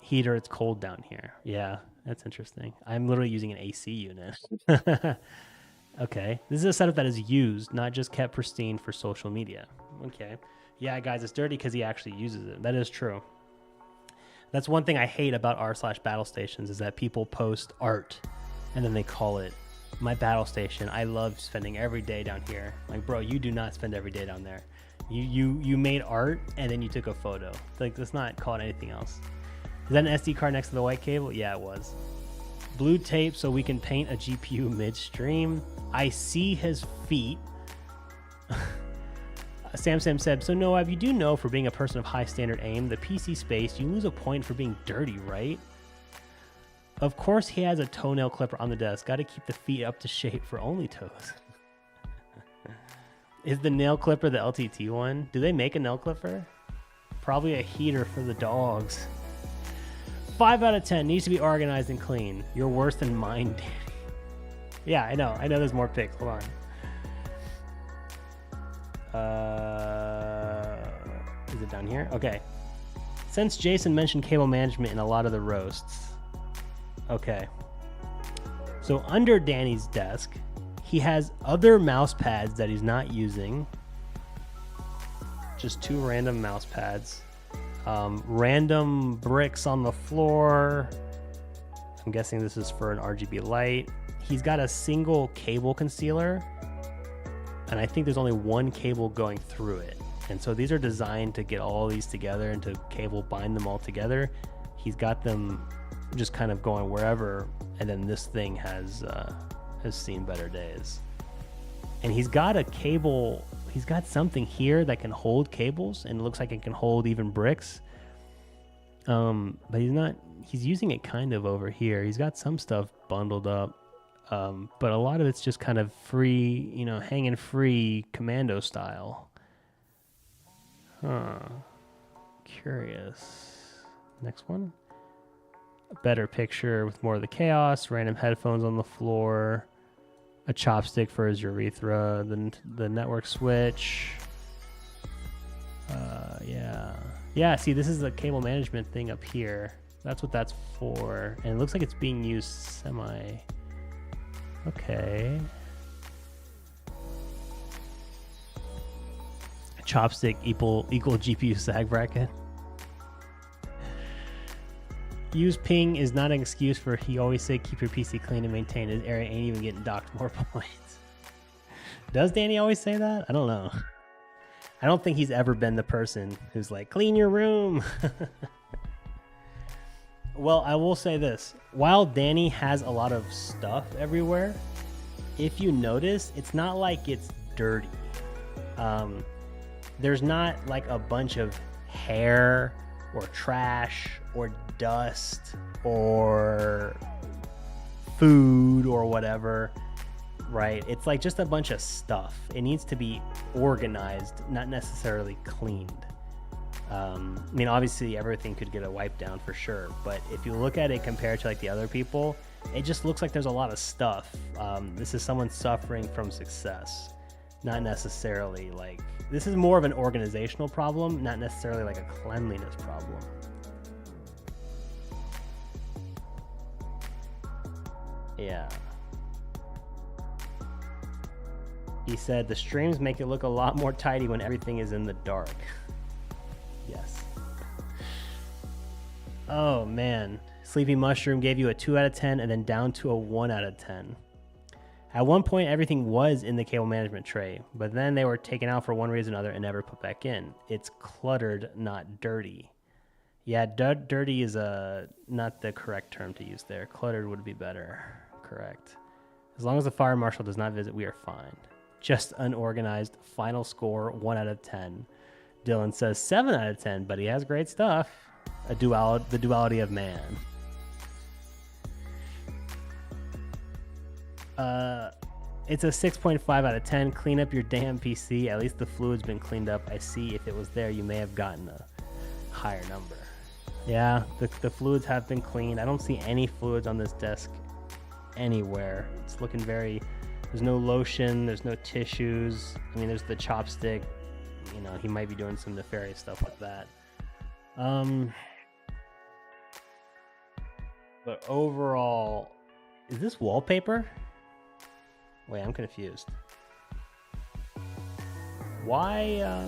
Heater, it's cold down here. Yeah, that's interesting. I'm literally using an AC unit. Okay, this is a setup that is used, not just kept pristine for social media. Okay, yeah, guys, it's dirty because he actually uses it. That is true. That's one thing I hate about r/battle stations is that people post art and then they call it my battle station. I love spending every day down here. Like, bro, you do not spend every day down there. You made art and then you took a photo. Like, let's not call it anything else. Is that an SD card next to the white cable? Yeah, it was. Blue tape so we can paint a GPU midstream. I see his feet. Sam said, so Noab, you do know for being a person of high standard aim, the PC space, you lose a point for being dirty, right? Of course he has a toenail clipper on the desk. Got to keep the feet up to shape for only toes. Is the nail clipper the LTT one? Do they make a nail clipper? Probably a heater for the dogs. 5 out of 10. Needs to be organized and clean. You're worse than mine, Danny. Yeah, I know there's more pics. Hold on. Is it down here? Okay. Since Jason mentioned cable management in a lot of the roasts. Okay. So under Danny's desk, he has other mouse pads that he's not using. Just 2 random mouse pads. Random bricks on the floor. I'm guessing this is for an RGB light. He's got a single cable concealer, and I think there's only one cable going through it. And so these are designed to get all these together and to cable bind them all together. He's got them just kind of going wherever, and then this thing has seen better days. And he's got a cable. He's got something here that can hold cables, and it looks like it can hold even bricks. But he's using it kind of over here. He's got some stuff bundled up. But a lot of it's just kind of free, you know, hanging free commando style. Huh. Curious. Next one. A better picture with more of the chaos, random headphones on the floor, a chopstick for his urethra, the network switch. Yeah, see, this is the cable management thing up here. That's what that's for. And it looks like it's being used semi. Okay. chopstick equal GPU sag bracket. Use ping is not an excuse for he always say keep your PC clean and maintain. His area ain't even getting docked more points. Does Danny always say that? I don't know. I don't think he's ever been the person who's like, clean your room. Well, I will say this. While Danny has a lot of stuff everywhere, if you notice, it's not like it's dirty. There's not like a bunch of hair or trash or dust or food or whatever, right? It's like just a bunch of stuff. It needs to be organized, not necessarily cleaned. I mean, obviously everything could get a wipe down for sure, but if you look at it compared to like the other people, it just looks like there's a lot of stuff. This is someone suffering from success, not necessarily like, this is more of an organizational problem, not necessarily like a cleanliness problem. Yeah. He said the streams make it look a lot more tidy when everything is in the dark. Yes. Oh man. Sleepy Mushroom gave you a 2 out of 10 and then down to a 1 out of 10. At one point, everything was in the cable management tray, but then they were taken out for one reason or another and never put back in. It's cluttered, not dirty. Yeah, dirty is not the correct term to use there. Cluttered would be better. Correct. As long as the fire marshal does not visit, we are fine. Just unorganized. Final score, 1 out of 10. Dylan says 7 out of 10, but he has great stuff. The duality of man. It's a 6.5 out of 10. Clean up your damn PC. At least the fluid's been cleaned up. I see if it was there, you may have gotten a higher number. Yeah, the fluids have been cleaned. I don't see any fluids on this desk anywhere. It's looking very... There's no lotion. There's no tissues. I mean, there's the chopstick. You know, he might be doing some nefarious stuff with that. But overall... Is this wallpaper? Wait, I'm confused. Why,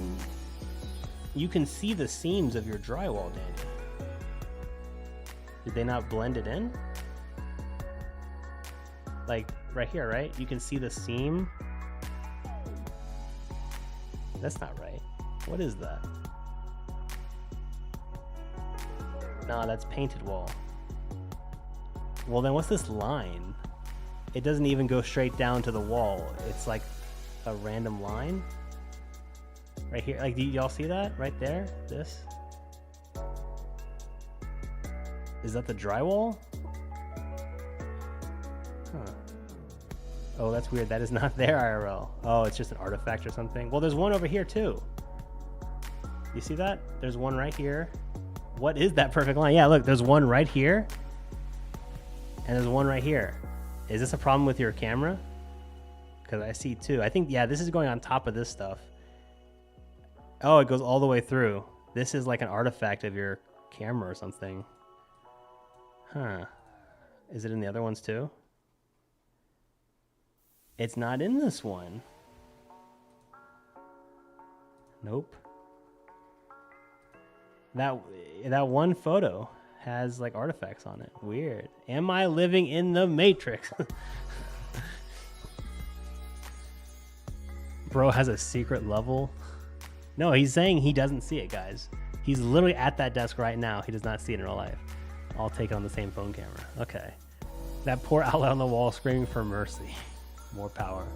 you can see the seams of your drywall, Danny. Did they not blend it in? Like, right here, right? You can see the seam. That's not right. What is that? No, that's painted wall. Well, then what's this line? It doesn't even go straight down to the wall. It's like a random line. Right here. Like, do y'all see that? Right there? This? Is that the drywall? Huh. Oh, that's weird. That is not there, IRL. Oh, it's just an artifact or something. Well, there's one over here, too. You see that? There's one right here. What is that perfect line? Yeah, look, there's one right here. And there's one right here. Is this a problem with your camera? Because I see two. I think, yeah, this is going on top of this stuff. Oh, it goes all the way through. This is like an artifact of your camera or something. Huh. Is it in the other ones too? It's not in this one. Nope. That one photo has like artifacts on it. Weird. Am I living in the Matrix? Bro has a secret level. No, he's saying he doesn't see it, guys. He's literally at that desk right now. He does not see it in real life. I'll take it on the same phone camera. Okay. That poor outlet on the wall screaming for mercy. More power.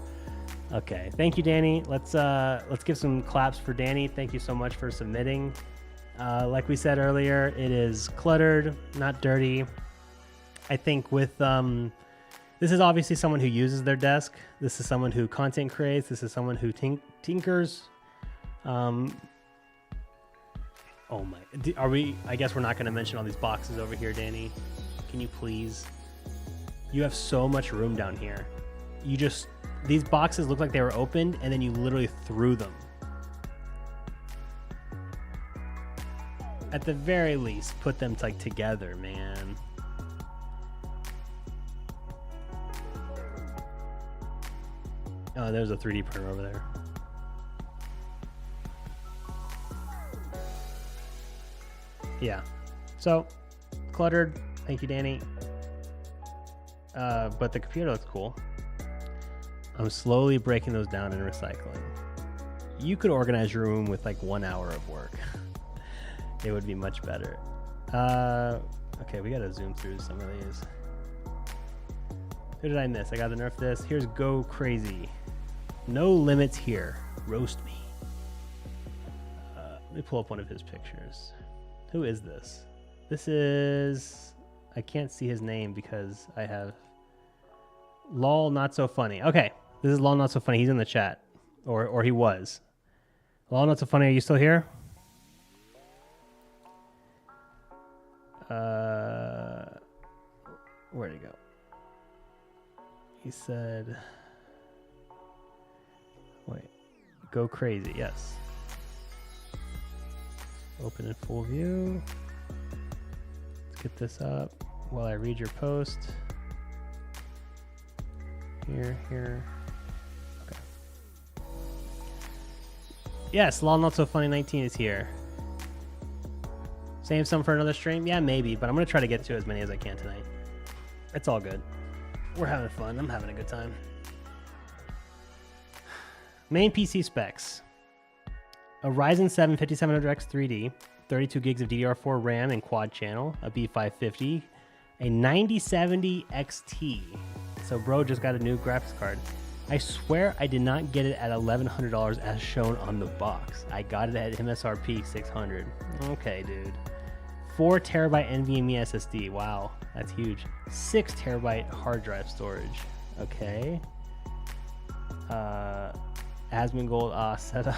Okay. Thank you, Danny. Let's give some claps for Danny. Thank you so much for submitting. Like we said earlier, it is cluttered, not dirty. I think with this is obviously someone who uses their desk. This is someone who content creates. This is someone who tinkers. Oh my, are we? I guess we're not going to mention all these boxes over here, Danny. Can you please? You have so much room down here. These boxes look like they were opened and then you literally threw them. At the very least, put them like together, man. Oh, there's a 3D printer over there. Yeah. So, cluttered. Thank you, Danny. But the computer looks cool. I'm slowly breaking those down and recycling. You could organize your room with like 1 hour of work. It would be much better. Okay, we gotta zoom through some of these. Who did I miss? I gotta nerf this. Here's Go Crazy. No limits here. Roast me. Let me pull up one of his pictures. Who is this? This is... I can't see his name because I have... Lol Not So Funny. Okay, this is Lol Not So Funny. He's in the chat. Or he was. Lol Not So Funny, are you still here? Where'd he go? He said... Wait. Go Crazy, yes. Open in full view. Let's get this up while I read your post. Here. Okay. Yes, Lol Not So Funny 19 is here. Save some for another stream? Yeah, maybe, but I'm going to try to get to as many as I can tonight. It's all good. We're having fun. I'm having a good time. Main PC specs. A Ryzen 7 5700X 3D, 32 gigs of DDR4 RAM and quad channel, a B550, a 9070 XT. So bro just got a new graphics card. I swear I did not get it at $1,100 as shown on the box. I got it at MSRP $600. Okay, dude. 4 terabyte NVMe SSD. Wow, that's huge. 6 terabyte hard drive storage. Okay. Asmongold setup.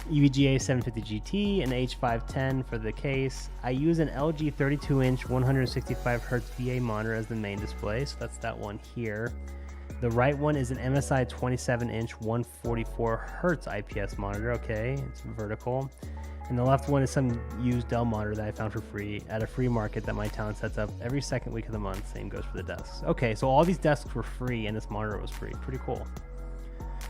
UVGA 750 GT, an H510 for the case. I use an LG 32-inch 165Hz VA monitor as the main display, so that's that one here. The right one is an MSI 27-inch 144Hz IPS monitor. Okay, it's vertical. And the left one is some used Dell monitor that I found for free at a free market that my town sets up every second week of the month. Same goes for the desks. Okay, so all these desks were free and this monitor was free. Pretty cool.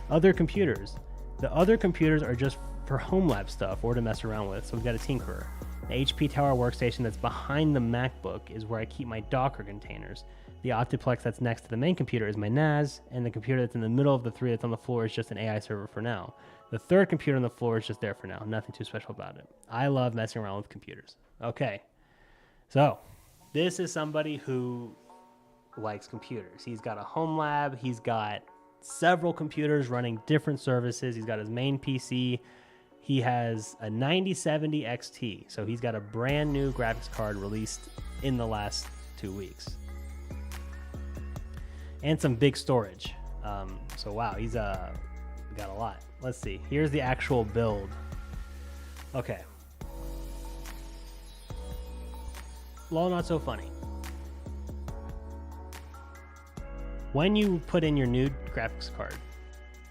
Other computers. The other computers are just for home lab stuff or to mess around with. So we've got a Tinkerer. The HP Tower workstation that's behind the MacBook is where I keep my Docker containers. The Optiplex that's next to the main computer is my NAS, and the computer that's in the middle of the three that's on the floor is just an AI server for now. The third computer on the floor is just there for now. Nothing too special about it. I love messing around with computers. Okay. So this is somebody who likes computers. He's got a home lab. He's got several computers running different services. He's got his main PC. He has a 9070 XT. So he's got a brand new graphics card released in the last 2 weeks. And some big storage. So wow, he's got a lot. Let's see. Here's the actual build. Okay. Lol Not So Funny. When you put in your new graphics card,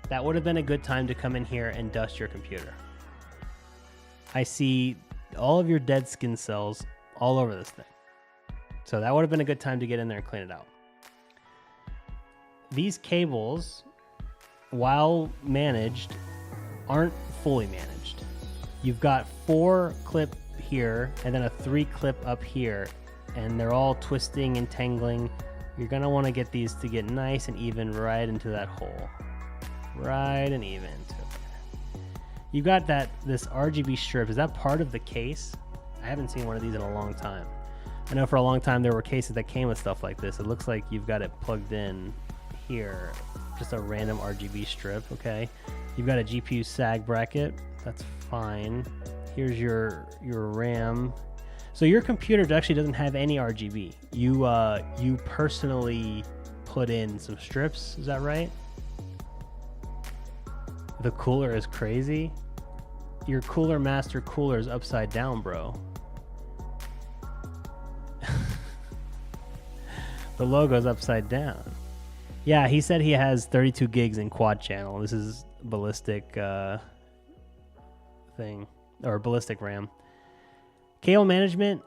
that would have been a good time to come in here and dust your computer. I see all of your dead skin cells all over this thing. So that would have been a good time to get in there and clean it out. These cables, while managed, aren't fully managed. You've got 4 clip here and then a 3 clip up here, and they're all twisting and tangling. You're gonna want to get these to get nice and even right into that hole. Right and even into it. You've got this RGB strip. Is that part of the case? I haven't seen one of these in a long time. I know for a long time there were cases that came with stuff like this. It looks like you've got it plugged in here. Just a random RGB strip, okay? You've got a GPU sag bracket. That's fine. Here's your RAM. So your computer actually doesn't have any RGB. You personally put in some strips, is that right? The cooler is crazy. Your Cooler Master cooler is upside down, bro. The logo's upside down. Yeah, he said he has 32 gigs in quad channel. This is ballistic thing, or ballistic RAM. Cable management,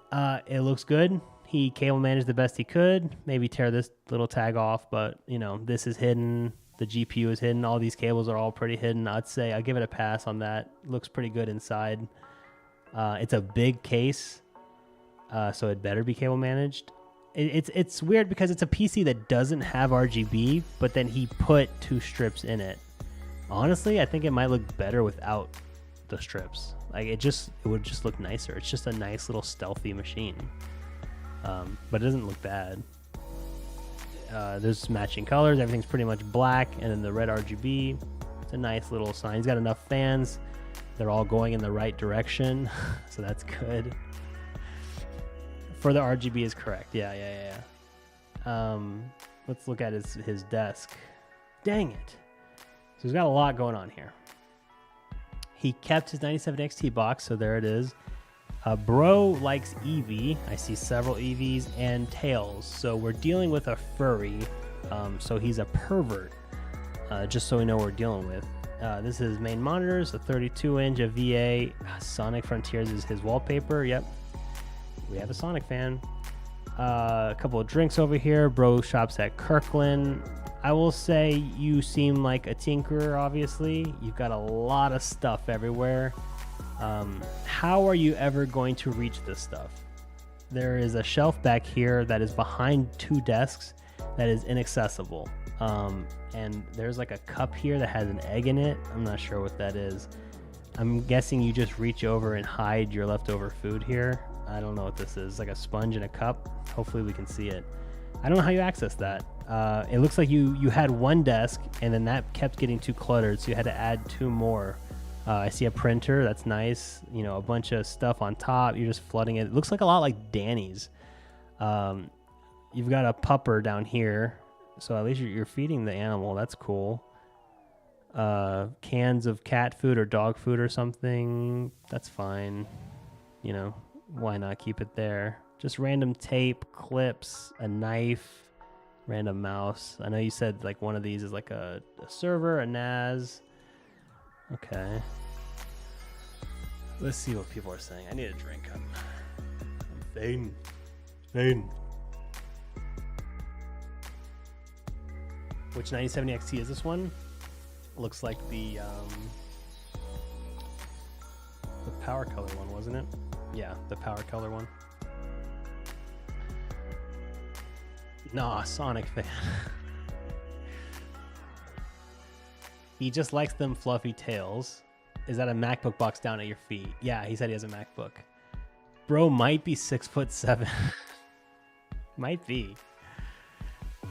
it looks good. He cable managed the best he could. Maybe tear this little tag off, but you know, this is hidden. The GPU is hidden. All these cables are all pretty hidden. I'd say I'll give it a pass on that. Looks pretty good inside. It's a big case, so it better be cable managed. It's weird because it's a PC that doesn't have RGB, but then he put 2 strips in it. Honestly, I think it might look better without the strips. Like it would just look nicer. It's just a nice little stealthy machine, but it doesn't look bad. There's matching colors. Everything's pretty much black, and then the red RGB. It's a nice little sign. He's got enough fans. They're all going in the right direction, so that's good. For the RGB is correct. Yeah. Let's look at his desk. Dang it. So he's got a lot going on here. He kept his 97 XT box, so there it is. Bro likes Eevee. I see several Eevees and tails. So we're dealing with a furry. So he's a pervert. Just so we know what we're dealing with. This is his main monitors, a 32-inch, a VA. Sonic Frontiers is his wallpaper. Yep. We have a Sonic fan. A couple of drinks over here. Bro shops at Kirkland. I will say you seem like a tinkerer, obviously. You've got a lot of stuff everywhere. How are you ever going to reach this stuff? There is a shelf back here that is behind 2 desks that is inaccessible. And there's like a cup here that has an egg in it. I'm not sure what that is. I'm guessing you just reach over and hide your leftover food here. I don't know what this is. It's like a sponge in a cup. Hopefully we can see it. I don't know how you access that. It looks like you had 1 desk and then that kept getting too cluttered, so you had to add 2 more. I see a printer. That's nice. You know, a bunch of stuff on top. You're just flooding it. It looks like a lot like Danny's. You've got a pupper down here, so at least you're feeding the animal. That's cool. Cans of cat food or dog food or something. That's fine. You know, why not keep it there? Just random tape, clips, a knife, random mouse. I know you said like one of these is like a server, a NAS. Okay. Let's see what people are saying. I need a drink. I'm fading. Which 9070 XT is this one? Looks like the power color one, wasn't it? Yeah, the power color one. Nah, Sonic fan. He just likes them fluffy tails. Is that a MacBook box down at your feet? Yeah, he said he has a MacBook. Bro might be 6'7". Might be.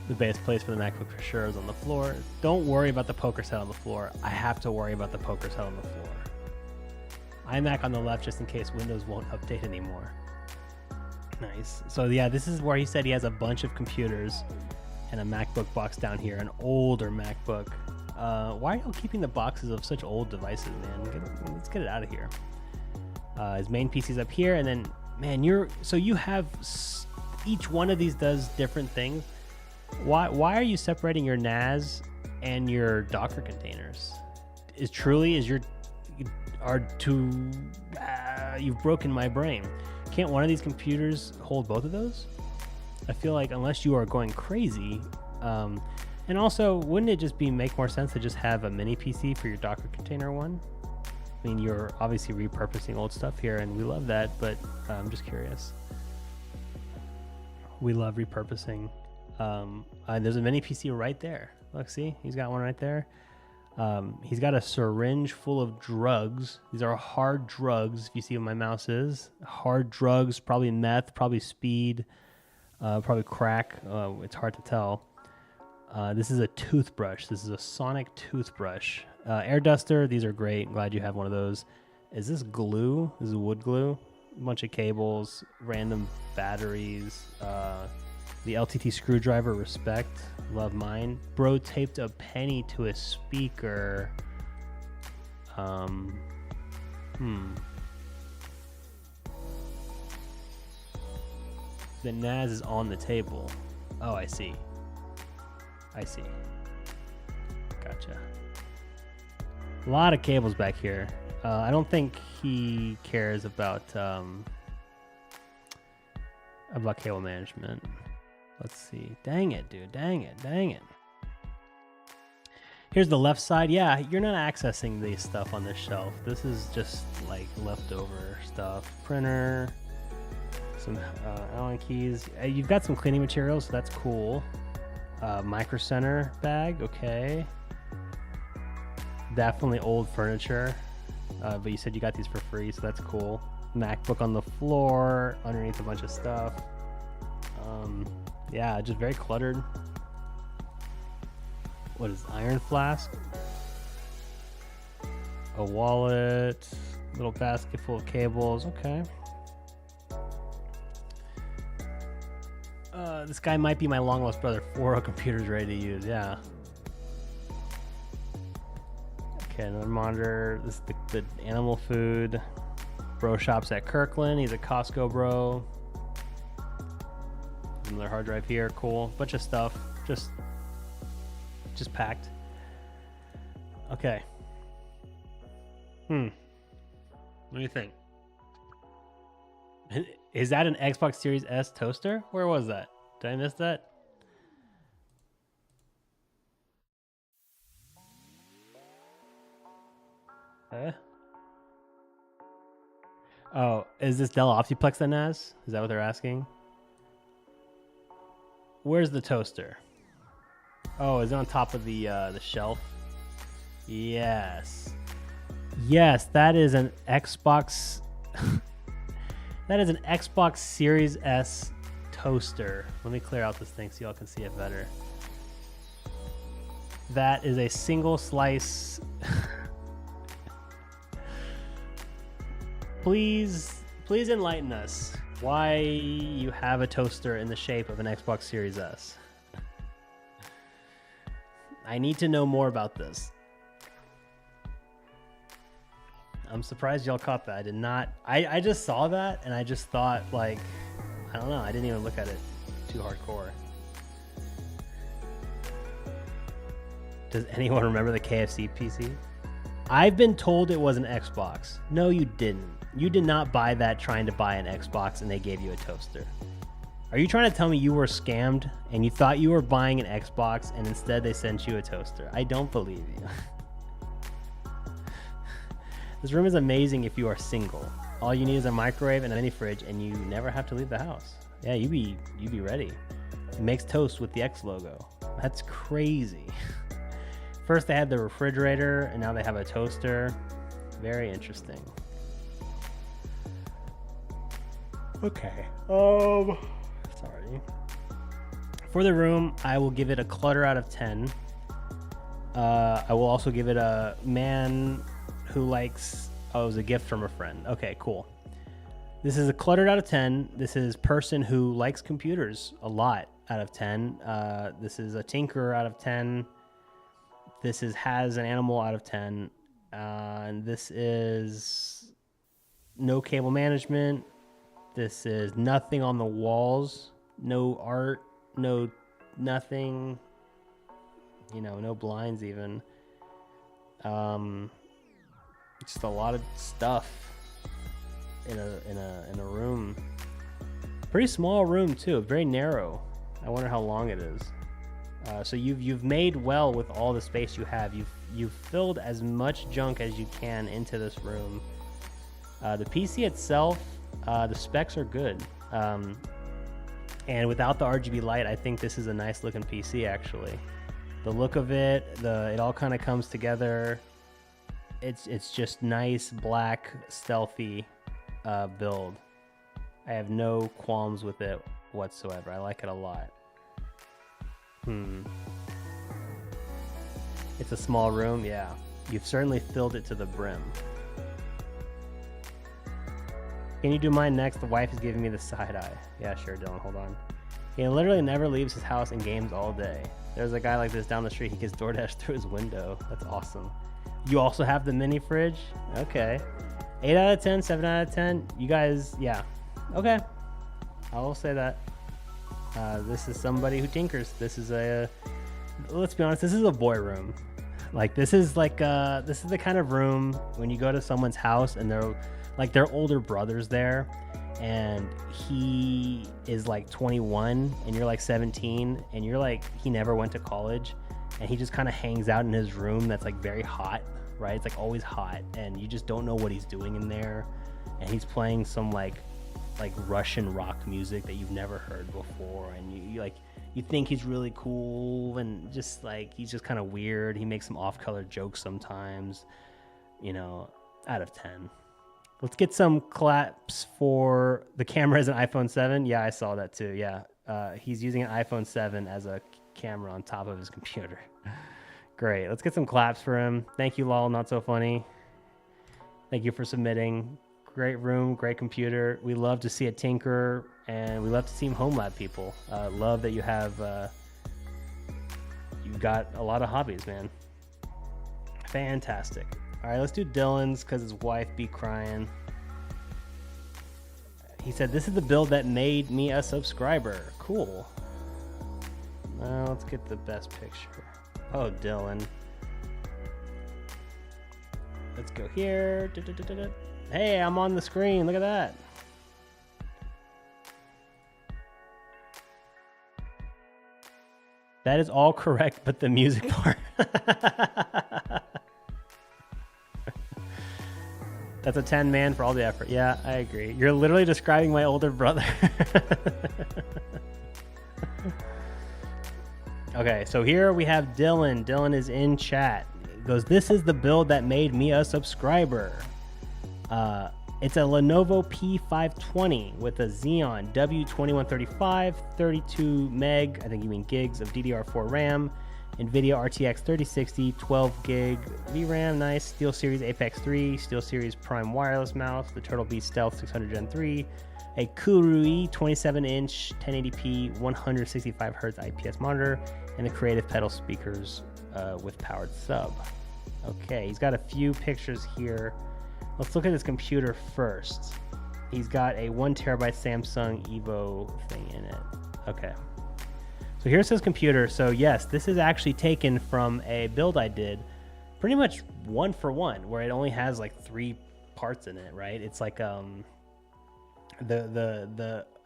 The best place for the MacBook for sure is on the floor. Don't worry about the poker set on the floor. I have to worry about the poker set on the floor. iMac on the left just in case Windows won't update anymore. Nice. So yeah, this is where he said he has a bunch of computers and a MacBook box down here, an older MacBook. Why are you keeping the boxes of such old devices, man? Let's get it out of here. His main PC's up here, and then, man, you have each one of these does different things. Why are you separating your NAS and your Docker containers? You've broken my brain. Can't one of these computers hold both of those? I feel like unless you are going crazy, and also, wouldn't it just make more sense to just have a mini PC for your Docker container one? I mean, you're obviously repurposing old stuff here, and we love that, but I'm just curious. We love repurposing. There's a mini PC right there. Look, see? He's got one right there. He's got a syringe full of drugs. These are hard drugs, if you see what my mouse is. Hard drugs, probably meth, probably speed, probably crack. It's hard to tell. This is a toothbrush. This is a Sonic toothbrush. Air duster. These are great. Glad you have one of those. Is this glue? This is wood glue. A bunch of cables, random batteries. The LTT screwdriver. Respect. Love mine. Bro taped a penny to a speaker. The NAS is on the table. Oh, I see. Gotcha. A lot of cables back here. I don't think he cares about cable management. Let's see. Dang it, dude. Dang it. Here's Here's the left side. Yeah, you're not accessing this stuff on this shelf. This is just like leftover stuff. Printer, some Allen keys. You've got some cleaning materials, so that's cool. Micro Center bag, okay. Definitely old furniture, but you said you got these for free, so that's cool. MacBook on the floor, underneath a bunch of stuff. Yeah, just very cluttered. What is iron flask? A wallet, little basket full of cables. Okay. This guy might be my long lost brother. 4 computers ready to use. Yeah. Okay, another monitor. This is the animal food. Bro shops at Kirkland. He's a Costco bro. Another hard drive here. Cool. Bunch of stuff. Just packed. Okay. What do you think? Is that an Xbox Series S toaster? Where was that? Did I miss that? Oh, is this Dell Optiplex that NAS? Is that what they're asking? Where's the toaster? Oh, is it on top of the shelf? Yes. Yes, that is an Xbox. That is an Xbox Series S toaster. Let me clear out this thing so y'all can see it better. That is a single slice. Please enlighten us why you have a toaster in the shape of an Xbox Series S. I need to know more about this. I'm surprised y'all caught that. I did not. I just saw that and I just thought, like, I don't know. I didn't even look at it too hardcore. Does anyone remember the KFC PC? I've been told it was an Xbox. No, you didn't. You did not buy that trying to buy an Xbox and they gave you a toaster. Are you trying to tell me you were scammed and you thought you were buying an Xbox and instead they sent you a toaster? I don't believe you. This room is amazing if you are single. All you need is a microwave and a mini fridge and you never have to leave the house. Yeah, you be ready. It makes toast with the X logo. That's crazy. First they had the refrigerator and now they have a toaster. Very interesting. Okay. Sorry. For the room, I will give it a clutter out of 10. I will also give it a man who likes... Oh, it was a gift from a friend. Okay, cool. This is a cluttered out of 10. This is person who likes computers a lot out of 10. This is a tinkerer out of 10. This is has an animal out of 10. And this is no cable management. This is nothing on the walls. No art. No nothing. You know, no blinds even. Just a lot of stuff in a room. Pretty small room too. Very narrow. I wonder how long it is. So you've made well with all the space you have. You've filled as much junk as you can into this room. The PC itself, the specs are good. And without the RGB light, I think this is a nice looking PC actually. The look of it, it all kind of comes together. It's just nice, black, stealthy build. I have no qualms with it whatsoever. I like it a lot. It's a small room, yeah. You've certainly filled it to the brim. Can you do mine next? The wife is giving me the side eye. Yeah, sure, Dylan, hold on. He literally never leaves his house and games all day. There's a guy like this down the street. He gets DoorDash through his window. That's awesome. You also have the mini fridge? Okay. 8 out of 10, 7 out of 10. You guys, yeah. Okay. I will say that. This is somebody who tinkers. This is let's be honest, this is a boy room. Like, this is the kind of room when you go to someone's house and their older brother's there and he is like 21 and you're like 17 and you're like, he never went to college and he just kind of hangs out in his room that's like very hot, right? It's like always hot, and you just don't know what he's doing in there. And he's playing some like Russian rock music that you've never heard before, and you think he's really cool, and just like he's just kind of weird. He makes some off-color jokes sometimes, you know. Out of 10. Let's get some claps for the camera as an iPhone 7. Yeah, I saw that too. Yeah, he's using an iPhone 7 as a camera on top of his computer. Great. Let's get some claps for him. Thank you, lol, not so funny. Thank you for submitting. Great room, great computer. We love to see it tinker, and we love to see home lab people. Love that you have you've got a lot of hobbies, man. Fantastic. All right, let's do Dylan's because his wife be crying. He said, this is the build that made me a subscriber. Cool. Now let's get the best picture. Oh, Dylan. Let's go here. Hey, I'm on the screen. Look at that. That is all correct, but the music part. That's a 10, man, for all the effort. Yeah, I agree. You're literally describing my older brother. Okay, so here we have Dylan. Dylan is in chat. He goes, this is the build that made me a subscriber. It's a Lenovo P520 with a Xeon W2135, 32 meg, I think you mean gigs of DDR4 RAM, NVIDIA RTX 3060, 12 gig VRAM, nice. SteelSeries Apex 3, SteelSeries Prime wireless mouse, the Turtle Beast Stealth 600 Gen 3, a Kurui 27-inch 1080p 165Hz IPS monitor, and the Creative Pedal speakers with powered sub. Okay, he's got a few pictures here. Let's look at his computer first. He's got a 1 terabyte Samsung Evo thing in it. Okay. So here's his computer. So yes, this is actually taken from a build I did, pretty much one for one, where it only has like 3 parts in it, right? It's like the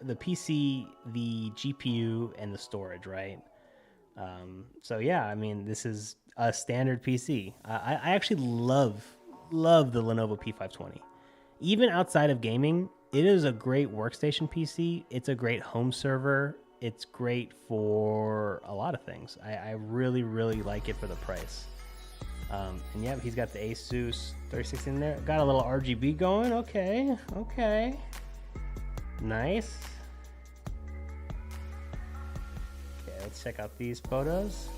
PC, the GPU, and the storage, right? So yeah, I mean, this is a standard PC. I actually love the Lenovo P520. Even outside of gaming, it is a great workstation PC. It's a great home server. It's great for a lot of things. I really, really like it for the price. And yeah, he's got the Asus 36 in there. Got a little RGB going. Okay. Nice. Okay, let's check out these photos.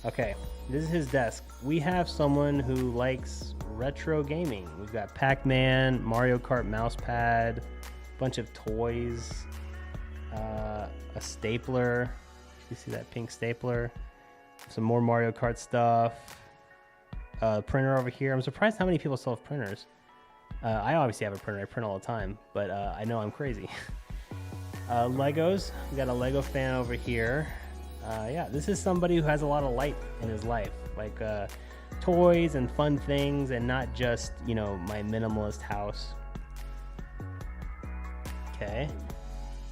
Okay, this is his desk. We have someone who likes retro gaming. We've got Pac-Man, Mario Kart mouse pad, bunch of toys, a stapler. You see that pink stapler? Some more Mario Kart stuff. Printer over here. I'm surprised how many people still have printers. I obviously have a printer. I print all the time, but I know I'm crazy. Legos. We got a Lego fan over here. Yeah, this is somebody who has a lot of light in his life, like toys and fun things, and not just, you know, my minimalist house. Okay.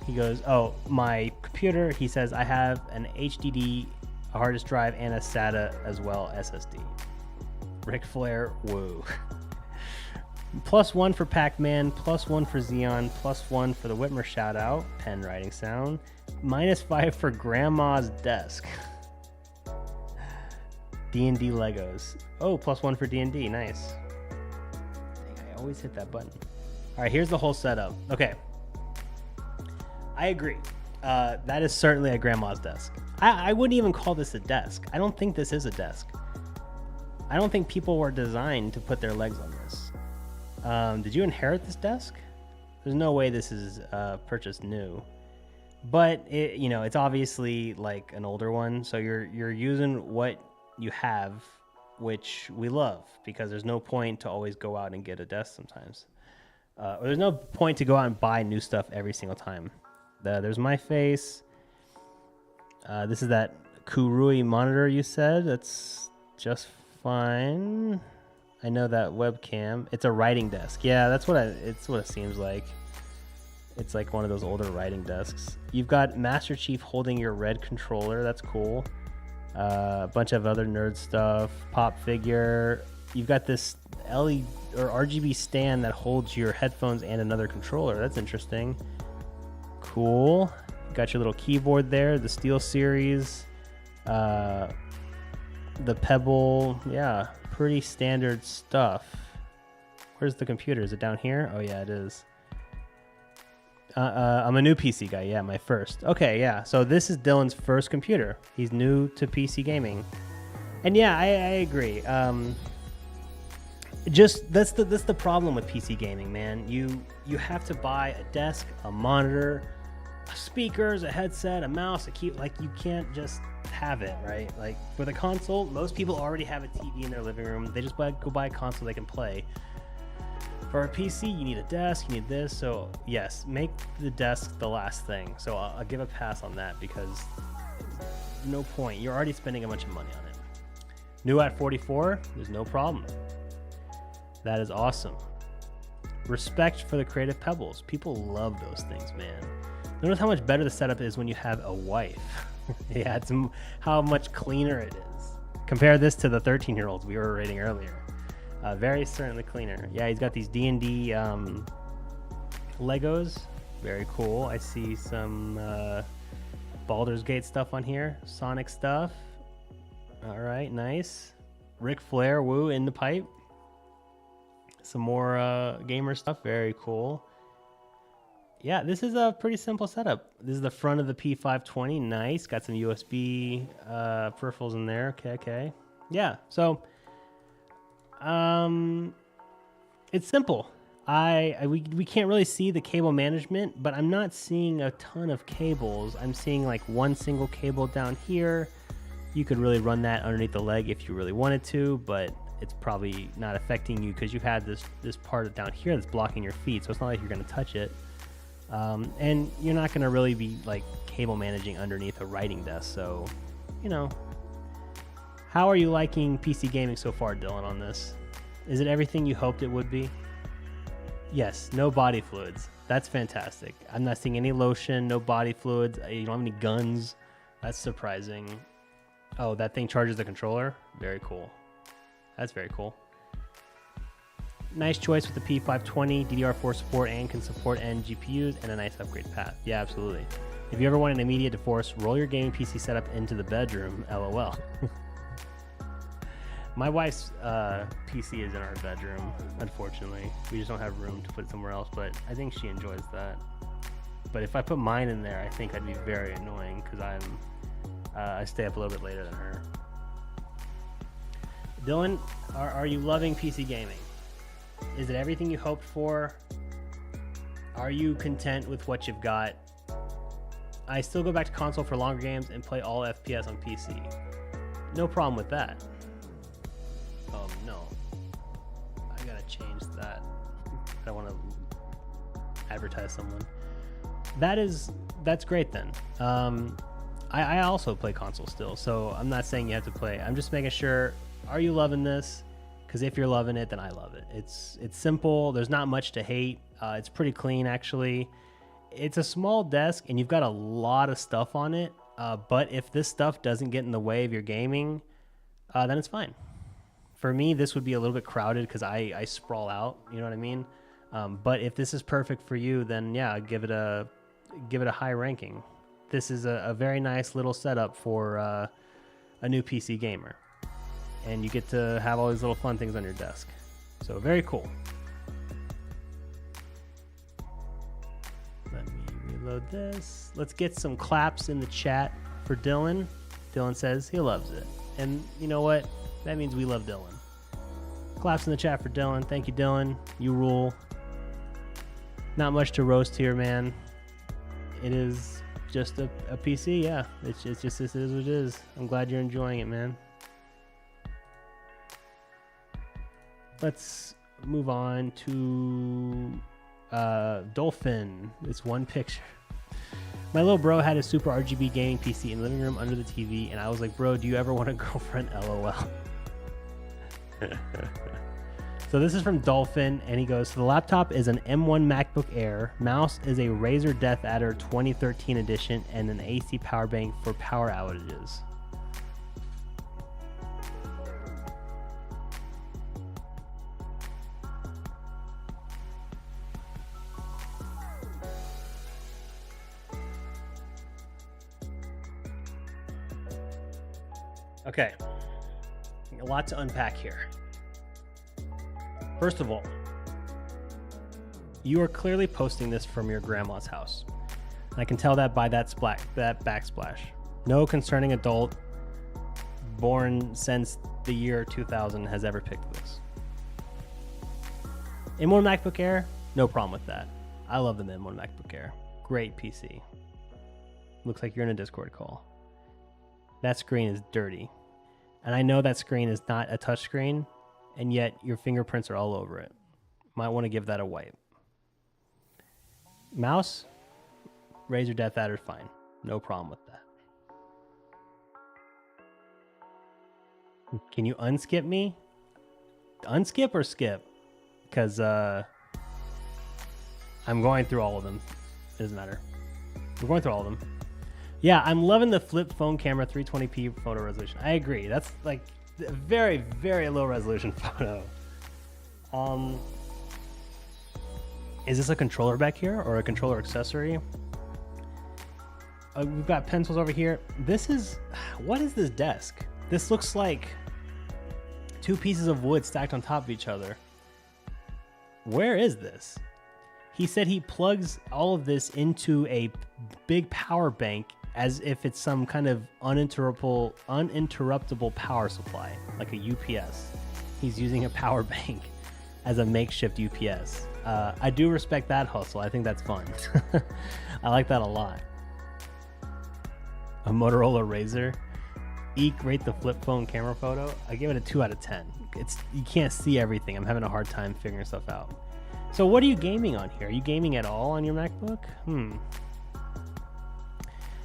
He goes, oh, my computer, he says, I have an HDD, a hard disk drive, and a SATA as well, SSD. Ric Flair, whoa. +1 for Pac-Man, +1 for Xeon, +1 for the Whitmer shout out, pen writing sound, -5 for Grandma's desk. D&D Legos. Oh, +1 for D&D, nice. Dang, I always hit that button. All right, here's the whole setup. Okay. I agree. That is certainly a grandma's desk. I wouldn't even call this a desk. I don't think this is a desk. I don't think people were designed to put their legs on this. Did you inherit this desk? There's no way this is purchased new. But it, you know, it's obviously like an older one, so you're using what you have, which we love, because there's no point to always go out and get a desk sometimes. Or there's no point to go out and buy new stuff every single time. There's my face. This is that Kurui monitor you said. That's just fine. I know that webcam. It's a writing desk. Yeah, it's what it seems like. It's like one of those older writing desks. You've got Master Chief holding your red controller. That's cool. A bunch of other nerd stuff, pop figure. You've got this LED or RGB stand that holds your headphones and another controller. That's interesting. Cool. Got your little keyboard there, the Steel Series, the Pebble. Yeah, pretty standard stuff. Where's the computer? Is it down here? Oh yeah, it is. I'm a new PC guy. Yeah, my first. Okay, yeah. So this is Dylan's first computer. He's new to PC gaming, and yeah, I agree. Just that's the problem with PC gaming, man. You have to buy a desk, a monitor, speakers, a headset, a mouse, a key. Like, you can't just have it, right? Like with a console, most people already have a TV in their living room. They just go buy a console they can play. For a PC, you need a desk, you need this. So yes, make the desk the last thing. So I'll give a pass on that, because no point. You're already spending a bunch of money on it. New at 44, there's no problem. That is awesome. Respect for the creative pebbles. People love those things, man. Notice how much better the setup is when you have a wife. Yeah, it's how much cleaner it is. Compare this to the 13-year-olds we were rating earlier. Very certainly cleaner. Yeah, he's got these D&D Legos. Very cool. I see some Baldur's Gate stuff on here. Sonic stuff. All right, nice. Ric Flair, woo, in the pipe. Some more gamer stuff. Very cool. Yeah, this is a pretty simple setup. This is the front of the P520. Nice. Got some USB peripherals in there. Okay. Yeah, so it's simple. We can't really see the cable management, but I'm not seeing a ton of cables. I'm seeing like one single cable down here. You could really run that underneath the leg if you really wanted to, but it's probably not affecting you because you had this part down here that's blocking your feet, so it's not like you're going to touch it. And you're not going to really be like cable managing underneath a writing desk. So, you know, how are you liking PC gaming so far, Dylan, on this? Is it everything you hoped it would be? Yes, no body fluids. That's fantastic. I'm not seeing any lotion, no body fluids. You don't have any guns. That's surprising. Oh, that thing charges the controller? Very cool. That's very cool. Nice choice with the P520, DDR4 support, and can support N GPUs, and a nice upgrade path. Yeah, absolutely. If you ever want an immediate divorce, roll your gaming PC setup into the bedroom, LOL. My wife's PC is in our bedroom, unfortunately. We just don't have room to put it somewhere else, but I think she enjoys that. But if I put mine in there, I think I'd be very annoying because I stay up a little bit later than her. Dylan, are you loving PC gaming? Is it everything you hoped for? Are you content with what you've got? I still go back to console for longer games and play all FPS on PC. No problem with that. No. I gotta change that. I don't want to advertise someone. That's great then. I also play console still, so I'm not saying you have to play. I'm just making sure, are you loving this? Because if you're loving it, then I love it. It's simple. There's not much to hate. It's pretty clean, actually. It's a small desk, and you've got a lot of stuff on it. But if this stuff doesn't get in the way of your gaming, then it's fine. For me, this would be a little bit crowded because I sprawl out. You know what I mean? But if this is perfect for you, then yeah, give it a high ranking. This is a very nice little setup for a new PC gamer. And you get to have all these little fun things on your desk. So very cool. Let me reload this. Let's get some claps in the chat for Dylan. Dylan says he loves it. And you know what? That means we love Dylan. Claps in the chat for Dylan. Thank you, Dylan. You rule. Not much to roast here, man. It is just a PC, yeah. It's just this is what it is. I'm glad you're enjoying it, man. Let's move on to Dolphin. It's one picture. My little bro had a super RGB gaming PC in the living room under the TV, and I was like, bro, do you ever want a girlfriend? LOL. So this is from Dolphin, and he goes, so the laptop is an M1 MacBook Air. Mouse is a Razer Death Adder 2013 edition, and an AC power bank for power outages. Okay. A lot to unpack here. First of all, you are clearly posting this from your grandma's house. I can tell that by that backsplash. No concerning adult born since the year 2000 has ever picked this. M1 MacBook Air, no problem with that. I love the M1 MacBook Air. Great PC. Looks like you're in a Discord call. That screen is dirty. And I know that screen is not a touch screen, and yet your fingerprints are all over it. Might want to give that a wipe. Mouse, Razer Death Adder, fine. No problem with that. Can you unskip me? Unskip or skip? Because I'm going through all of them. It doesn't matter. We're going through all of them. Yeah, I'm loving the flip phone camera 320p photo resolution. I agree. That's like a very, very low resolution photo. Is this a controller back here or a controller accessory? We've got pencils over here. What is this desk? This looks like two pieces of wood stacked on top of each other. Where is this? He said he plugs all of this into a big power bank as if it's some kind of uninterruptible power supply, like a UPS. He's using a power bank as a makeshift UPS. I do respect that hustle. I think that's fun. I like that a lot. A Motorola Razr. Eek, rate the flip phone camera photo. I give it a 2 out of 10. You can't see everything. I'm having a hard time figuring stuff out. So what are you gaming on here? Are you gaming at all on your MacBook?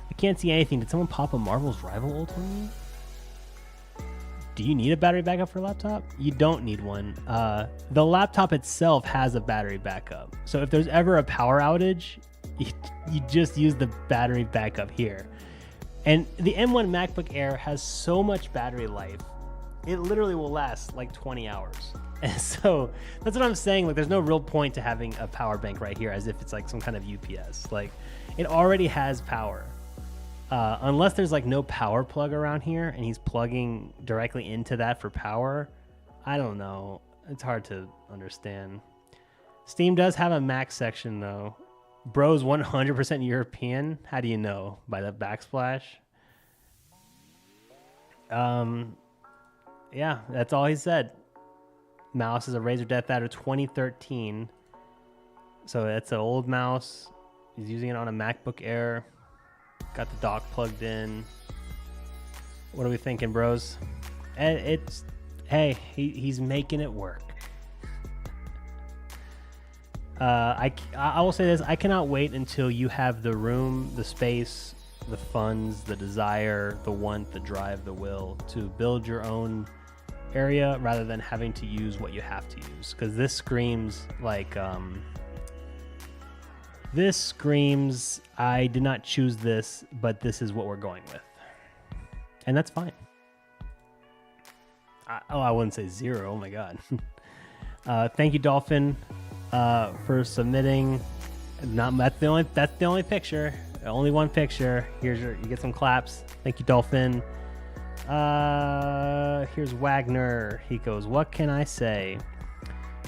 I can't see anything. Did someone pop a Marvel's Rival ult on me? Do you need a battery backup for a laptop? You don't need one. The laptop itself has a battery backup. So if there's ever a power outage, you just use the battery backup here. And the M1 MacBook Air has so much battery life. It literally will last like 20 hours. And so that's what I'm saying. Like, there's no real point to having a power bank right here as if it's like some kind of UPS. Like, it already has power. Unless there's like no power plug around here and he's plugging directly into that for power. I don't know. It's hard to understand. Steam does have a Mac section though. Bro's 100% European. How do you know? By the backsplash? Yeah, that's all he said. Mouse is a Razer Death Adder 2013. So it's an old mouse. He's using it on a MacBook Air. Got the dock plugged in. What are we thinking, bros? Hey, he's making it work. I will say this. I cannot wait until you have the room, the space, the funds, the desire, the want, the drive, the will to build your own area rather than having to use what you have to use. Because this screams like... This screams, I did not choose this, but this is what we're going with. And that's fine. I wouldn't say 0. Oh my God. Thank you, Dolphin, for submitting. That's the only picture. Only one picture. You get some claps. Thank you, Dolphin. Here's Wagner. He goes, what can I say?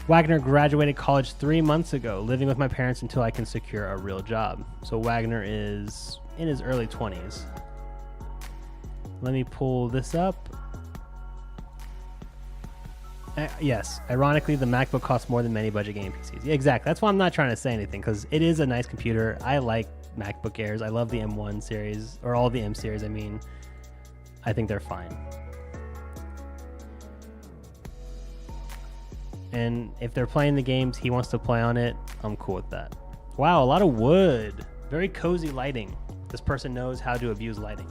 Wagner graduated college 3 months ago, living with my parents until I can secure a real job. So Wagner is in his early 20s. Let me pull this up. Yes, ironically, the MacBook costs more than many budget gaming PCs. Yeah, exactly. That's why I'm not trying to say anything, because it is a nice computer. I like MacBook Airs. I love the M1 series, or all the M series, I mean. I think they're fine. And if they're playing the games he wants to play on it, I'm cool with that. Wow, a lot of wood. Very cozy lighting. This person knows how to abuse lighting.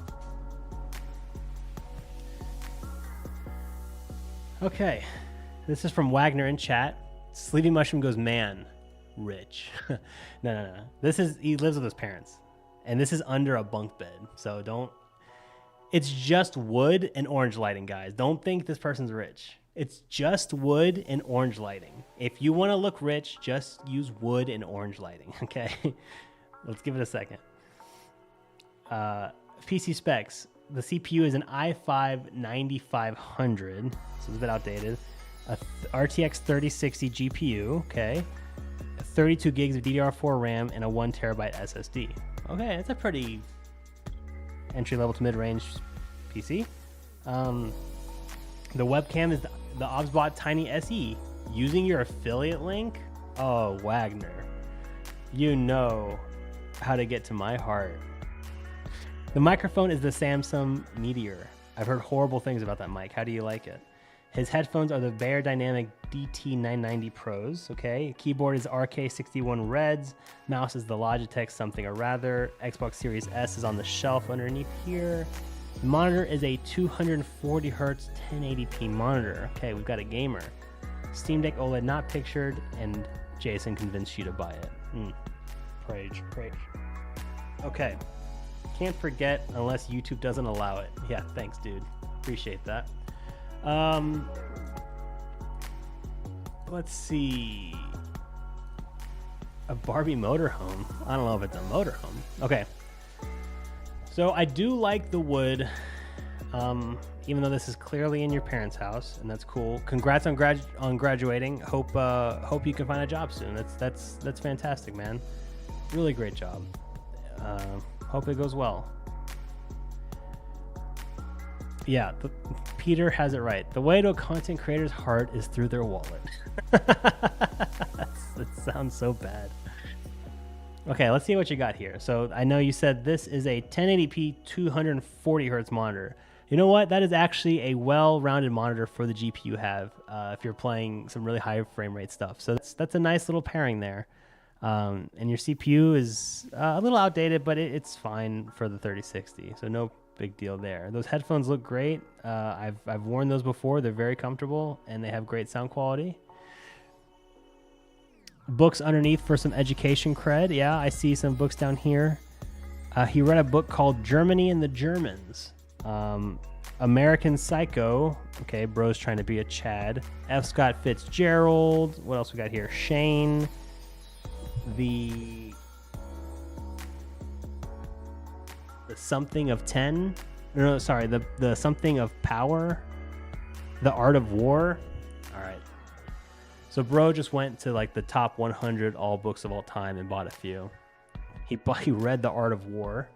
Okay, this is from Wagner in chat. Sleepy Mushroom goes, man, rich. No. He lives with his parents. And this is under a bunk bed. So don't... It's just wood and orange lighting, guys. Don't think this person's rich. It's just wood and orange lighting. If you want to look rich, just use wood and orange lighting, okay? Let's give it a second. PC specs. The CPU is an i5-9500, so it's a bit outdated. A RTX 3060 GPU, okay. 32 gigs of DDR4 RAM and a 1 terabyte SSD. Okay, that's a pretty entry-level to mid-range PC. The webcam is the Obsbot Tiny SE. Using your affiliate link? Oh, Wagner. You know how to get to my heart. The microphone is the Samsung Meteor. I've heard horrible things about that mic. How do you like it? His headphones are the Bear Dynamic DT990 Pros, okay? Keyboard is RK61 Reds. Mouse is the Logitech something or rather. Xbox Series S is on the shelf underneath here. The monitor is a 240 Hz 1080p monitor. Okay, we've got a gamer. Steam Deck OLED not pictured, and Jason convinced you to buy it. Praise. Okay, can't forget unless YouTube doesn't allow it. Yeah, thanks, dude. Appreciate that. Let's see. A Barbie motorhome. I don't know if it's a motorhome. Okay. So I do like the wood, even though this is clearly in your parents' house, and that's cool. Congrats on graduating. Hope you can find a job soon. That's fantastic, man. Really great job. Hope it goes well. Yeah, Peter has it right. The way to a content creator's heart is through their wallet. That sounds so bad. Okay, let's see what you got here. So I know you said this is a 1080p 240 hertz monitor. You know what? That is actually a well-rounded monitor for the GPU you have if you're playing some really high frame rate stuff. So that's a nice little pairing there. And your CPU is a little outdated, but it's fine for the 3060. So no big deal there. Those headphones look great. I've worn those before. They're very comfortable and they have great sound quality. Books underneath for some education cred. Yeah, I see some books down here. He read a book called Germany and the Germans. American Psycho. Okay, bro's trying to be a Chad. F. Scott Fitzgerald. What else we got here? Shane. The something of 10. No, sorry. The something of power. The Art of War. All right. So bro just went to like the top 100 all books of all time and bought a few. He read The Art of War.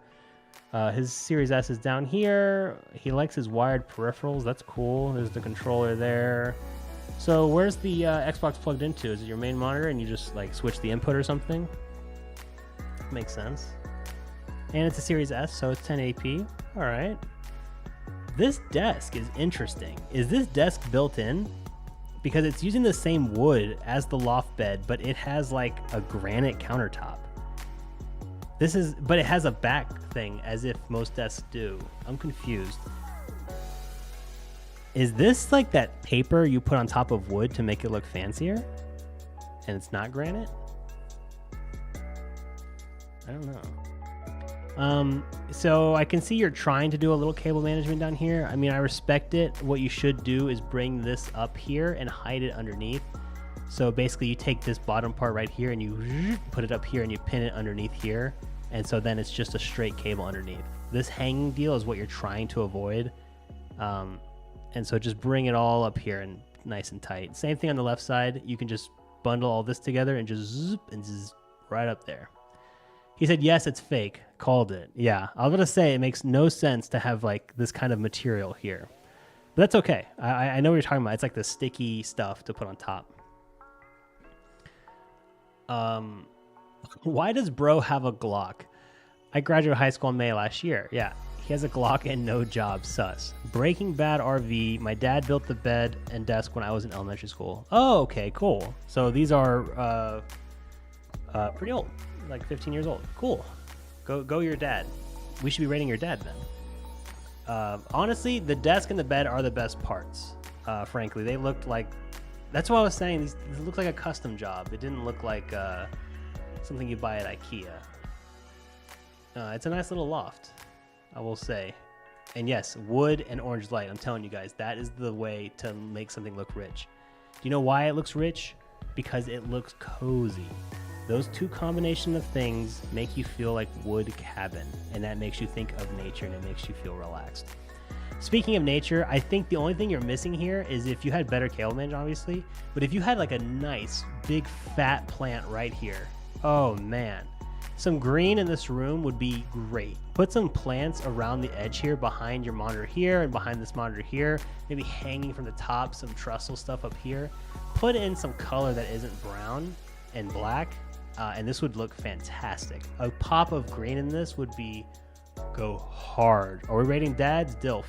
His Series S is down here. He likes his wired peripherals. That's cool. There's the controller there. So where's the Xbox plugged into? Is it your main monitor and you just like switch the input or something? Makes sense. And it's a Series S, so it's 1080p. All right. This desk is interesting. Is this desk built in? Because it's using the same wood as the loft bed, but it has like a granite countertop. But it has a back thing as if most desks do. I'm confused. Is this like that paper you put on top of wood to make it look fancier? And it's not granite? I don't know. So I can see you're trying to do a little cable management down here. I mean, I respect it. What you should do is bring this up here and hide it underneath. So basically you take this bottom part right here and you put it up here and you pin it underneath here. And so then it's just a straight cable underneath. This hanging deal is what you're trying to avoid. And so just bring it all up here and nice and tight. Same thing on the left side. You can just bundle all this together and just zip and zzz right up there. He said, yes, it's fake. Called it. Yeah, I was going to say it makes no sense to have like this kind of material here. But that's okay. I know what you're talking about. It's like the sticky stuff to put on top. Why does bro have a Glock? I graduated high school in May last year. Yeah, he has a Glock and no job. Sus. Breaking Bad RV. My dad built the bed and desk when I was in elementary school. Oh, okay, cool. So these are pretty old. Like 15 years old. Cool. Go your dad. We should be rating your dad then. Honestly, the desk and the bed are the best parts. Frankly, they looked like. That's what I was saying. These look like a custom job. It didn't look like something you buy at IKEA. It's a nice little loft, I will say. And yes, wood and orange light. I'm telling you guys, that is the way to make something look rich. Do you know why it looks rich? Because it looks cozy. Those two combination of things make you feel like wood cabin, and that makes you think of nature, and it makes you feel relaxed. Speaking of nature, I think the only thing you're missing here is if you had better cable management, obviously, but if you had like a nice big fat plant right here, oh man, some green in this room would be great. Put some plants around the edge here, behind your monitor here and behind this monitor here, maybe hanging from the top, some trussel stuff up here. Put in some color that isn't brown and black, and this would look fantastic. A pop of green in this would be go hard. Are we rating Dad's DILF?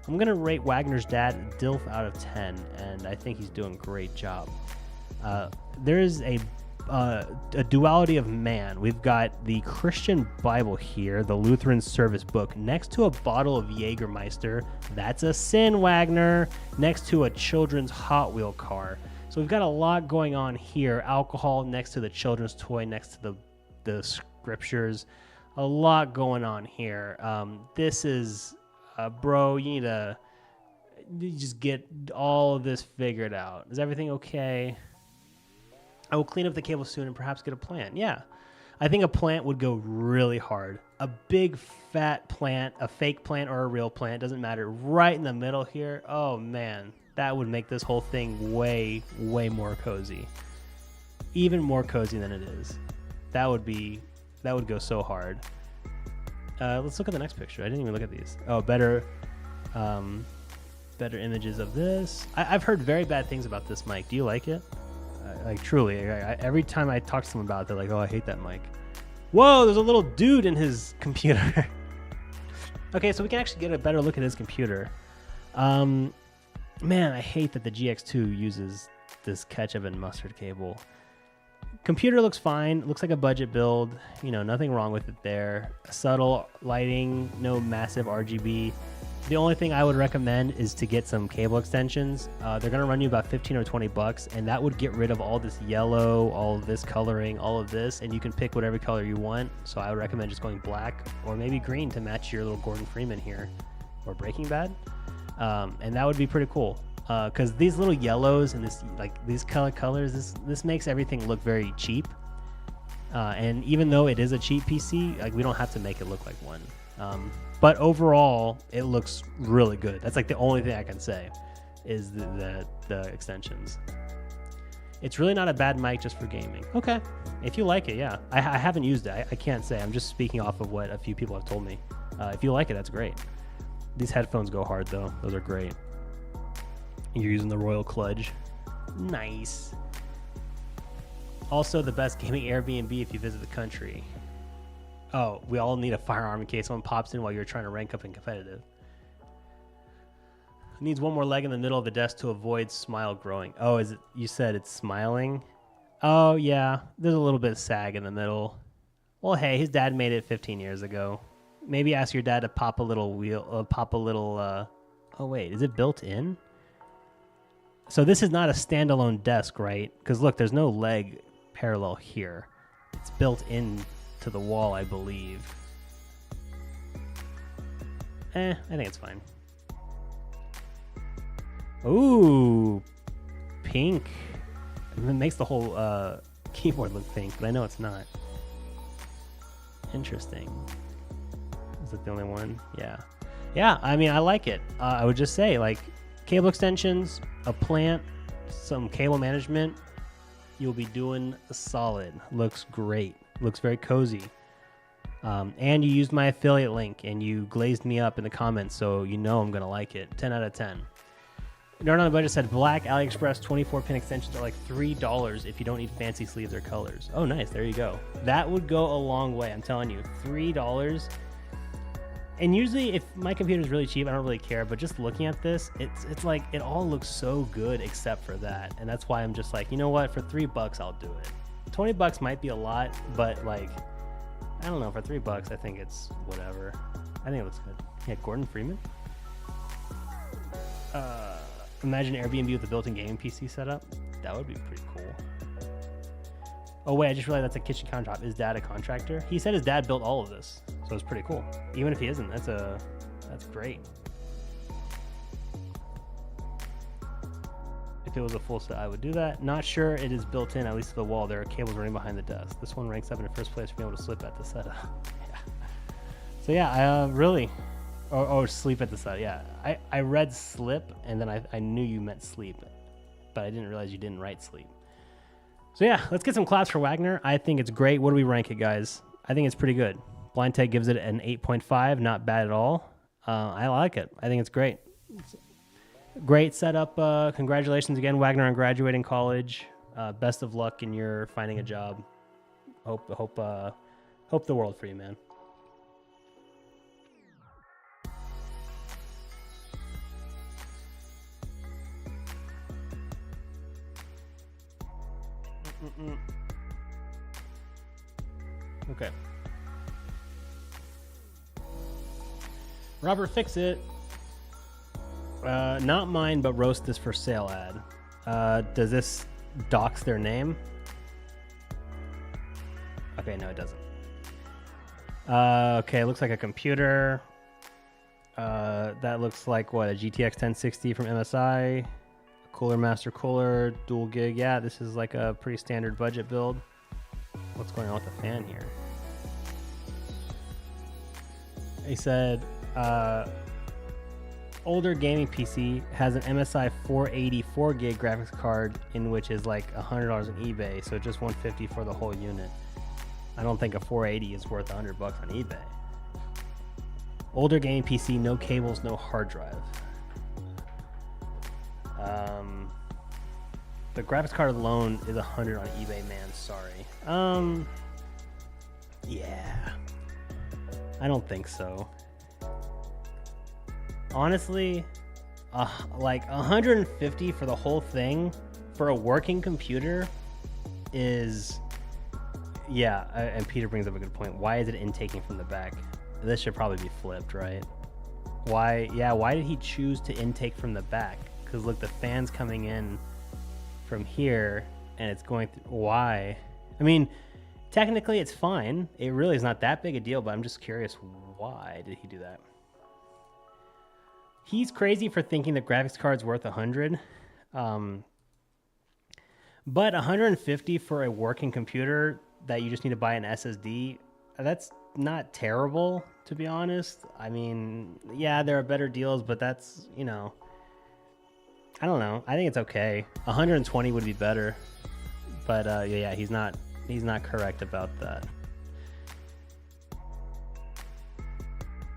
I'm gonna rate Wagner's dad DILF out of 10, and I think he's doing a great job. There is a duality of man. We've got the Christian Bible here, the Lutheran service book, next to a bottle of Jägermeister. That's a sin, Wagner. Next to a children's Hot Wheel car. So we've got a lot going on here. Alcohol next to the children's toy, next to the scriptures. A lot going on here. This is, bro, you just get all of this figured out. Is everything okay? I will clean up the cable soon and perhaps get a plant. Yeah, I think a plant would go really hard. A big fat plant, a fake plant or a real plant, doesn't matter. Right in the middle here. Oh man, that would make this whole thing way, way more cozy. Even more cozy than it is. That would go so hard. Let's look at the next picture. I didn't even look at these. Oh, better images of this. I've heard very bad things about this mic. Do you like it? Like truly, every time I talk to them about it, they're like, "Oh, I hate that mic." Whoa, there's a little dude in his computer. Okay, so we can actually get a better look at his computer. Man, I hate that the GX2 uses this ketchup and mustard cable. Computer looks fine. Looks like a budget build. You know, nothing wrong with it there. Subtle lighting, no massive RGB. The only thing I would recommend is to get some cable extensions. They're going to run you about 15 or 20 bucks, and that would get rid of all this yellow, all of this coloring, all of this, and you can pick whatever color you want. So I would recommend just going black or maybe green to match your little Gordon Freeman here, or Breaking Bad. And that would be pretty cool. Because these little yellows and these colors, this makes everything look very cheap. And even though it is a cheap PC, like we don't have to make it look like one. But overall, it looks really good. That's like the only thing I can say is the extensions. It's really not a bad mic just for gaming. Okay, if you like it, yeah. I haven't used it. I can't say. I'm just speaking off of what a few people have told me. If you like it, that's great. These headphones go hard though. Those are great. You're using the Royal Kludge. Nice. Also, the best gaming Airbnb if you visit the country. Oh, we all need a firearm in case someone pops in while you're trying to rank up in competitive. Needs one more leg in the middle of the desk to avoid smile growing. Oh, is it? You said it's smiling? Oh, yeah. There's a little bit of sag in the middle. Well, hey, his dad made it 15 years ago. Maybe ask your dad to pop a little wheel, oh, wait, is it built in? So this is not a standalone desk, right? Because look, there's no leg parallel here. It's built in to the wall, I believe. I think it's fine. Ooh, pink. It makes the whole keyboard look pink, but I know it's not. Interesting. Is it the only one? Yeah. Yeah, I mean, I like it. I would just say, like, cable extensions, a plant, some cable management, you'll be doing solid. Looks great. Looks very cozy. And you used my affiliate link and you glazed me up in the comments, so you know I'm going to like it. 10 out of 10. Nerd on the Budget said black AliExpress 24-pin extensions are like $3 if you don't need fancy sleeves or colors. Oh, nice. There you go. That would go a long way. I'm telling you. $3. And usually if my computer is really cheap, I don't really care. But just looking at this, it's like it all looks so good except for that. And that's why I'm just like, you know what? For $3, I'll do it. 20 bucks might be a lot, but like, I don't know. For $3, I think it's whatever. I think it looks good. Yeah, Gordon Freeman. Imagine Airbnb with a built-in gaming PC setup. That would be pretty cool. Oh wait, I just realized that's a kitchen countertop. Is Dad a contractor? He said his dad built all of this, so it's pretty cool. Even if he isn't, that's great. If it was a full set, I would do that. Not sure it is built in, at least to the wall. There are cables running behind the desk. This one ranks up in the first place for being able to slip at the setup. Yeah. So yeah, I really, or sleep at the setup. Yeah, I read slip, and then I knew you meant sleep, but I didn't realize you didn't write sleep. So yeah, let's get some claps for Wagner. I think it's great. What do we rank it, guys? I think it's pretty good. Blind Tech gives it an 8.5, not bad at all. I like it. I think it's great. Great setup. Congratulations again, Wagner, on graduating college. Best of luck in your finding a job. Hope the world for you, man. Okay. Robert Fix It. Not mine, but roast this for sale ad. Does this dox their name? Okay, no, it doesn't. Okay, it looks like a computer. That looks like what, a GTX 1060 from MSI. Cooler Master Cooler, dual gig. Yeah, this is like a pretty standard budget build. What's going on with the fan here? He said, older gaming PC has an MSI 480 4 gig graphics card, in which is like $100 on eBay, so just $150 for the whole unit. I don't think a 480 is worth $100 on eBay. Older gaming PC, no cables, no hard drive. The graphics card alone is $100 on eBay, man. Sorry. Yeah. I don't think so. Honestly, like $150 for the whole thing for a working computer is, yeah. And Peter brings up a good point. Why is it intaking from the back? This should probably be flipped, right? Why? Yeah. Why did he choose to intake from the back? Because look, the fan's coming in from here, and it's going through. Why? I mean, technically it's fine. It really is not that big a deal, but I'm just curious, why did he do that? He's crazy for thinking the graphics card's worth 100. But 150 for a working computer that you just need to buy an SSD, that's not terrible, to be honest. I mean, yeah, there are better deals, but that's, you know, I don't know. I think it's okay. 120 would be better. But yeah, he's not correct about that.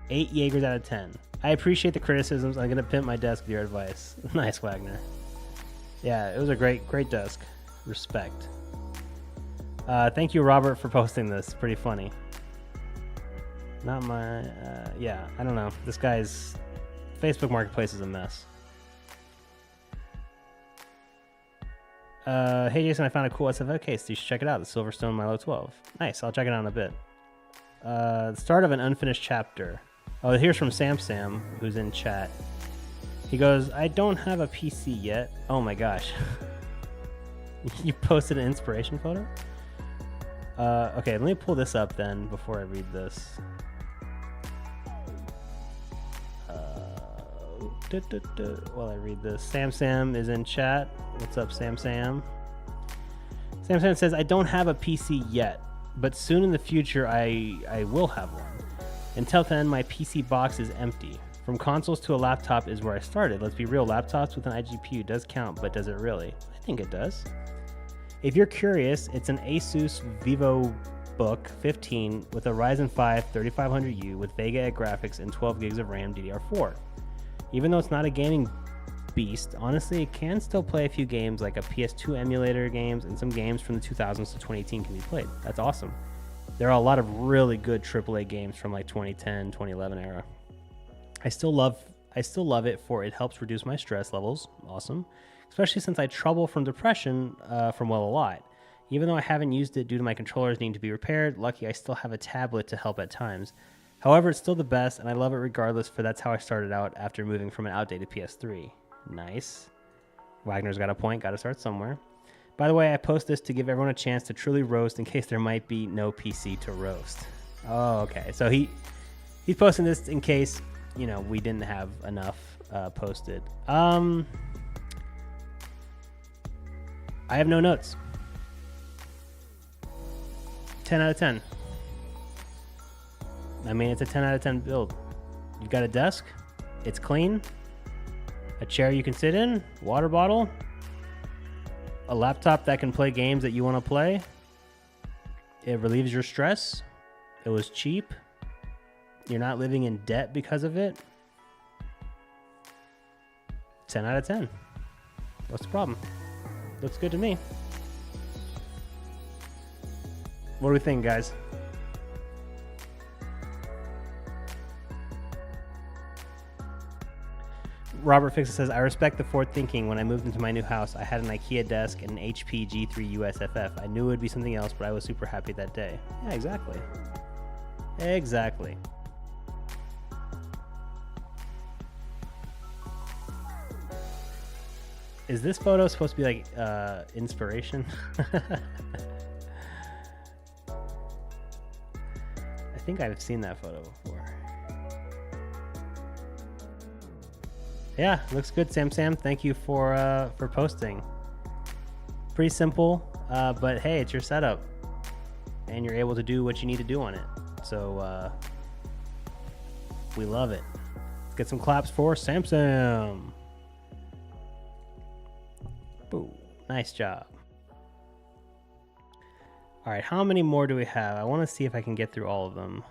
8 Jaegers out of 10. I appreciate the criticisms. I'm gonna pimp my desk with your advice. Nice, Wagner. Yeah, it was a great desk. Respect. Thank you, Robert, for posting this. Pretty funny. Not my. Yeah, I don't know. This guy's Facebook Marketplace is a mess. Hey Jason, I found a cool SFF case. You should check it out. The Silverstone Milo 12. Nice. I'll check it out in a bit. The start of an unfinished chapter. Oh, here's from Sam, who's in chat. He goes, I don't have a PC yet. Oh my gosh. You posted an inspiration photo? Okay, let me pull this up then before I read this. While I read this. Sam is in chat. What's up, Sam? Sam says, I don't have a PC yet, but soon in the future I will have one. Until then, my PC box is empty. From consoles to a laptop is where I started. Let's be real, laptops with an iGPU does count, but does it really? I think it does. If you're curious, it's an Asus VivoBook 15 with a Ryzen 5 3500U with Vega 8 graphics and 12 gigs of RAM DDR4. Even though it's not a gaming beast, honestly, it can still play a few games like a PS2 emulator games, and some games from the 2000s to 2018 can be played. That's awesome. There are a lot of really good AAA games from like 2010, 2011 era. I still love it for it helps reduce my stress levels. Awesome. Especially since I trouble from depression from a lot. Even though I haven't used it due to my controllers needing to be repaired, lucky I still have a tablet to help at times. However, it's still the best, and I love it regardless, for that's how I started out after moving from an outdated PS3. Nice. Wagner's got a point, gotta start somewhere. By the way, I post this to give everyone a chance to truly roast in case there might be no PC to roast. Oh, okay. So he's posting this in case, you know, we didn't have enough posted. I have no notes. 10 out of 10. I mean, it's a 10 out of 10 build. You've got a desk. It's clean. A chair you can sit in. Water bottle. A laptop that can play games that you want to play. It relieves your stress. It was cheap. You're not living in debt because of it. 10 out of 10. What's the problem? Looks good to me. What do we think, guys? Robert Fixer says, I respect the forward thinking. When I moved into my new house, I had an IKEA desk and an HP G3 USFF. I knew it would be something else, but I was super happy that day. Yeah, exactly. Exactly. Is this photo supposed to be like inspiration? I think I've seen that photo before. Yeah, looks good, Sam. Thank you for posting. Pretty simple, but hey, it's your setup, and you're able to do what you need to do on it. So we love it. Let's get some claps for Sam. Boo. Nice job. All right, how many more do we have? I want to see if I can get through all of them.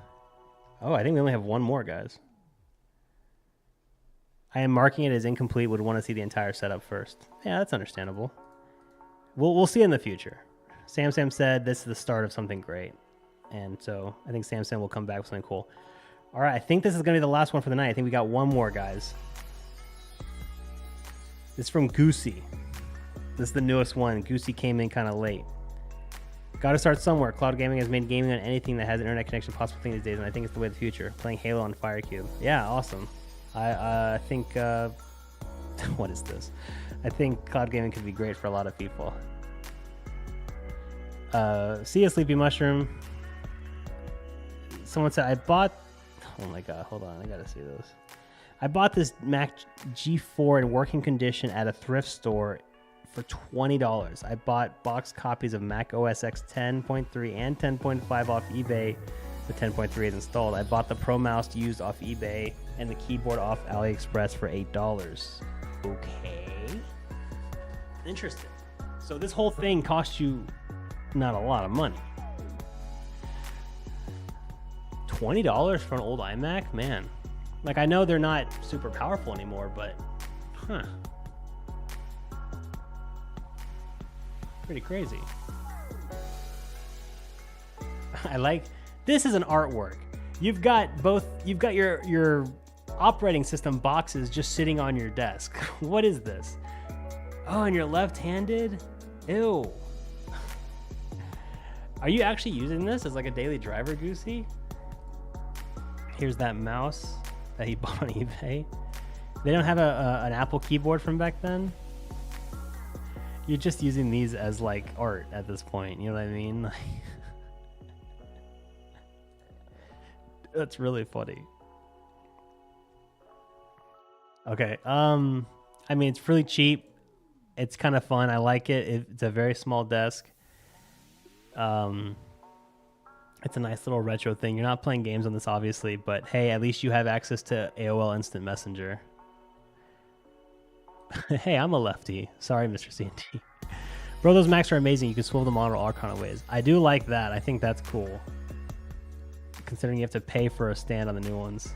Oh, I think we only have one more, guys. I am marking it as incomplete. Would want to see the entire setup first. Yeah, that's understandable. We'll see in the future. Sam said this is the start of something great. And so I think Sam will come back with something cool. All right, I think this is going to be the last one for the night. I think we got one more, guys. This is from Goosey. This is the newest one. Goosey came in kind of late. Got to start somewhere. Cloud gaming has made gaming on anything that has an internet connection possible thing these days, and I think it's the way of the future. Playing Halo on FireCube. Yeah, awesome. I think, what is this? I think cloud gaming could be great for a lot of people. See ya, Sleepy Mushroom. Someone said, I bought, oh my God, hold on, I gotta see this. I bought this Mac G4 in working condition at a thrift store for $20. I bought boxed copies of Mac OS X 10.3 and 10.5 off eBay. The 10.3 is installed. I bought the Pro Mouse used off eBay and the keyboard off AliExpress for $8. Okay. Interesting. So this whole thing cost you not a lot of money. $20 for an old iMac? Man. Like, I know they're not super powerful anymore, but pretty crazy. I like, this is an artwork. You've got your operating system boxes just sitting on your desk. What is this? Oh, and you're left-handed? Ew. Are you actually using this as like a daily driver, Goosey? Here's that mouse that he bought on eBay. They don't have an Apple keyboard from back then? You're just using these as like art at this point, you know what I mean? That's really funny. Okay, I mean, it's really cheap. It's kind of fun. I like it. It's a very small desk. It's a nice little retro thing. You're not playing games on this, obviously, but hey, at least you have access to AOL Instant Messenger. Hey, I'm a lefty. Sorry, Mr. C&T. Bro, those Macs are amazing. You can swivel them on all kind of ways. I do like that. I think that's cool, considering you have to pay for a stand on the new ones.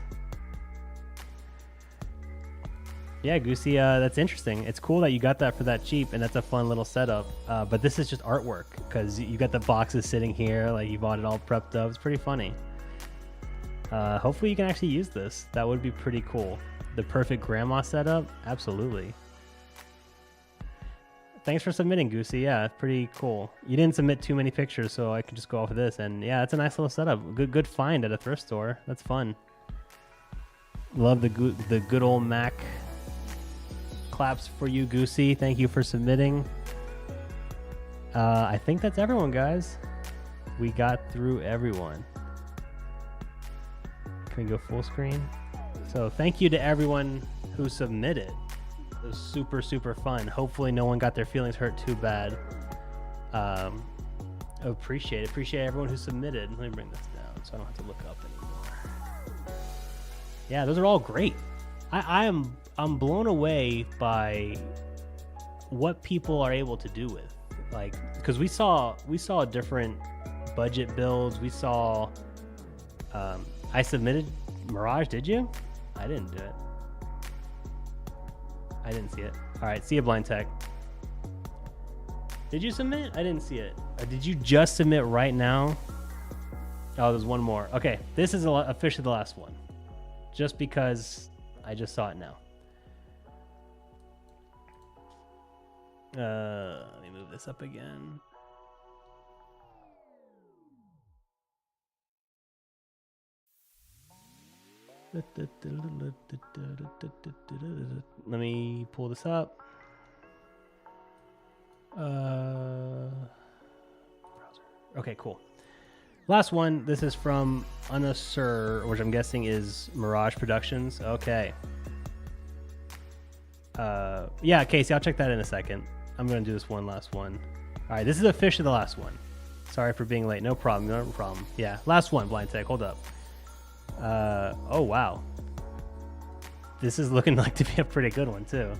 Yeah, Goosey, that's interesting. It's cool that you got that for that cheap, and that's a fun little setup. But this is just artwork, because you got the boxes sitting here, like you bought it all prepped up. It's pretty funny. Hopefully you can actually use this. That would be pretty cool. The perfect grandma setup? Absolutely. Thanks for submitting, Goosey. Yeah, it's pretty cool. You didn't submit too many pictures, so I could just go off of this. And yeah, it's a nice little setup. Good find at a thrift store. That's fun. Love the good old Mac. Claps for you, Goosey. Thank you for submitting. I think that's everyone, guys. We got through everyone. Can we go full screen? So thank you to everyone who submitted. It was super, super fun. Hopefully no one got their feelings hurt too bad. Appreciate everyone who submitted. Let me bring this down so I don't have to look up anymore. Yeah, those are all great. I'm blown away by what people are able to do with, like, because we saw different budget builds. We saw I submitted Mirage. Did you? I didn't do it. I didn't see it. All right, see you, Blind Tech. Did you submit? I didn't see it. Did you just submit right now? Oh, there's one more. Okay, this is officially the last one, just because I just saw it now. Let me move this up again. Let me pull this up. Okay, cool. Last one. This is from Unasur, which I'm guessing is Mirage Productions. Okay. Yeah, Casey, I'll check that in a second. I'm gonna do this one last one. All right, this is officially the last one. Sorry for being late. No problem. No problem. Yeah, last one. Blind Tech. Hold up. Oh wow. This is looking like to be a pretty good one too.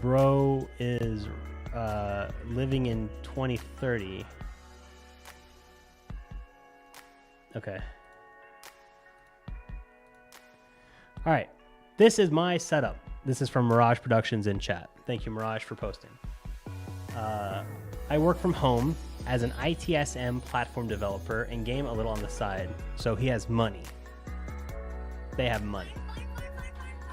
Bro is living in 2030. Okay. All right. This is my setup. This is from Mirage Productions in chat. Thank you, Mirage, for posting. I work from home as an ITSM platform developer and game a little on the side. So he has money. They have money.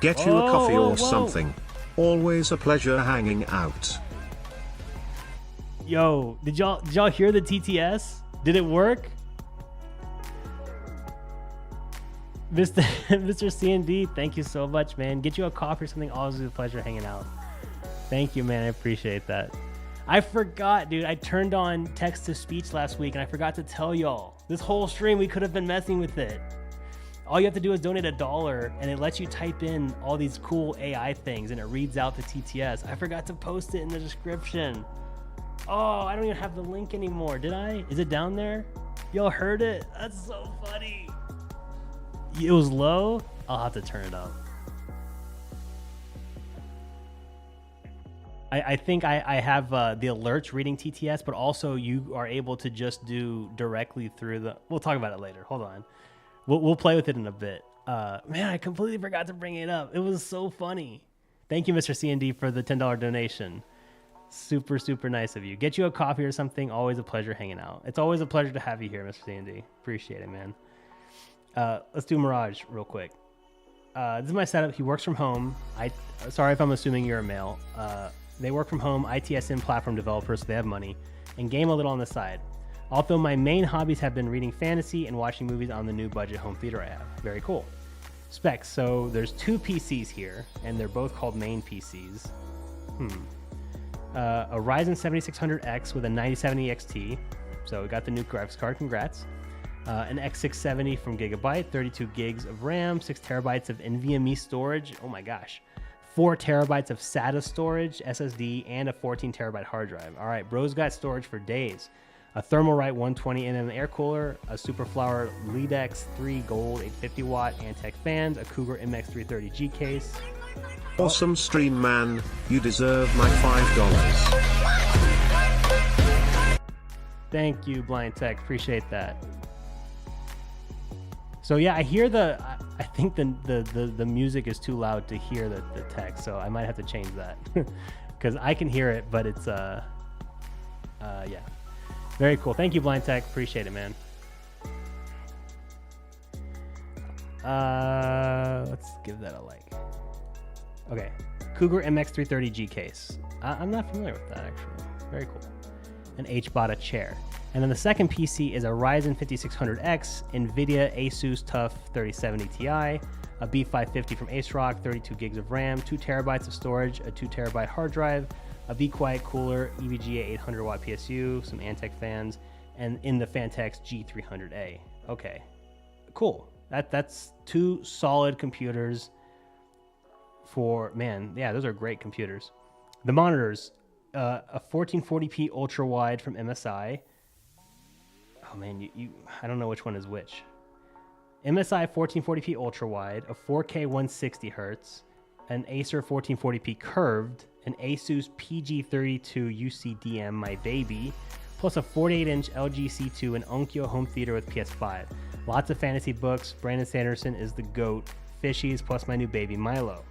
Get you a coffee or something. Always a pleasure hanging out. Yo, did y'all hear the TTS? Did it work? Mr. C&D, thank you so much, man. Get you a coffee or something. Always a pleasure hanging out. Thank you, man. I appreciate that. I forgot, dude. I turned on text-to-speech last week, and I forgot to tell y'all. This whole stream, we could have been messing with it. All you have to do is donate $1, and it lets you type in all these cool AI things, and it reads out the TTS. I forgot to post it in the description. Oh, I don't even have the link anymore. Did I? Is it down there? Y'all heard it? That's so funny. It was low. I'll have to turn it up. I think I have the alerts reading TTS, but also you are able to just do directly through the... We'll talk about it later. Hold on. We'll play with it in a bit. Man, I completely forgot to bring it up. It was so funny. Thank you, Mr. C&D, for the $10 donation. Super, super nice of you. Get you a coffee or something. Always a pleasure hanging out. It's always a pleasure to have you here, Mr. C&D. Appreciate it, man. Let's do Mirage real quick. This is my setup. He works from home. Sorry if I'm assuming you're a male. They work from home, ITSM platform developers, so they have money, and game a little on the side. Although my main hobbies have been reading fantasy and watching movies on the new budget home theater I have. Very cool. Specs. So there's 2 PCs here, and they're both called main PCs. A Ryzen 7600X with a 9070 XT. So we got the new graphics card. Congrats. An X670 from Gigabyte, 32 gigs of RAM, 6 terabytes of NVMe storage. Oh my gosh. 4 terabytes of SATA storage, SSD, and a 14 terabyte hard drive. All right, bro's got storage for days. A Thermalright 120mm air cooler, a Superflower LEDX 3 Gold 850 watt Antec fans, a Cougar MX330G case. Awesome stream, man. You deserve my $5. Thank you, Blind Tech. Appreciate that. So yeah, I hear I think the music is too loud to hear the text, so I might have to change that because I can hear it, but it's yeah. Very cool. Thank you, Blind Tech. Appreciate it, man. Let's give that a like. Okay, Cougar MX330G case. I'm not familiar with that actually. Very cool. An HBOTA chair. And then the second PC is a Ryzen 5600X, NVIDIA Asus TUF 3070 Ti, a B550 from AceRock, 32 gigs of RAM, 2 terabytes of storage, a 2 terabyte hard drive, a Be Quiet cooler, EVGA 800 watt PSU, some Antec fans, and in the Fantex G300A. Okay, cool. That's 2 solid computers for, man, yeah, those are great computers. The monitors, a 1440p ultra wide from MSI. Oh man, I don't know which one is which. MSI 1440p ultra wide, a 4K 160 hertz, an Acer 1440p curved, an Asus PG32 UCDM my baby, plus a 48-inch LG C2 and Onkyo home theater with PS5. Lots of fantasy books. Brandon Sanderson is the GOAT. Fishies plus my new baby Milo.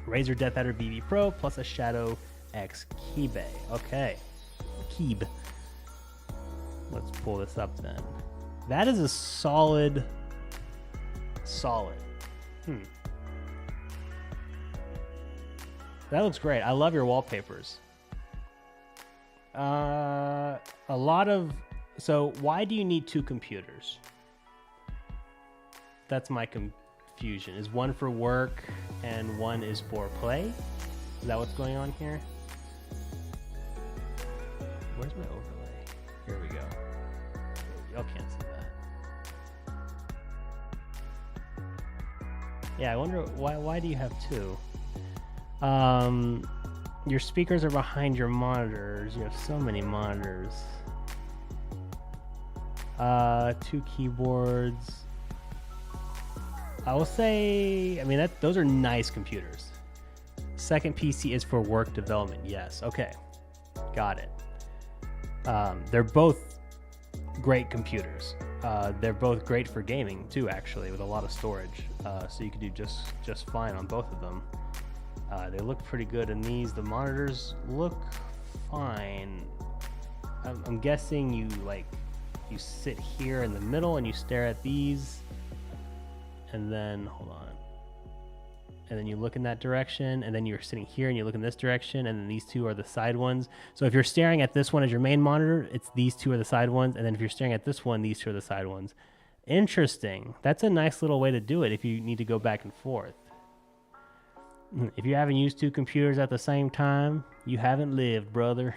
Razer Death Adder BB Pro plus a Shadow X Kibe. Okay, Keeb. Let's pull this up then. That is a solid. That looks great. I love your wallpapers. A lot of... So why do you need two computers? That's my confusion. Is one for work and one is for play? Is that what's going on here? Where's my overlay? Here we go. Y'all can't see that. Yeah, I wonder why do you have two? Your speakers are behind your monitors. You have so many monitors. Two keyboards. I will say, I mean, those are nice computers. Second PC is for work development. Yes. Okay. Got it. They're both great computers. They're both great for gaming too, actually, with a lot of storage. So you could do just fine on both of them. They look pretty good in these. The monitors look fine. I'm guessing you sit here in the middle and you stare at these, and then hold on, and then you look in that direction, and then you're sitting here and you look in this direction, and then these two are the side ones. So if you're staring at this one as your main monitor, it's these two are the side ones, and then if you're staring at this one, these two are the side ones. Interesting. That's a nice little way to do it if you need to go back and forth. If you haven't used two computers at the same time, you haven't lived, brother.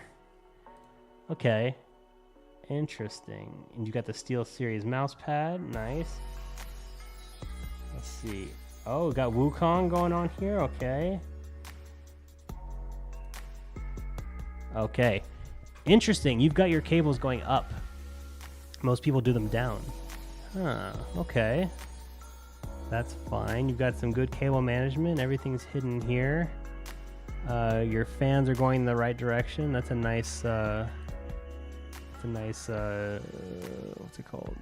Okay. Interesting. And you got the SteelSeries mouse pad. Nice. Let's see. Oh, we got Wukong going on here. Okay. Okay. Interesting. You've got your cables going up. Most people do them down. Huh. Okay. That's fine. You've got some good cable management. Everything's hidden here. Your fans are going in the right direction. That's a nice... what's it called?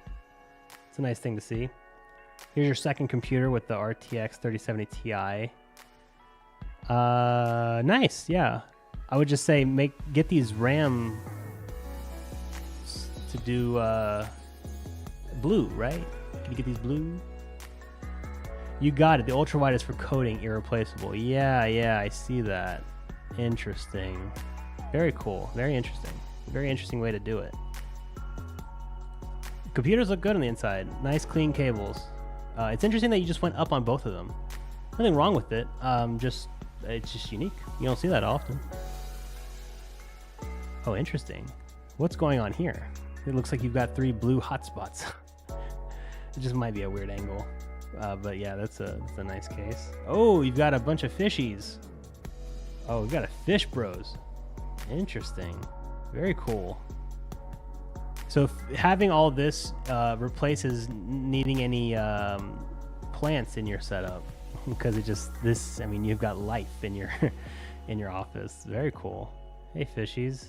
It's a nice thing to see. Here's your second computer with the RTX 3070 Ti. Nice, yeah. I would just say get these RAM to do blue, right? Can you get these blue? You got it. The ultra wide is for coding, irreplaceable. Yeah, I see that. Interesting. Very cool. Very interesting. Very interesting way to do it. Computers look good on the inside. Nice clean cables. It's interesting that you just went up on both of them. Nothing wrong with it. It's just unique. You don't see that often. Oh, interesting. What's going on here? It looks like you've got 3 blue hotspots. It just might be a weird angle. But yeah, that's a nice case. Oh, you've got a bunch of fishies. Oh, we've got a fish bros. Interesting. Very cool. So having all this replaces needing any plants in your setup, because you've got life in your in your office. Very cool. Hey, fishies.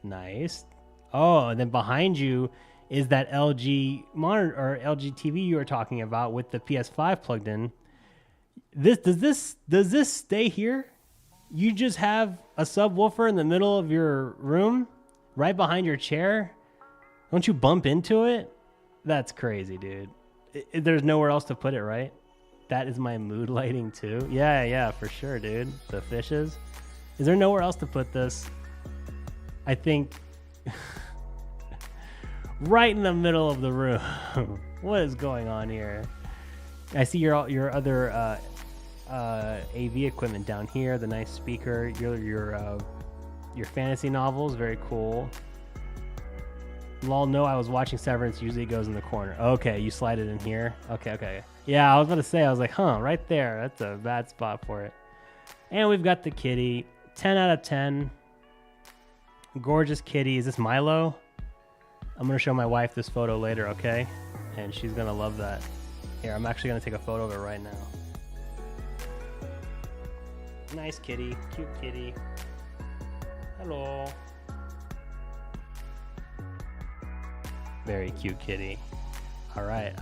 Nice. Oh, and then behind you is that LG monitor or LG TV you were talking about with the PS5 plugged in. Does this stay here? You just have a subwoofer in the middle of your room, right behind your chair? Don't you bump into it? That's crazy, dude. There's nowhere else to put it, right? That is my mood lighting too. Yeah, for sure, dude. The fishes. Is there nowhere else to put this? I think right in the middle of the room. What is going on here? I see your other AV equipment down here. The nice speaker. Your fantasy novels. Very cool. Lol, no, I was watching Severance. Usually it goes in the corner. Okay, you slide it in here. Okay. Yeah, I was about to say, I was like, right there. That's a bad spot for it. And we've got the kitty. 10 out of 10. Gorgeous kitty. Is this Milo? I'm going to show my wife this photo later, okay? And she's going to love that. Here, I'm actually going to take a photo of it right now. Nice kitty. Cute kitty. Hello. Very cute kitty. All right.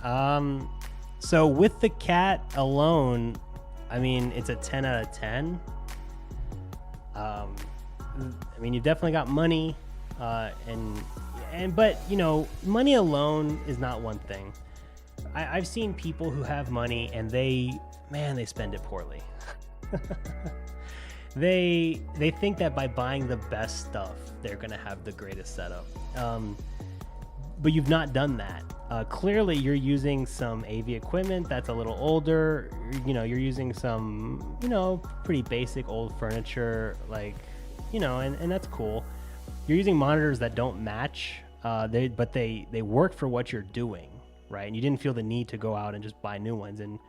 So with the cat alone, I mean, it's a 10 out of 10. I mean, you've definitely got money, but you know, money alone is not one thing. I've seen people who have money and they spend it poorly. They think that by buying the best stuff, they're gonna have the greatest setup. But you've not done that. Clearly, you're using some AV equipment that's a little older. You know, you're using some, you know, pretty basic old furniture, like, you know, and that's cool. You're using monitors that don't match, but they work for what you're doing, right? And you didn't feel the need to go out and just buy new ones. And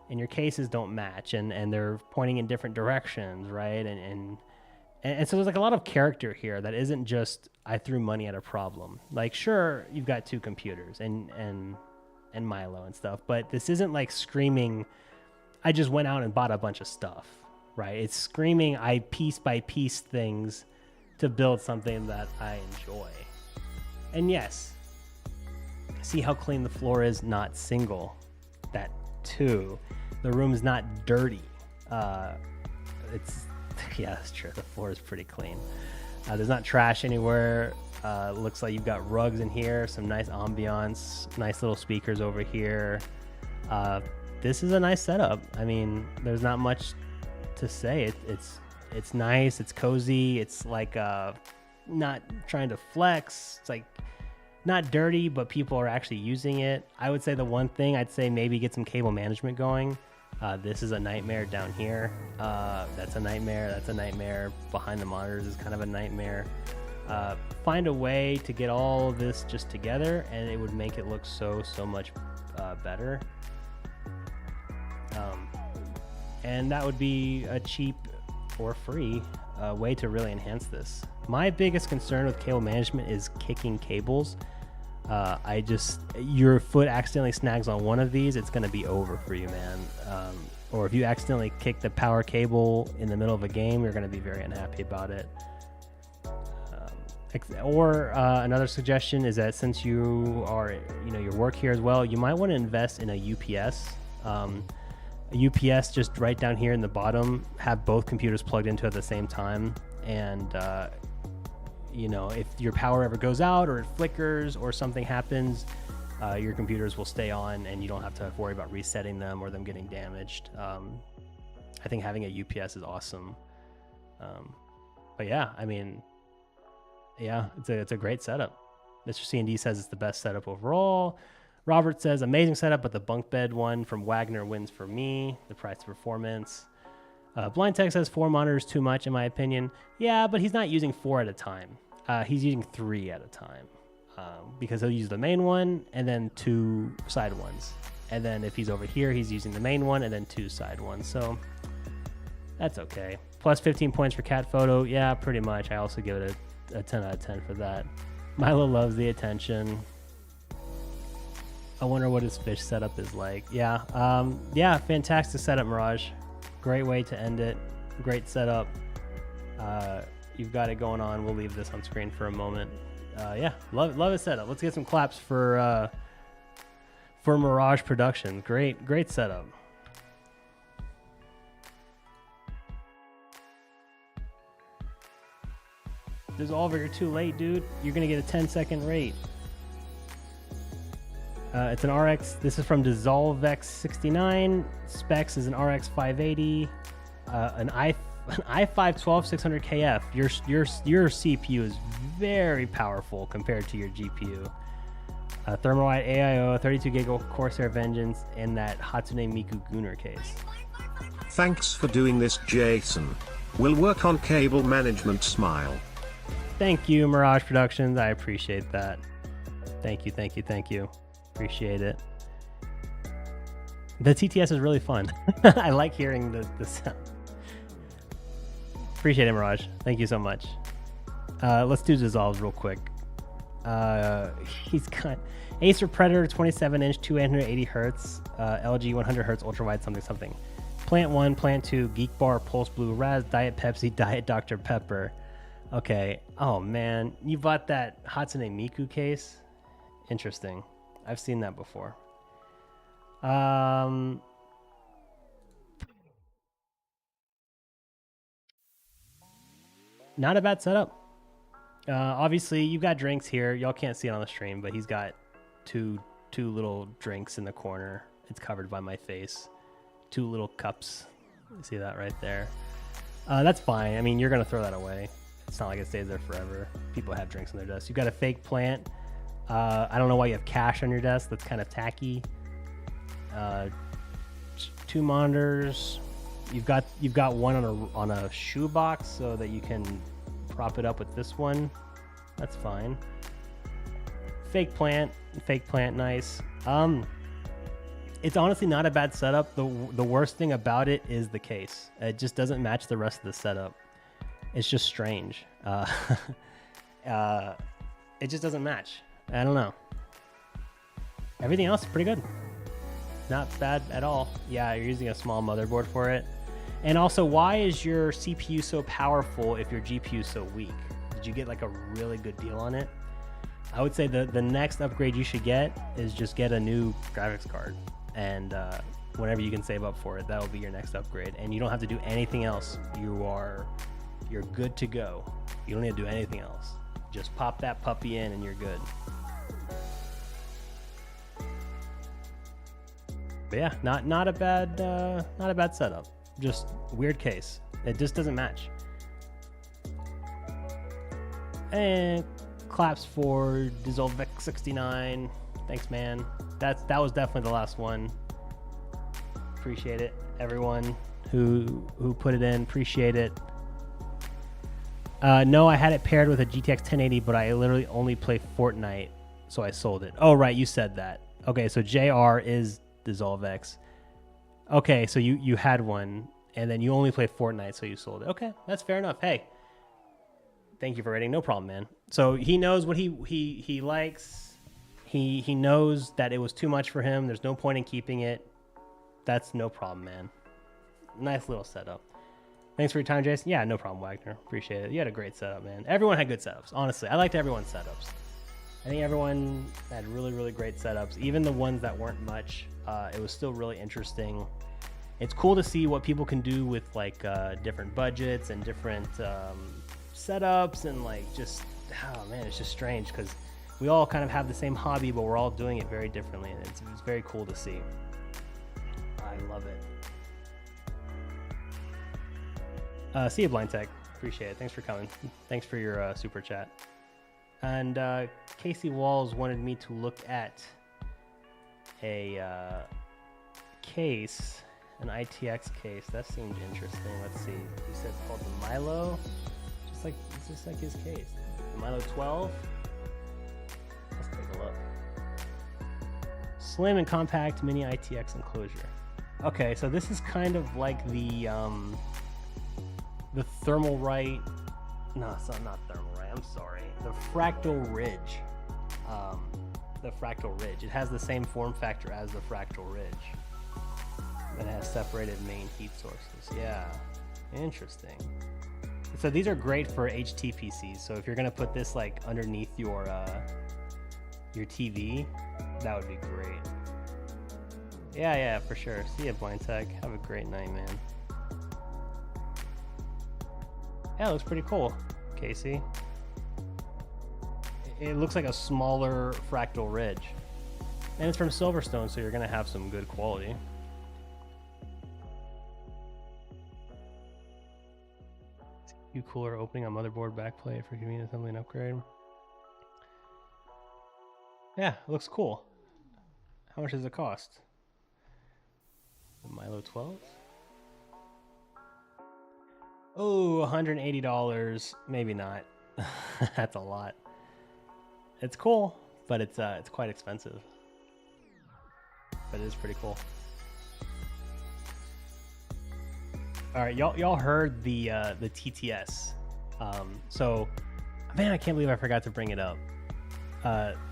your cases don't match, and they're pointing in different directions, right? And so there's like a lot of character here that isn't just I threw money at a problem. Like, sure, you've got two computers and Milo and stuff, but this isn't like screaming I just went out and bought a bunch of stuff, right? It's screaming I piece by piece things to build something that I enjoy. And yes, see how clean the floor is? Not single. That too. The room is not dirty. Yeah, that's true. The floor is pretty clean. There's not trash anywhere. Looks like you've got rugs in here, some nice ambiance, nice little speakers over here. This is a nice setup. I mean, there's not much to say. It's nice. It's cozy. It's like not trying to flex. It's like not dirty, but people are actually using it. I would say the one thing I'd say maybe get some cable management going. This is a nightmare down here. That's a nightmare. That's a nightmare. Behind the monitors is kind of a nightmare. Find a way to get all of this just together, and it would make it look so much better. And that would be a cheap or free way to really enhance this. My biggest concern with cable management is kicking cables. Your foot accidentally snags on one of these, it's going to be over for you, man. Or if you accidentally kick the power cable in the middle of a game, you're going to be very unhappy about it. Another suggestion is that since you are, you work here as well, you might want to invest in a UPS. A UPS just right down here in the bottom, have both computers plugged into at the same time. And, if your power ever goes out or it flickers or something happens, your computers will stay on and you don't have to worry about resetting them or them getting damaged. I think having a UPS is awesome. But yeah, I mean, yeah, it's a great setup. Mr. C&D says it's the best setup overall. Robert says amazing setup, but the bunk bed one from Wagner wins for me. The price to performance. Blind Tech says 4 monitors too much in my opinion. Yeah, but he's not using 4 at a time. He's using 3 at a time because he'll use the main one and then 2 side ones. And then if he's over here, he's using the main one and then 2 side ones. So that's okay. Plus 15 points for cat photo. Yeah, pretty much. I also give it a 10 out of 10 for that. Milo loves the attention. I wonder what his fish setup is like. Yeah, fantastic setup, Mirage. Great way to end it. Great setup. You've got it going on. We'll leave this on screen for a moment. Love his setup. Let's get some claps for Mirage Production. Great setup. Dissolver, you're too late, dude. You're gonna get a 10-second rate. It's an RX. This is from DissolveX 69. Specs is an RX 580, an i5 12600KF. Your CPU is very powerful compared to your GPU. Thermalite AIO, 32 gig Corsair Vengeance, and that Hatsune Miku Gunner case. Thanks for doing this, Jason. We'll work on cable management. Smile. Thank you, Mirage Productions. I appreciate that. Thank you. Appreciate it. The TTS is really fun. I like hearing the sound. Appreciate it, Mirage. Thank you so much. Let's do dissolves real quick. He's got Acer Predator 27-inch, 280 hertz, LG 100 hertz, ultra wide, something. Plant 1, Plant 2, Geek Bar, Pulse Blue, Raz, Diet Pepsi, Diet Dr. Pepper. Okay. Oh man, you bought that Hatsune Miku case? Interesting. I've seen that before. Not a bad setup. Obviously, you've got drinks here. Y'all can't see it on the stream, but he's got two little drinks in the corner. It's covered by my face. 2 little cups. You see that right there? That's fine. I mean, you're going to throw that away. It's not like it stays there forever. People have drinks on their desk. You've got a fake plant. I don't know why you have cash on your desk. That's kind of tacky. 2 monitors. You've got one on a shoebox so that you can prop it up with this one. That's fine. Fake plant, nice. It's honestly not a bad setup. The worst thing about it is the case. It just doesn't match the rest of the setup. It's just strange. It just doesn't match. I don't know. Everything else is pretty good. Not bad at all. Yeah, you're using a small motherboard for it. And also, why is your CPU so powerful if your GPU is so weak? Did you get like a really good deal on it? I would say the next upgrade you should get is just get a new graphics card. And whenever you can save up for it, that will be your next upgrade. And you don't have to do anything else. You're good to go. You don't need to do anything else. Just pop that puppy in and you're good. But yeah, not a bad setup. Just weird case. It just doesn't match. And claps for Dissolvex69. Thanks, man. That was definitely the last one. Appreciate it, everyone who put it in. Appreciate it. No, I had it paired with a GTX 1080, but I literally only play Fortnite, so I sold it. Oh, right, you said that. Okay, so JR is Dissolvex. Okay, so you had one, and then you only play Fortnite, so you sold it. Okay, that's fair enough. Hey, thank you for rating. No problem, man. So he knows what he likes. He knows that it was too much for him. There's no point in keeping it. That's no problem, man. Nice little setup. Thanks for your time, Jason. Yeah, no problem, Wagner. Appreciate it. You had a great setup, man. Everyone had good setups. Honestly, I liked everyone's setups. I think everyone had really, really great setups. Even the ones that weren't much, it was still really interesting. It's cool to see what people can do with like different budgets and different setups and like just, oh man, it's just strange because we all kind of have the same hobby, but we're all doing it very differently, and it's very cool to see. I love it. See you, Blind Tech. Appreciate it. Thanks for coming. Thanks for your super chat. And Casey Walls wanted me to look at a case, an ITX case. That seemed interesting. Let's see. He said it's called the Milo. It's just like his case. The Milo 12. Let's take a look. Slim and compact mini ITX enclosure. Okay, so this is kind of like the Thermalright. No, it's not Thermalright. I'm sorry. The Fractal Ridge. The Fractal Ridge. It has the same form factor as the Fractal Ridge. It has separated main heat sources. Yeah, interesting. So these are great for HTPCs. So if you're gonna put this like underneath your TV, that would be great. Yeah, for sure. See ya, Blind Tech. Have a great night, man. Yeah, it looks pretty cool, Casey. It looks like a smaller Fractal Ridge. And it's from Silverstone, so you're gonna have some good quality. CPU cooler opening on motherboard backplate for convenient assembly and upgrade. Yeah, it looks cool. How much does it cost? The Milo 12? Oh, $180. Maybe not. That's a lot. It's cool, but it's quite expensive. But it is pretty cool. All right, y'all heard the TTS. So, man, I can't believe I forgot to bring it up.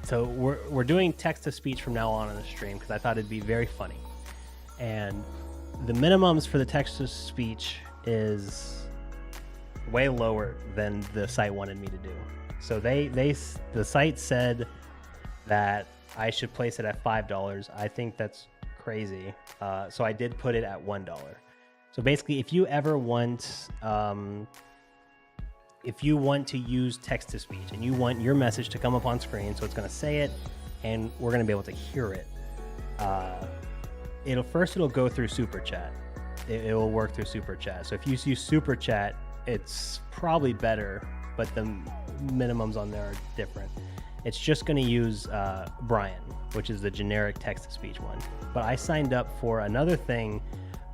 So we're doing text to speech from now on the stream because I thought it'd be very funny. And the minimums for the text to speech is way lower than the site wanted me to do. So the site said that I should place it at $5. I think that's crazy. So I did put it at $1. So basically, if you ever want, if you want to use text to speech and you want your message to come up on screen, so it's going to say it, and we're going to be able to hear it. It'll go through Super Chat. It will work through Super Chat. So if you use Super Chat, it's probably better, but the minimums on there are different. It's just going to use Brian, which is the generic text to speech one. But I signed up for another thing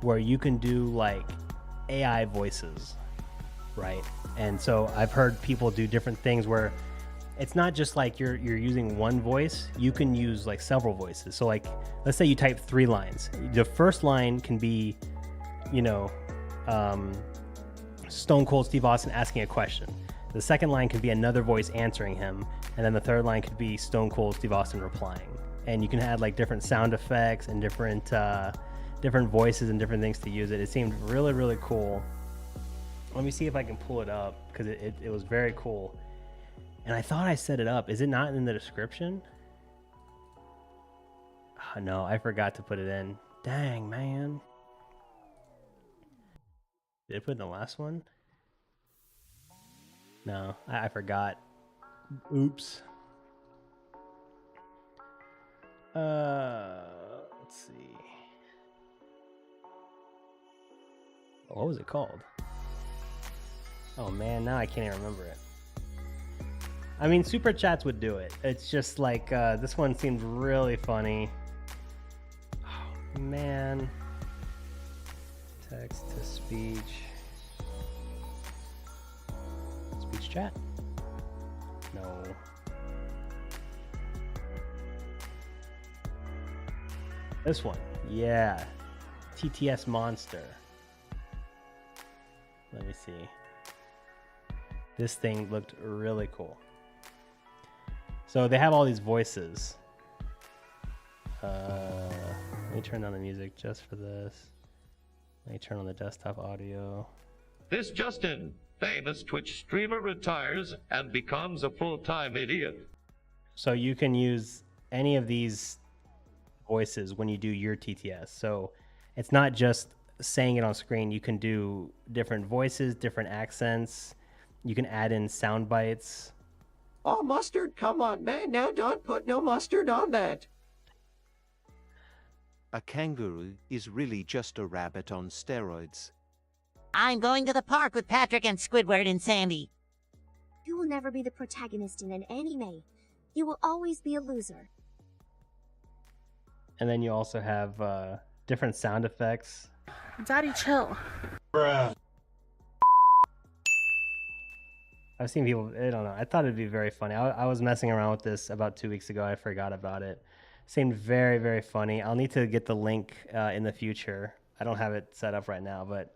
where you can do like AI voices, right? And so I've heard people do different things where it's not just like you're using one voice. You can use like several voices. So like, let's say you type 3 lines. The first line can be, Stone Cold Steve Austin asking a question. The second line could be another voice answering him. And then the third line could be Stone Cold Steve Austin replying. And you can add like different sound effects and different voices and different things to use it. It seemed really, really cool. Let me see if I can pull it up because it was very cool. And I thought I set it up. Is it not in the description? Oh, no, I forgot to put it in. Dang, man. Did I put it in the last one? No, I forgot. Oops. Let's see. What was it called? Oh man, now I can't even remember it. I mean, Super Chats would do it. It's just like, this one seemed really funny. Oh man. Text to speech. Speech chat? No. This one. Yeah. TTS Monster. Let me see. This thing looked really cool. So they have all these voices. Let me turn down the music just for this. Let me turn on the desktop audio. This just in. Famous Twitch streamer retires and becomes a full-time idiot. So you can use any of these voices when you do your TTS. So it's not just saying it on screen. You can do different voices, different accents. You can add in sound bites. Oh, mustard, come on, man. Now don't put no mustard on that. A kangaroo is really just a rabbit on steroids. I'm going to the park with Patrick and Squidward and Sandy. You will never be the protagonist in an anime. You will always be a loser. And then you also have different sound effects. Daddy, chill. I've seen people, I don't know. I thought it'd be very funny. I was messing around with this about 2 weeks ago. I forgot about it. Seemed very, very funny. I'll need to get the link in the future. I don't have it set up right now, but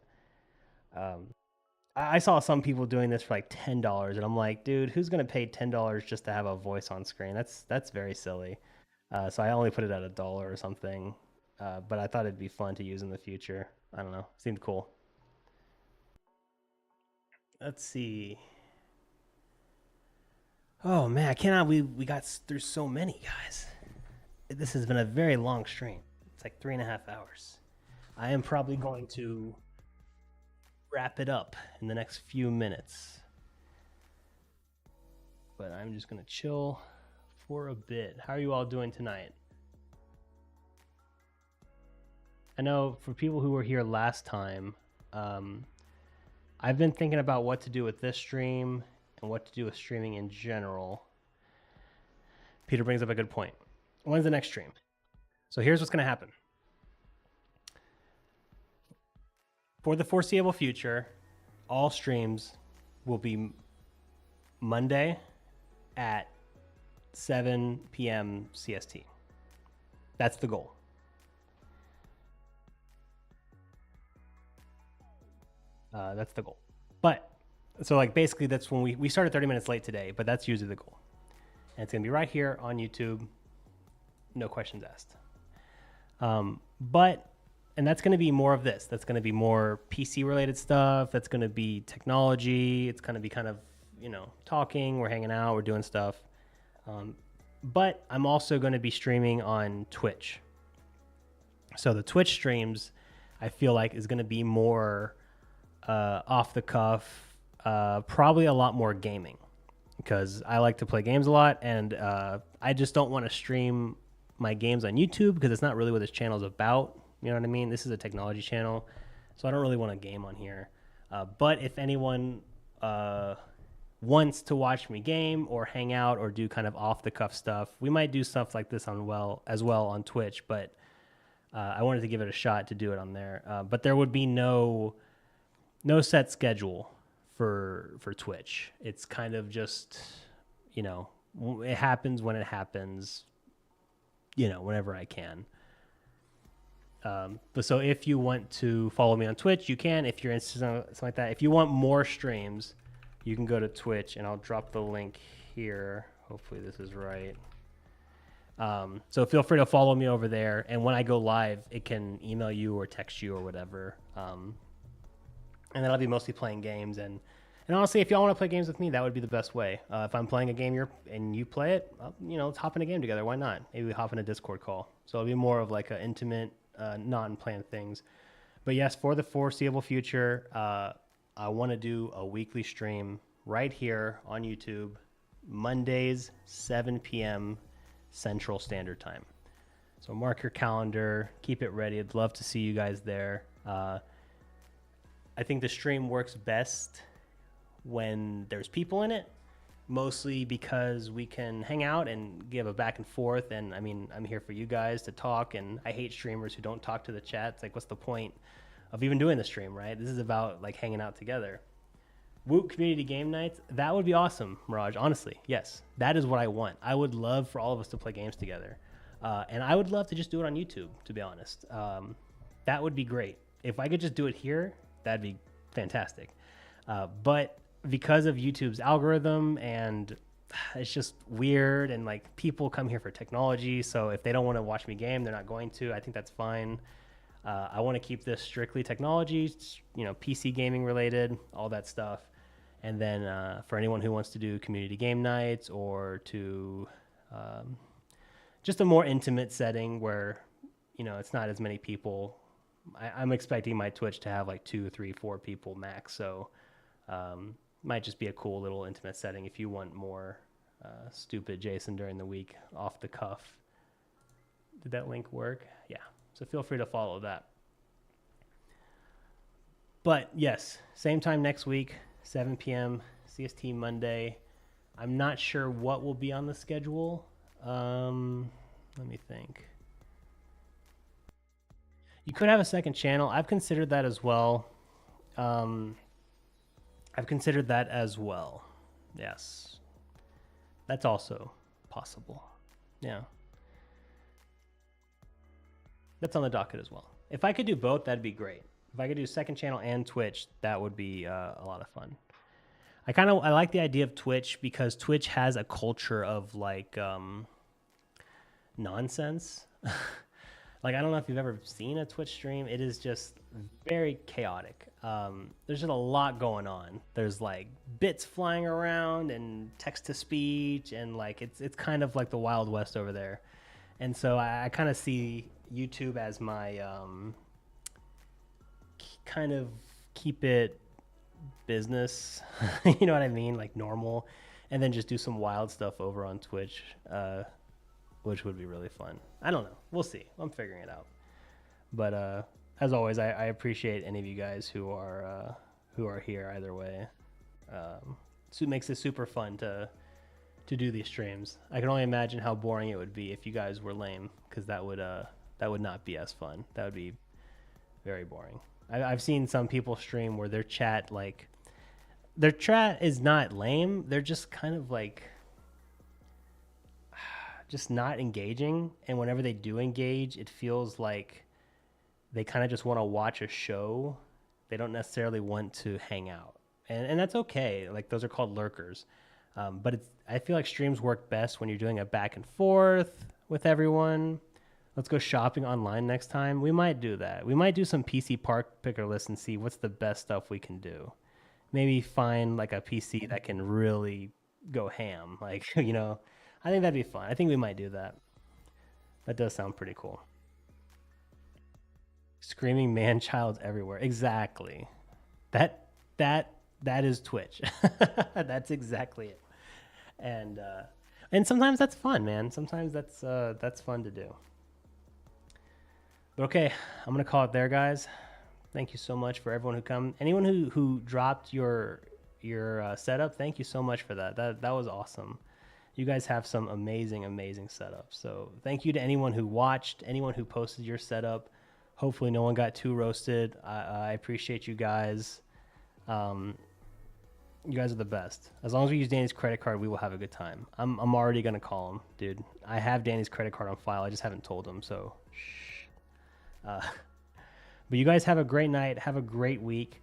I saw some people doing this for like $10, and I'm like, dude, who's gonna pay $10 just to have a voice on screen? That's very silly. So I only put it at $1 or something, but I thought it'd be fun to use in the future. I don't know, seemed cool. Let's see. Oh man, I cannot believe we got through so many, guys. This has been a very long stream. It's like 3.5 hours. I am probably going to wrap it up in the next few minutes. But I'm just going to chill for a bit. How are you all doing tonight? I know for people who were here last time, I've been thinking about what to do with this stream and what to do with streaming in general. Peter brings up a good point. When's the next stream? So here's what's going to happen. For the foreseeable future, all streams will be Monday at 7 p.m. CST. That's the goal. That's the goal. But so like basically that's when we started 30 minutes late today, but that's usually the goal. And it's gonna be right here on YouTube, no questions asked. And that's going to be more of this. That's going to be more PC related stuff. That's going to be technology. It's going to be kind of, talking. We're hanging out. We're doing stuff. But I'm also going to be streaming on Twitch. So the Twitch streams, I feel like, is going to be more off the cuff, probably a lot more gaming, because I like to play games a lot, and I just don't want to stream my games on YouTube because it's not really what this channel is about. You know what I mean? This is a technology channel, so I don't really want to game on here. But if anyone wants to watch me game or hang out or do kind of off the cuff stuff, we might do stuff like this as well on Twitch. But I wanted to give it a shot to do it on there. But there would be no set schedule for Twitch. It's kind of just, it happens when it happens. Whenever I can. But so if you want to follow me on Twitch, you can. If you're interested in something like that, if you want more streams, you can go to Twitch, and I'll drop the link here. Hopefully this is right. So feel free to follow me over there, and when I go live, it can email you or text you or whatever. And then I'll be mostly playing games, and honestly, if y'all want to play games with me, that would be the best way. If I'm playing a game and you play it, let's hop in a game together. Why not? Maybe we hop in a Discord call. So it'll be more of like an intimate, non-planned things. But yes, for the foreseeable future, I want to do a weekly stream right here on YouTube, Mondays, 7 p.m. Central Standard Time. So mark your calendar, keep it ready. I'd love to see you guys there. I think the stream works best when there's people in it, mostly because we can hang out and give a back and forth. And I mean, I'm here for you guys to talk, and I hate streamers who don't talk to the chat. It's like, what's the point of even doing the stream, right? This is about like hanging out together. Woot community game nights, that would be awesome, Mirage. Honestly, yes, that is what I want. I would love for all of us to play games together, and I would love to just do it on YouTube, to be honest. That would be great. If I could just do it here, that'd be fantastic. But because of YouTube's algorithm, and it's just weird, and like people come here for technology, so if they don't want to watch me game, they're not going to. I think that's fine. I want to keep this strictly technology, PC gaming related, all that stuff. And then for anyone who wants to do community game nights or to just a more intimate setting where it's not as many people, I'm expecting my Twitch to have like 2, 3, 4 people max. So might just be a cool little intimate setting if you want more stupid Jason during the week off the cuff. Did that link work? Yeah. So feel free to follow that. But yes, same time next week, 7 p.m. CST Monday. I'm not sure what will be on the schedule. Let me think. You could have a second channel. I've considered that as well. Yes. That's also possible. Yeah. That's on the docket as well. If I could do both, that'd be great. If I could do second channel and Twitch, that would be a lot of fun. I like the idea of Twitch because Twitch has a culture of like nonsense. Like, I don't know if you've ever seen a Twitch stream. It is just very chaotic. There's just a lot going on. There's like bits flying around and text to speech, and like it's kind of like the Wild West over there. And so I kind of see YouTube as my kind of keep it business, you know what I mean, like normal, and then just do some wild stuff over on Twitch, which would be really fun. I don't know. We'll see. I'm figuring it out. But as always, I appreciate any of you guys who are here either way. So it makes it super fun to do these streams. I can only imagine how boring it would be if you guys were lame, because that would not be as fun. That would be very boring. I've seen some people stream where their chat is not lame. They're just kind of like just not engaging. And whenever they do engage, it feels like they kind of just want to watch a show They don't necessarily want to hang out, and that's okay. Like those are called lurkers. But I feel like streams work best when you're doing a back and forth with everyone. Let's go shopping online next time. We might do that. We might do some PC park picker list and see what's the best stuff we can do. Maybe find like a PC that can really go ham. Like, you know, I think that'd be fun. I think we might do that. That does sound pretty cool. Screaming man child everywhere. Exactly. That is Twitch. That's exactly it. And sometimes that's fun, man. Sometimes that's fun to do. But okay, I'm gonna call it there, guys. Thank you so much for everyone who come. Anyone who dropped your setup, thank you so much for that. That was awesome. You guys have some amazing setups. So thank you to anyone who watched, anyone who posted your setup. Hopefully no one got too roasted. I appreciate you guys. You guys are the best. As long as we use Danny's credit card, we will have a good time. I'm already gonna call him, dude. I have Danny's credit card on file. I just haven't told him. So, but you guys have a great night. Have a great week.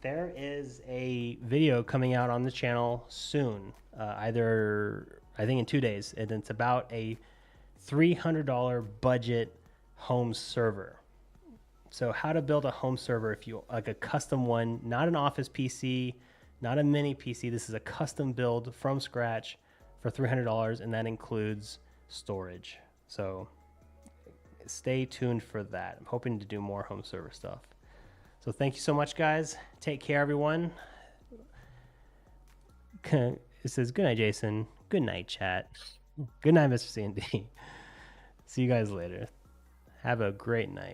There is a video coming out on the channel soon. Either I think in 2 days, and it's about a $300 budget home server. So how to build a home server, if you like a custom one, not an office PC, not a mini PC. This is a custom build from scratch for $300, and that includes storage. So stay tuned for that. I'm hoping to do more home server stuff. So thank you so much, guys. Take care, everyone. It says, good night, Jason. Good night, chat. Good night, Mr. C&D. See you guys later. Have a great night.